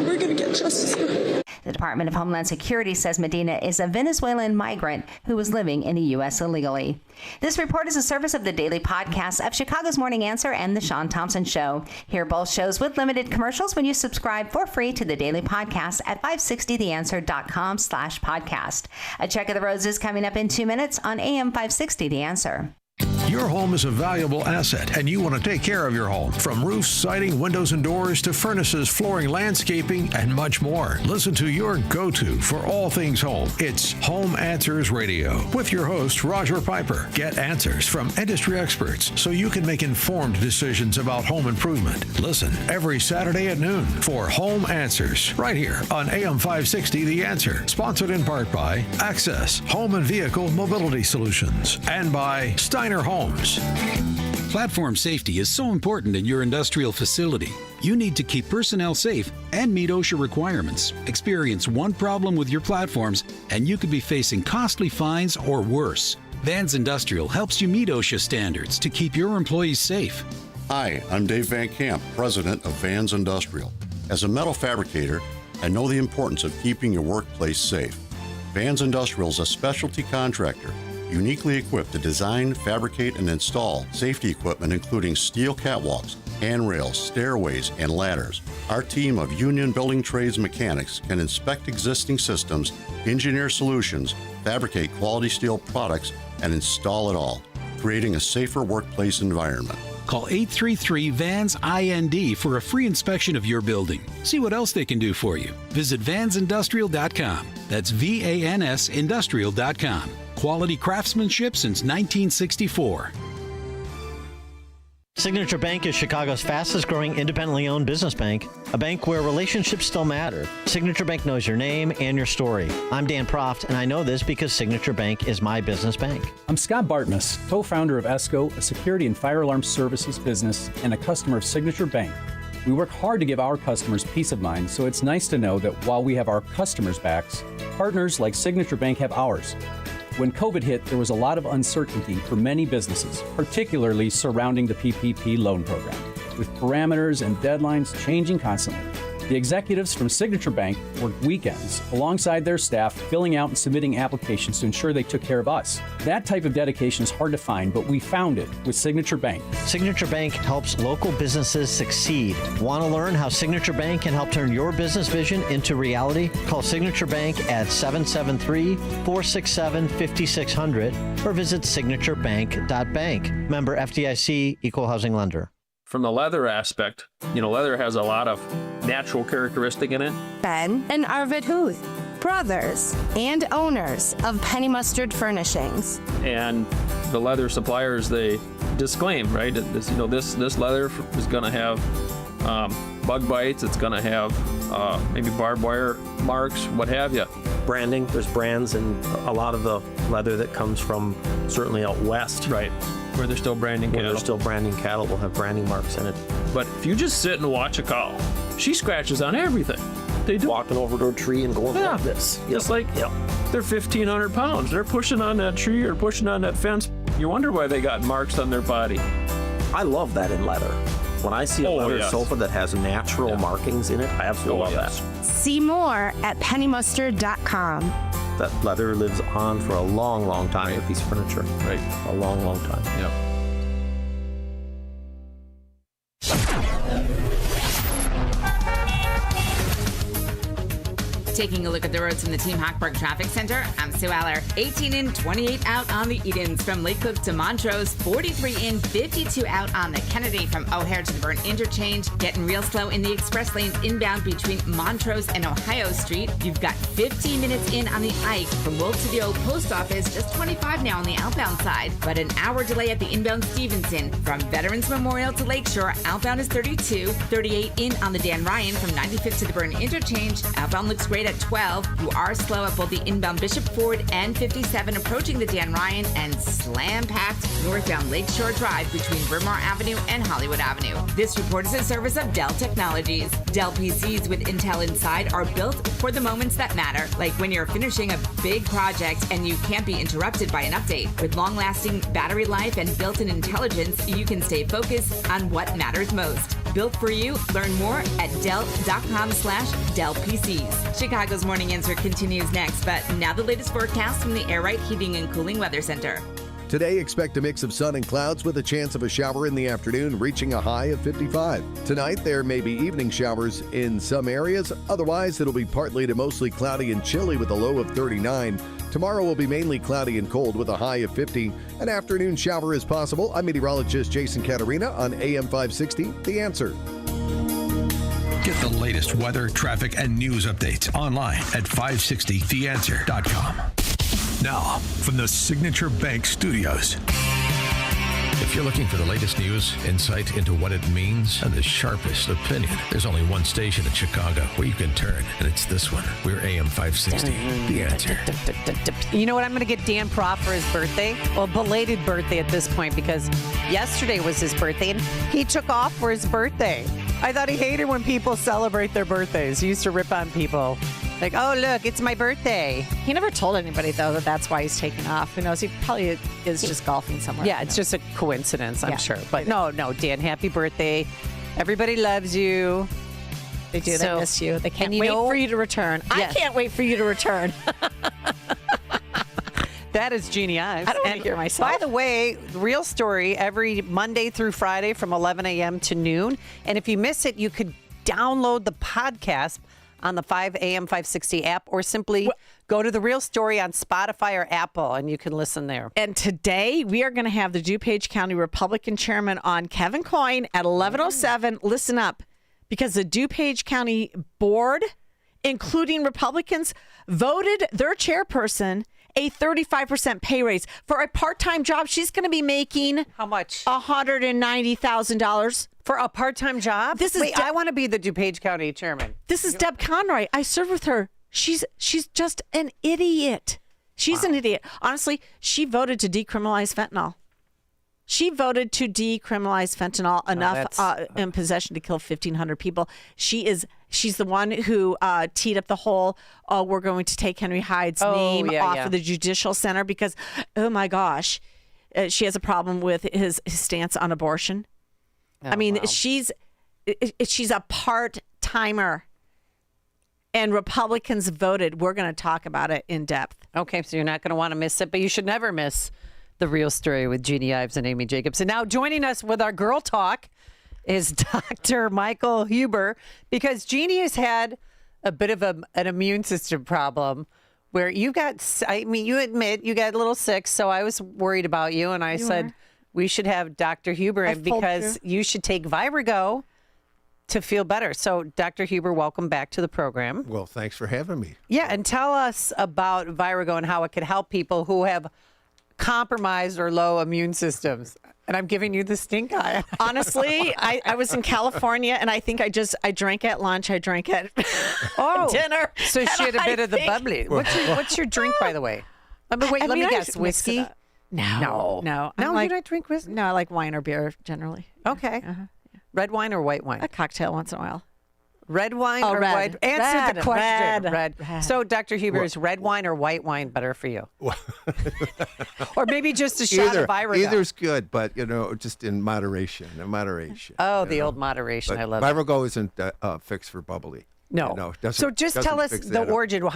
We're going to get justice for her. The Department of Homeland Security says Medina is a Venezuelan migrant who was living in the U.S. illegally. This report is a service of the daily podcast of Chicago's Morning Answer and The Sean Thompson Show. Hear both shows with limited commercials when you subscribe for free to the daily podcast at 560theanswer.com/podcast. A check of the roads is coming up in 2 minutes on AM 560 The Answer. Your home is a valuable asset, and you want to take care of your home. From roofs, siding, windows and doors to furnaces, flooring, landscaping, and much more. Listen to your go-to for all things home. It's Home Answers Radio with your host, Roger Piper. Get answers from industry experts so you can make informed decisions about home improvement. Listen every Saturday at noon for Home Answers right here on AM 560 The Answer. Sponsored in part by Access Home and Vehicle Mobility Solutions and by Steiner Homes. Platform safety is so important in your industrial facility. You need to keep personnel safe and meet OSHA requirements. Experience one problem with your platforms, and you could be facing costly fines or worse. Vans Industrial helps you meet OSHA standards to keep your employees safe. Hi, I'm Dave Van Camp, president of Vans Industrial. As a metal fabricator, I know the importance of keeping your workplace safe. Vans Industrial is a specialty contractor uniquely equipped to design, fabricate, and install safety equipment including steel catwalks, handrails, stairways, and ladders. Our team of union building trades mechanics can inspect existing systems, engineer solutions, fabricate quality steel products, and install it all, creating a safer workplace environment. Call 833-VANS-IND for a free inspection of your building. See what else they can do for you. Visit vansindustrial.com. That's VANS industrial.com. Quality craftsmanship since 1964. Signature Bank is Chicago's fastest growing independently owned business bank, a bank where relationships still matter. Signature Bank knows your name and your story. I'm Dan Proft, and I know this because Signature Bank is my business bank. I'm Scott Bartmus, co-founder of ESCO, a security and fire alarm services business, and a customer of Signature Bank. We work hard to give our customers peace of mind, so it's nice to know that while we have our customers' backs, partners like Signature Bank have ours. When COVID hit, there was a lot of uncertainty for many businesses, particularly surrounding the PPP loan program, with parameters and deadlines changing constantly. The executives from Signature Bank worked weekends alongside their staff, filling out and submitting applications to ensure they took care of us. That type of dedication is hard to find, but we found it with Signature Bank. Signature Bank helps local businesses succeed. Want to learn how Signature Bank can help turn your business vision into reality? Call Signature Bank at 773-467-5600 or visit signaturebank.bank. Member FDIC, Equal Housing Lender. From the leather aspect, leather has a lot of natural characteristic in it. Ben and Arvid Huth, brothers and owners of Penny Mustard Furnishings. And the leather suppliers, they disclaim, right? This leather is going to have bug bites. It's going to have maybe barbed wire marks, what have you. Branding, there's brands in a lot of the leather that comes from certainly out west. Right. Where they're still branding cattle. Where they're still branding cattle will have branding marks in it. But if you just sit and watch a cow, she scratches on everything. They do. Walking over to a tree and going like this. Yep. It's like they're 1,500 pounds. They're pushing on that tree or pushing on that fence. You wonder why they got marks on their body. I love that in leather. When I see a leather sofa that has natural markings in it, I absolutely love that. See more at pennymustard.com. That leather lives on for a long, long time with piece of furniture. Right. A long, long time. Yep. Taking a look at the roads from the Team Hochberg Traffic Center, I'm Sue Aller. 18 in, 28 out on the Edens from Lake Cliff to Montrose, 43 in, 52 out on the Kennedy from O'Hare to the Burn Interchange. Getting real slow in the express lanes inbound between Montrose and Ohio Street. You've got 15 minutes in on the Ike from Wolf to the old post office, just 25 now on the outbound side, but an hour delay at the inbound Stevenson. From Veterans Memorial to Lakeshore, outbound is 32, 38 in on the Dan Ryan from 95th to the Burn Interchange. Outbound looks great at 12. You are slow at both the inbound Bishop Ford and 57 approaching the Dan Ryan, and slam-packed northbound Lakeshore Drive between Vermont Avenue and Hollywood Avenue. This report is a service of Dell Technologies. Dell PCs with Intel inside are built for the moments that matter, like when you're finishing a big project and you can't be interrupted by an update. With long-lasting battery life and built-in intelligence, you can stay focused on what matters most. Built for you. Learn more at Dell.com/DellPCs. Chicago's Morning Answer continues next, but now the latest forecast from the Air Right Heating and Cooling Weather Center. Today, expect a mix of sun and clouds with a chance of a shower in the afternoon, reaching a high of 55. Tonight, there may be evening showers in some areas. Otherwise, it'll be partly to mostly cloudy and chilly with a low of 39. Tomorrow will be mainly cloudy and cold with a high of 50. An afternoon shower is possible. I'm meteorologist Jason Caterina on AM 560, The Answer. Get the latest weather, traffic, and news updates online at 560theanswer.com. Now, from the Signature Bank Studios. If you're looking for the latest news, insight into what it means, and the sharpest opinion, there's only one station in Chicago where you can turn, and it's this one. We're AM 560, The Answer. You know what? I'm going to get Dan Proft for his birthday. Well, belated birthday at this point, because yesterday was his birthday, and he took off for his birthday. I thought he hated when people celebrate their birthdays. He used to rip on people. Like, oh, look, it's my birthday. He never told anybody, though, that that's why he's taking off. Who knows? He probably is just golfing somewhere. Yeah, it's just a coincidence, I'm Yeah. sure. But no, Dan, happy birthday. Everybody loves you. They do. So- They miss you. They can't and you wait know- for you to return. Yes. I can't wait for you to return. That is Jeannie Ives. I don't want to hear myself. By the way, Real Story every Monday through Friday from 11 a.m. to noon. And if you miss it, you could download the podcast on the 5 AM 560 app, or simply go to The Real Story on Spotify or Apple, and you can listen there. And today we are going to have the DuPage County Republican Chairman on, Kevin Coyne, at 11:07. Listen up, because the DuPage County Board, including Republicans, voted their chairperson a 35% pay raise for a part-time job. She's going to be making how much? $190,000 for a part-time job. This is Wait, I want to be the DuPage County chairman. This is Deb Conroy. I served with her. She's just an idiot. She's an idiot. Honestly, she voted to decriminalize fentanyl. She voted to decriminalize fentanyl enough in possession to kill 1,500 people. She's the one who teed up the whole, we're going to take Henry Hyde's name off of the Judicial Center because, oh my gosh, she has a problem with his stance on abortion. I mean, she's a part-timer. And Republicans voted. We're going to talk about it in depth. Okay, so you're not going to want to miss it, but you should never miss The Real Story with Jeannie Ives and Amy Jacobs. And now joining us with our Girl Talk is Dr. Michael Huber, because Jeannie has had a bit of an immune system problem where you admit you got a little sick, so I was worried about you, and I said we should have Dr. Huber in because you should take Virago to feel better. So, Dr. Huber, welcome back to the program. Well, thanks for having me. Yeah, and tell us about Virago and how it could help people who have compromised or low immune systems. And I'm giving you the stink eye. Honestly, I was in California, and I think I drank at lunch. I drank at dinner. So she had a bit of the bubbly. What's your drink, by the way? Let me guess. Whiskey? No. No, I you don't drink whiskey? No, I like wine or beer generally. Okay. Red wine or white wine? A cocktail once in a while. Red wine or red. white? Answer the question. Red. So, Dr. Huber, is red wine or white wine better for you? Or maybe just a shot of Virago? Either's good, but, just in moderation. Oh, the old moderation. I love it. Virago isn't fixed for bubbly. No. So just tell us the origin.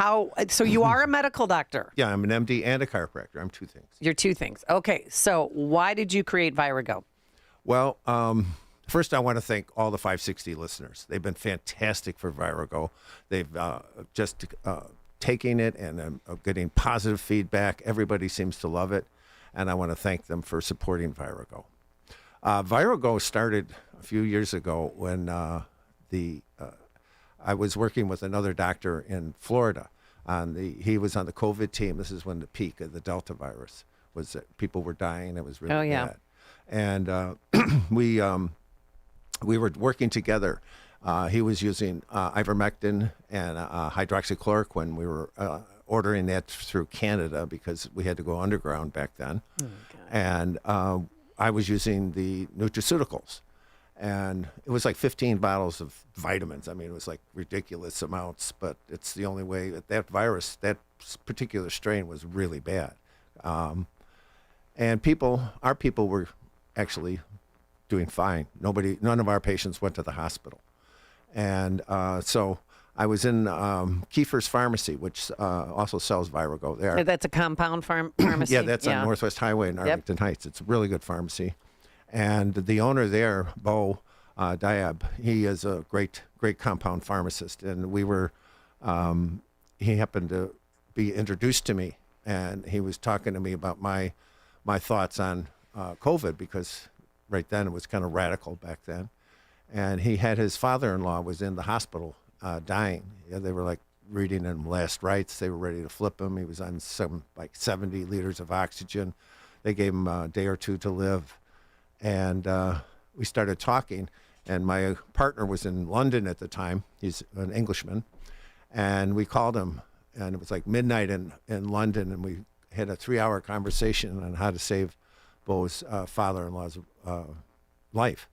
So you are a medical doctor. Yeah, I'm an MD and a chiropractor. I'm two things. You're two things. Okay. So why did you create Virago? Well, First, I want to thank all the 560 listeners. They've been fantastic for Virago. They've just taking it and getting positive feedback. Everybody seems to love it, and I want to thank them for supporting Virago. Virago started a few years ago when I was working with another doctor in Florida. He was on the COVID team. This is when the peak of the Delta virus was. People were dying. It was really bad. And we were working together. He was using ivermectin and hydroxychloroquine. We were ordering that through Canada because we had to go underground back then. And I was using the nutraceuticals. And it was like 15 bottles of vitamins. I mean, it was like ridiculous amounts, but it's the only way. That virus, that particular strain was really bad. And our people were actually doing fine. None of our patients went to the hospital. And so I was in Kiefer's Pharmacy, which also sells Virago there. That's a compound pharmacy? Yeah, that's on Northwest Highway in Arlington Heights. It's a really good pharmacy. And the owner there, Bo Diab, he is a great compound pharmacist. And he happened to be introduced to me, and he was talking to me about my thoughts on COVID, because right then it was kind of radical back then. And he had his father-in-law was in the hospital dying. Yeah, they were like reading him last rites. They were ready to flip him. He was on some like 70 liters of oxygen. They gave him a day or two to live. And we started talking, and my partner was in London at the time. He's an Englishman. And we called him, and it was like midnight in London, and we had a 3-hour conversation on how to save Bo's father-in-law's life.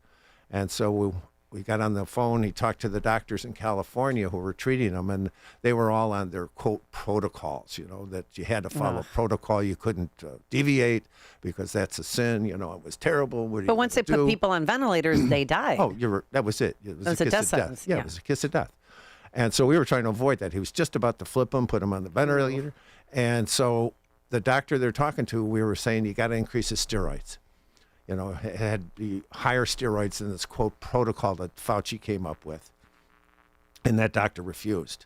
And so we got on the phone. He talked to the doctors in California who were treating him, and they were all on their, quote, protocols, that you had to follow protocol. You couldn't deviate because that's a sin. It was terrible. But once they put people on ventilators, they die. Oh, that was it. It was a kiss of death. Yeah, it was a kiss of death. And so we were trying to avoid that. He was just about to flip him, put him on the ventilator. And so the doctor they're talking to, we were saying, you got to increase his steroids. It had the higher steroids than this, quote, protocol that Fauci came up with. And that doctor refused.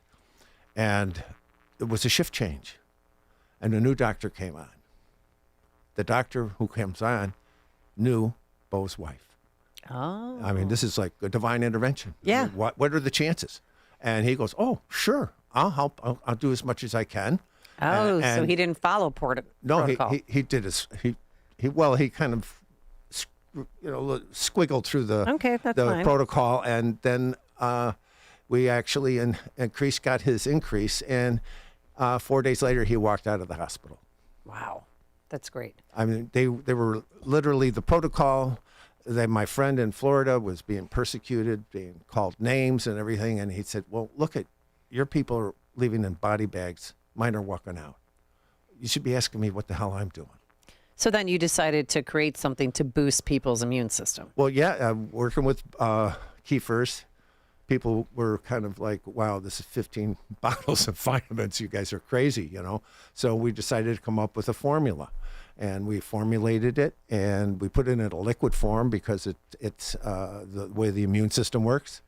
And it was a shift change. And a new doctor came on. The doctor who comes on knew Bo's wife. Oh. I mean, this is like a divine intervention. Yeah. What are the chances? And he goes, oh, sure, I'll help. I'll do as much as I can. Oh, so he didn't follow protocol. No, he did his, he kind of, squiggled through the protocol, and then we actually got his increase, and 4 days later he walked out of the hospital. Wow, that's great. I mean, they were literally the protocol. My friend in Florida was being persecuted, being called names and everything, and he said, well, look at your people are leaving in body bags. Mine are walking out. You should be asking me what the hell I'm doing. So then you decided to create something to boost people's immune system. Well, yeah, working with Kiefer's, people were kind of like, wow, this is 15 bottles of vitamins. You guys are crazy, So we decided to come up with a formula. And we formulated it, and we put it in a liquid form because it's the way the immune system works.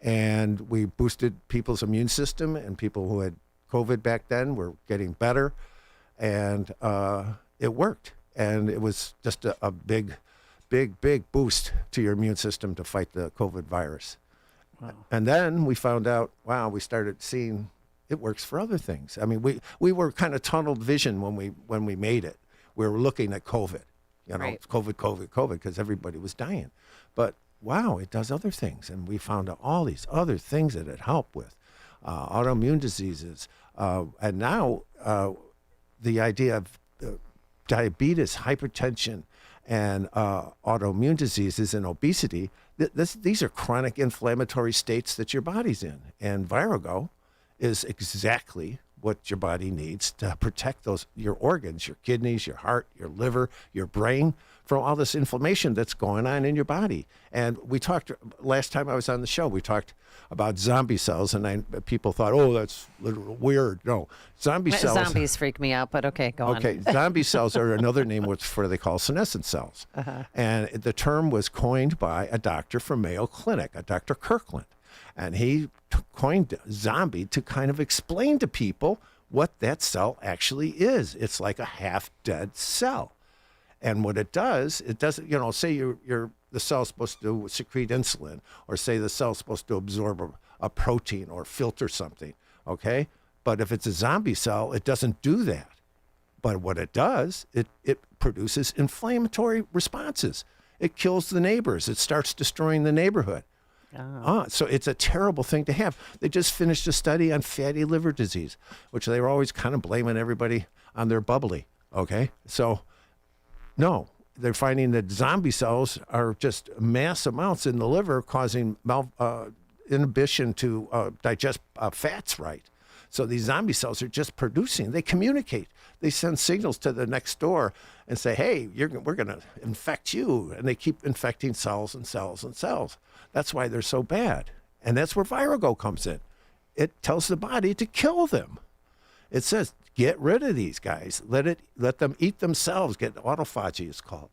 And we boosted people's immune system, and people who had COVID back then were getting better. And it worked. And it was just a big boost to your immune system to fight the COVID virus. Wow. And then we found out, we started seeing it works for other things. I mean, we were kind of tunneled vision when we made it. We were looking at COVID, right. COVID, because everybody was dying. But wow, it does other things. And we found out all these other things that it helped with, autoimmune diseases. And now the idea of diabetes, hypertension, and autoimmune diseases and obesity, these are chronic inflammatory states that your body's in. And Virago is exactly what your body needs to protect your organs, your kidneys, your heart, your liver, your brain, from all this inflammation that's going on in your body. And we talked last time I was on the show, we talked about zombie cells, and people thought, oh, that's literal weird. No, zombie cells. Zombies freak me out, but okay, go on. Okay, zombie cells are another name for they call senescent cells. And the term was coined by a doctor from Mayo Clinic, a Dr. Kirkland. And he coined zombie to kind of explain to people what that cell actually is. It's like a half-dead cell. And what it doesn't, you know, say the cell's supposed to secrete insulin, or say the cell's supposed to absorb a protein or filter something, okay? But if it's a zombie cell, it doesn't do that. But what it does, it produces inflammatory responses. It kills the neighbors. It starts destroying the neighborhood. So it's a terrible thing to have. They just finished a study on fatty liver disease, which they were always kind of blaming everybody on their bubbly, okay? So, no, they're finding that zombie cells are just mass amounts in the liver causing inhibition to digest fats right. So these zombie cells are just producing. They communicate. They send signals to the next door and say, hey, we're going to infect you. And they keep infecting cells and cells and cells. That's why they're so bad. And that's where Virago comes in. It tells the body to kill them. It says, get rid of these guys. Let them eat themselves. Get autophagy, it's called.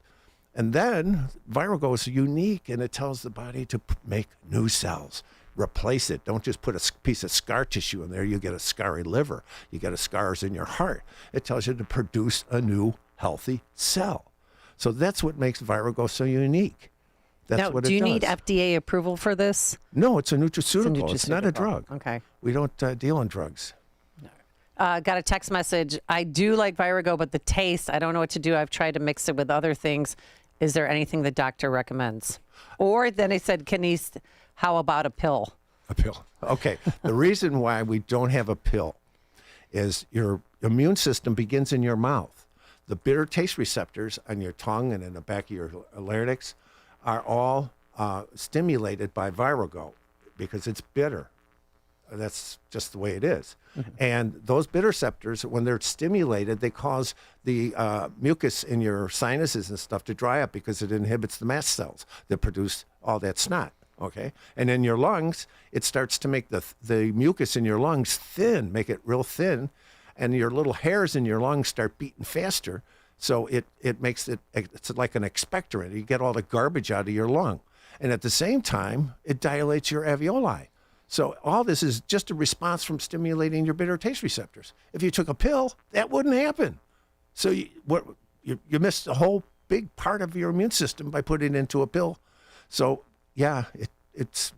And then Virago is unique, and it tells the body to make new cells. Replace it. Don't just put a piece of scar tissue in there. You get a scarry liver. You get scars in your heart. It tells you to produce a new healthy cell. So that's what makes Virago so unique. That's what it does. Do you need FDA approval for this? No, it's a nutraceutical. It's not a drug. Okay. We don't deal in drugs. Got a text message. I do like Virago, but the taste, I don't know what to do. I've tried to mix it with other things. Is there anything the doctor recommends? Or then he said, how about a pill? A pill. Okay. The reason why we don't have a pill is your immune system begins in your mouth. The bitter taste receptors on your tongue and in the back of your larynx are all stimulated by Virago because it's bitter. That's just the way it is. And those bitter receptors, when they're stimulated, they cause the mucus in your sinuses and stuff to dry up because it inhibits the mast cells that produce all that snot. Okay, and in your lungs, it starts to make the mucus in your lungs thin, make it real thin, and your little hairs in your lungs start beating faster. So it makes it's like an expectorant. You get all the garbage out of your lung, and at the same time, it dilates your alveoli. So all this is just a response from stimulating your bitter taste receptors. If you took a pill, that wouldn't happen. So you missed a whole big part of your immune system by putting it into a pill. So yeah, it's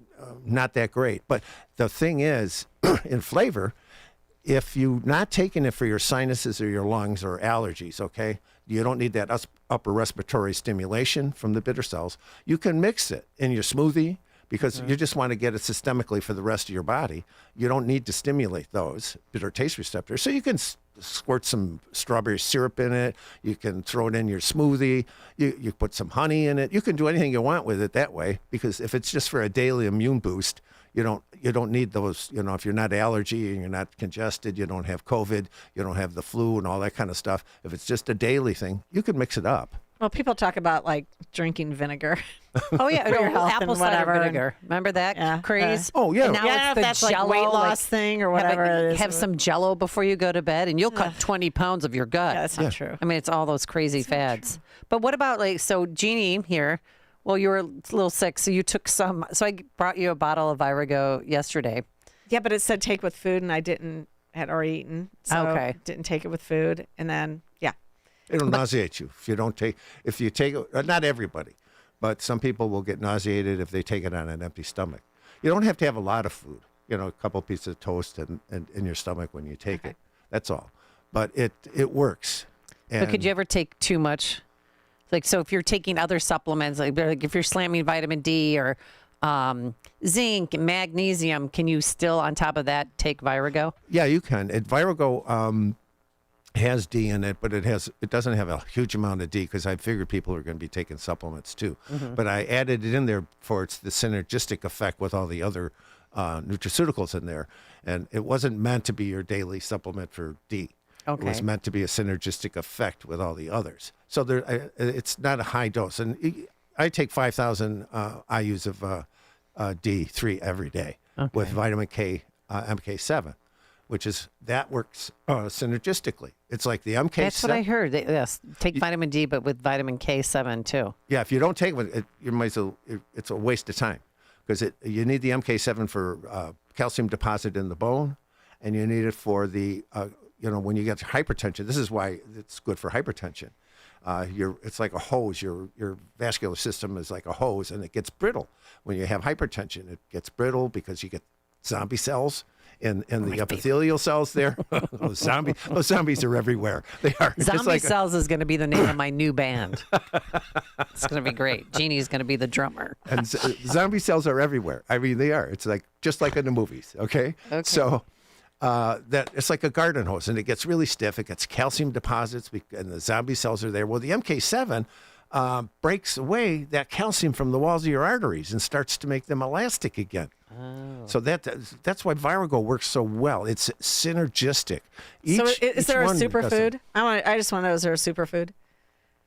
not that great. But the thing is, in flavor, if you're not taking it for your sinuses or your lungs or allergies, okay, you don't need that upper respiratory stimulation from the bitter cells. You can mix it in your smoothie because you just want to get it systemically for the rest of your body. You don't need to stimulate those bitter taste receptors. So you can squirt some strawberry syrup in it. You can throw it in your smoothie. You put some honey in it. You can do anything you want with it that way, because if it's just for a daily immune boost, you don't need those, if you're not allergy and you're not congested, you don't have COVID, you don't have the flu and all that kind of stuff. If it's just a daily thing, you can mix it up. Well, people talk about like drinking vinegar. Oh yeah, for your health apple cider vinegar. Remember that craze? Oh yeah. And now I don't know if that's Jell-O, like weight loss thing or whatever it is. Have some Jell-O before you go to bed, and you'll cut 20 pounds of your gut. Yeah, that's not true. I mean, it's all those crazy fads. But what about so Jeannie here? Well, you were a little sick, so you took some. So I brought you a bottle of Virago yesterday. Yeah, but it said take with food, and I had already eaten, so didn't take it with food, and then It'll nauseate you if you take it. Not everybody, but some people will get nauseated if they take it on an empty stomach. You don't have to have a lot of food. A couple pieces of toast and in your stomach when you take it. That's all. But it works. But could you ever take too much? So if you're taking other supplements, like if you're slamming vitamin D or zinc, magnesium, can you still, on top of that, take Virago? Yeah, you can. Virago has D in it, but it doesn't have a huge amount of D because I figured people are going to be taking supplements too. Mm-hmm. But I added it in there for the synergistic effect with all the other nutraceuticals in there. And it wasn't meant to be your daily supplement for D. Okay. It was meant to be a synergistic effect with all the others. So it's not a high dose. And I take 5,000 IUs of D3 every day with vitamin K, MK7, that works synergistically. It's like the MK7. That's what I heard. Yes, take vitamin D, but with vitamin K7 too. Yeah, if you don't take it, you might as well, it's a waste of time because you need the MK7 for calcium deposit in the bone, and you need it for the when you get hypertension. This is why it's good for hypertension. It's like a hose. Your vascular system is like a hose, and it gets brittle when you have hypertension. It gets brittle because you get zombie cells in the epithelial cells there. those zombies are everywhere. They are. Zombie cells is going to be the name of my new band. It's going to be great. Jeannie's going to be the drummer. And zombie cells are everywhere. I mean, they are. It's like just like in the movies. Okay. So. That it's like a garden hose, and it gets really stiff. It gets calcium deposits, and the zombie cells are there. Well, the MK7 breaks away that calcium from the walls of your arteries and starts to make them elastic again. Oh. So that's why Virago works so well. It's synergistic. So is there a superfood? I just want to know, is there a superfood?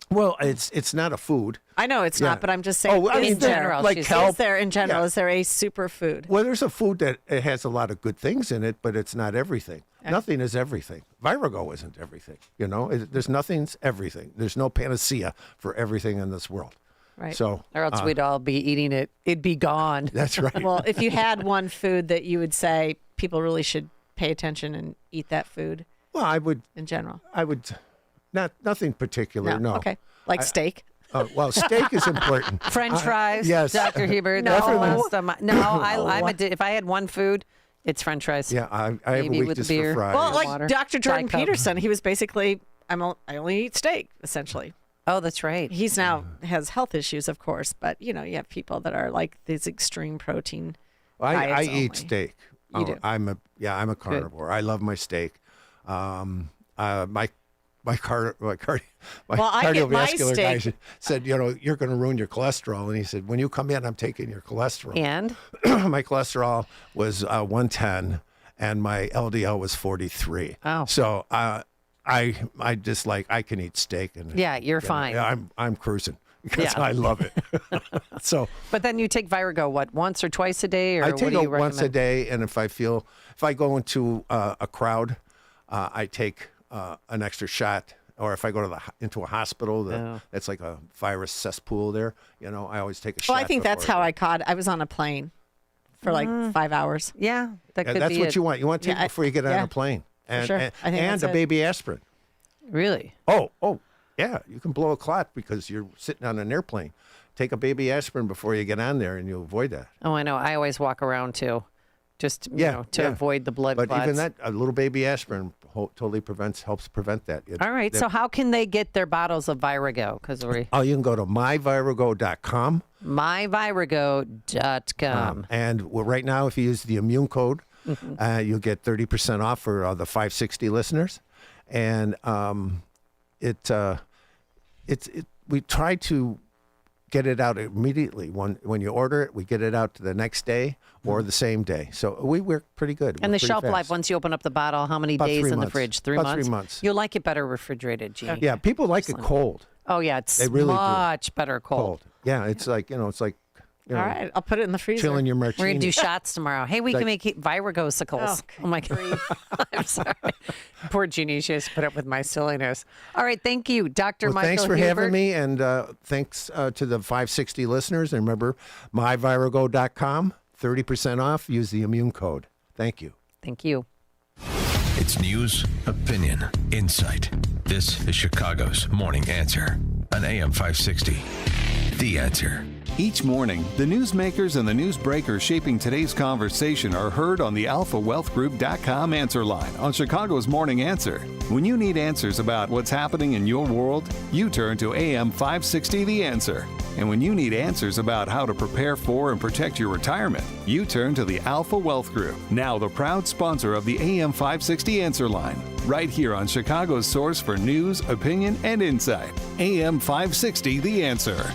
Well, it's not a food. I know it's not, but I'm just saying. In general, like kelp. Is there in general? Is there a superfood? Well, there's a food that it has a lot of good things in it, but it's not everything. Okay. Nothing is everything. Virago isn't everything. There's nothing's everything. There's no panacea for everything in this world. Right. So, or else we'd all be eating it. It'd be gone. That's right. Well, if you had one food that you would say people really should pay attention and eat that food. Well, I would. In general. I would. Nothing particular. No. Okay. Like steak. Well, steak is important. French fries. Yes. Dr. Hebert. If I had one food, it's French fries. Yeah, I have a weakness for fries. Well, like Dr. Jordan Peterson, he was basically, I only eat steak, essentially. Oh, that's right. He's now has health issues, of course, but you have people that are like these extreme protein. I eat steak. You do. I'm a carnivore. Good. I love my steak. My cardiovascular guy said, you're going to ruin your cholesterol. And he said, when you come in, I'm taking your cholesterol. And? My cholesterol was 110 and my LDL was 43. Oh. So I just I can eat steak. And yeah, you're fine. I'm cruising because I love it. So. But then you take Virago, once or twice a day? Or I take it once a day. And if I go into a crowd, I take an extra shot, or if I go into a hospital that's like a virus cesspool there, I always take a shot. Well, I think that's how I was on a plane for 5 hours. Yeah, that's what you want. You want to take it before you get on a plane. And, sure. and a baby aspirin. Really? Oh, yeah. You can blow a clot because you're sitting on an airplane. Take a baby aspirin before you get on there, and you avoid that. Oh, I know. I always walk around too. Just to avoid the blood clots. But even that, a little baby aspirin totally helps prevent that. All right. So how can they get their bottles of Virago? You can go to myvirago.com. Myvirago.com. And right now, if you use the immune code, you'll get 30% off for the 560 listeners. And we try to get it out immediately. When you order it, we get it out the next day or the same day. So we work pretty good. And the shelf fast. life, once you open up the bottle, how many days in the fridge? 3 months? About 3 months. You like it better refrigerated, Jeannie. Yeah, people like it cold. Oh, yeah, it's really much better cold. Yeah, it's like, it's like, all right, I'll put it in the freezer. Chilling your martini. We're going to do shots tomorrow. Hey, we can make Viragosicles. Oh my God. I'm sorry. Poor Jeannie, she has to put up with my silliness. All right, thank you, Dr. Michael Thanks for Hebert. having me, and thanks to the 560 listeners. And remember, myvirago.com, 30% off. Use the immune code. Thank you. Thank you. It's news, opinion, insight. This is Chicago's Morning Answer on AM 560. The Answer. Each morning, the newsmakers and the newsbreakers shaping today's conversation are heard on the AlphaWealthGroup.com answer line on Chicago's Morning Answer. When you need answers about what's happening in your world, you turn to AM 560 The Answer. And when you need answers about how to prepare for and protect your retirement, you turn to the Alpha Wealth Group, now the proud sponsor of the AM 560 answer line, right here on Chicago's source for news, opinion, and insight. AM 560 The Answer.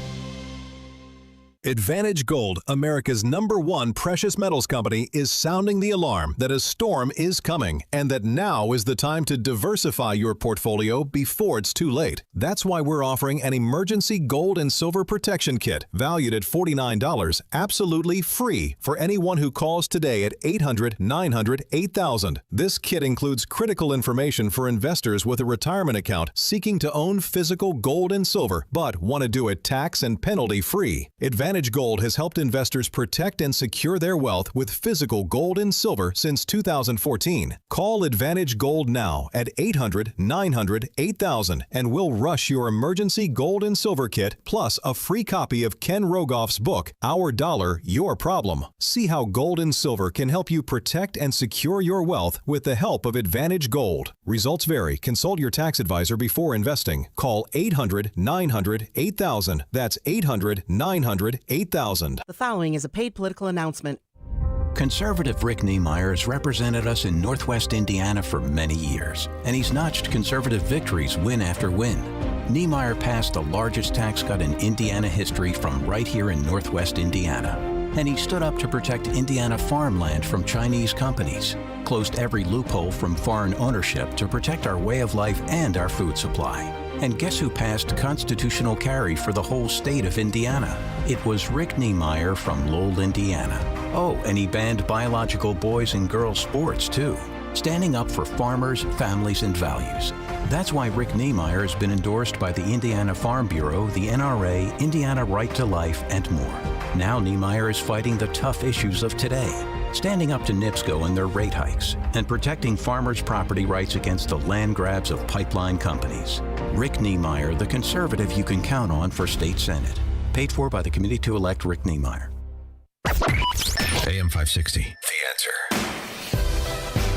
Advantage Gold, America's #1 precious metals company, is sounding the alarm that a storm is coming and that now is the time to diversify your portfolio before it's too late. That's why we're offering an emergency gold and silver protection kit valued at $49, absolutely free for anyone who calls today at 800-900-8000. This kit includes critical information for investors with a retirement account seeking to own physical gold and silver, but want to do it tax and penalty free. Advantage Gold has helped investors protect and secure their wealth with physical gold and silver since 2014. Call Advantage Gold now at 800-900-8000 and we'll rush your emergency gold and silver kit plus a free copy of Ken Rogoff's book, Our Dollar, Your Problem. See how gold and silver can help you protect and secure your wealth with the help of Advantage Gold. Results vary. Consult your tax advisor before investing. Call 800-900-8000. That's 800-900-8000. The following is a paid political announcement. Conservative Rick Niemeyer has represented us in Northwest Indiana for many years, and he's notched conservative victories win after win. Niemeyer passed the largest tax cut in Indiana history from right here in Northwest Indiana. And he stood up to protect Indiana farmland from Chinese companies, closed every loophole from foreign ownership to protect our way of life and our food supply. And guess who passed constitutional carry for the whole state of Indiana? It was Rick Niemeyer from Lowell, Indiana. Oh, and he banned biological boys and girls sports, too, standing up for farmers, families, and values. That's why Rick Niemeyer has been endorsed by the Indiana Farm Bureau, the NRA, Indiana Right to Life, and more. Now Niemeyer is fighting the tough issues of today, standing up to NIPSCO and their rate hikes, and protecting farmers' property rights against the land grabs of pipeline companies. Rick Niemeyer, the conservative you can count on for state senate. Paid for by the committee to elect Rick Niemeyer. AM 560, The Answer.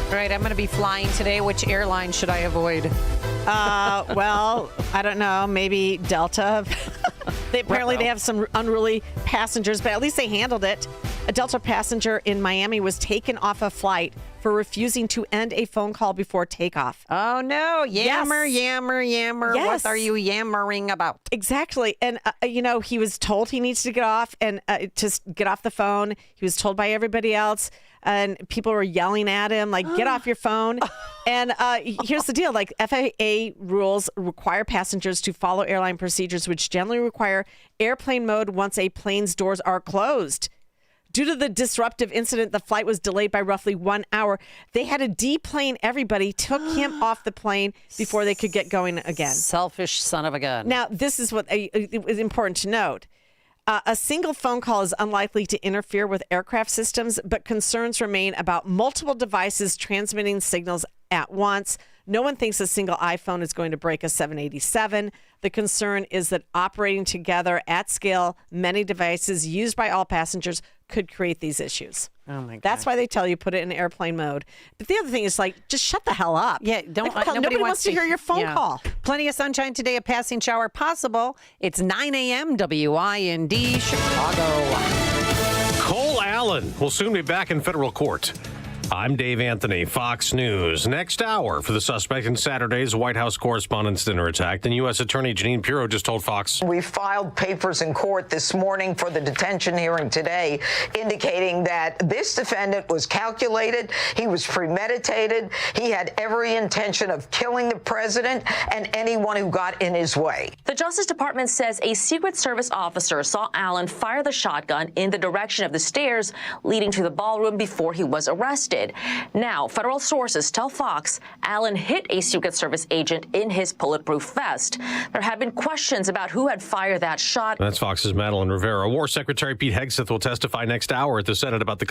All right, I'm going to be flying today. Which airline should I avoid? Well, I don't know. Maybe Delta. Apparently they have some unruly passengers, but at least they handled it. A Delta passenger in Miami was taken off a flight for refusing to end a phone call before takeoff. Oh, no. Yammer, Yes. yammer, yammer. Yes. What are you yammering about? Exactly. And, he was told he needs to get off and just get off the phone. He was told by everybody else. And people were yelling at him, like, get off your phone. And here's the deal. Like, FAA rules require passengers to follow airline procedures, which generally require airplane mode once a plane's doors are closed. Due to the disruptive incident, the flight was delayed by roughly 1 hour. They had to deplane everybody, took him off the plane before they could get going again. Selfish son of a gun. Now, this is what is important to note. A single phone call is unlikely to interfere with aircraft systems, but concerns remain about multiple devices transmitting signals at once. No one thinks a single iPhone is going to break a 787. The concern is that operating together at scale, many devices used by all passengers could create these issues. Oh my God. That's why they tell you put it in airplane mode. But the other thing is just shut the hell up. Yeah, don't. Like, nobody wants to hear your phone call. Plenty of sunshine today. A passing shower possible. It's 9 a.m. WIND Chicago. Cole Allen will soon be back in federal court. I'm Dave Anthony, Fox News. Next hour for the suspect in Saturday's White House Correspondents' Dinner attack. The U.S. Attorney Jeanine Pirro just told Fox. We filed papers in court this morning for the detention hearing today, indicating that this defendant was calculated, he was premeditated, he had every intention of killing the president and anyone who got in his way. The Justice Department says a Secret Service officer saw Allen fire the shotgun in the direction of the stairs leading to the ballroom before he was arrested. Now, federal sources tell Fox Allen hit a Secret Service agent in his bulletproof vest. There have been questions about who had fired that shot. That's Fox's Madeline Rivera. War Secretary Pete Hegseth will testify next hour at the Senate about the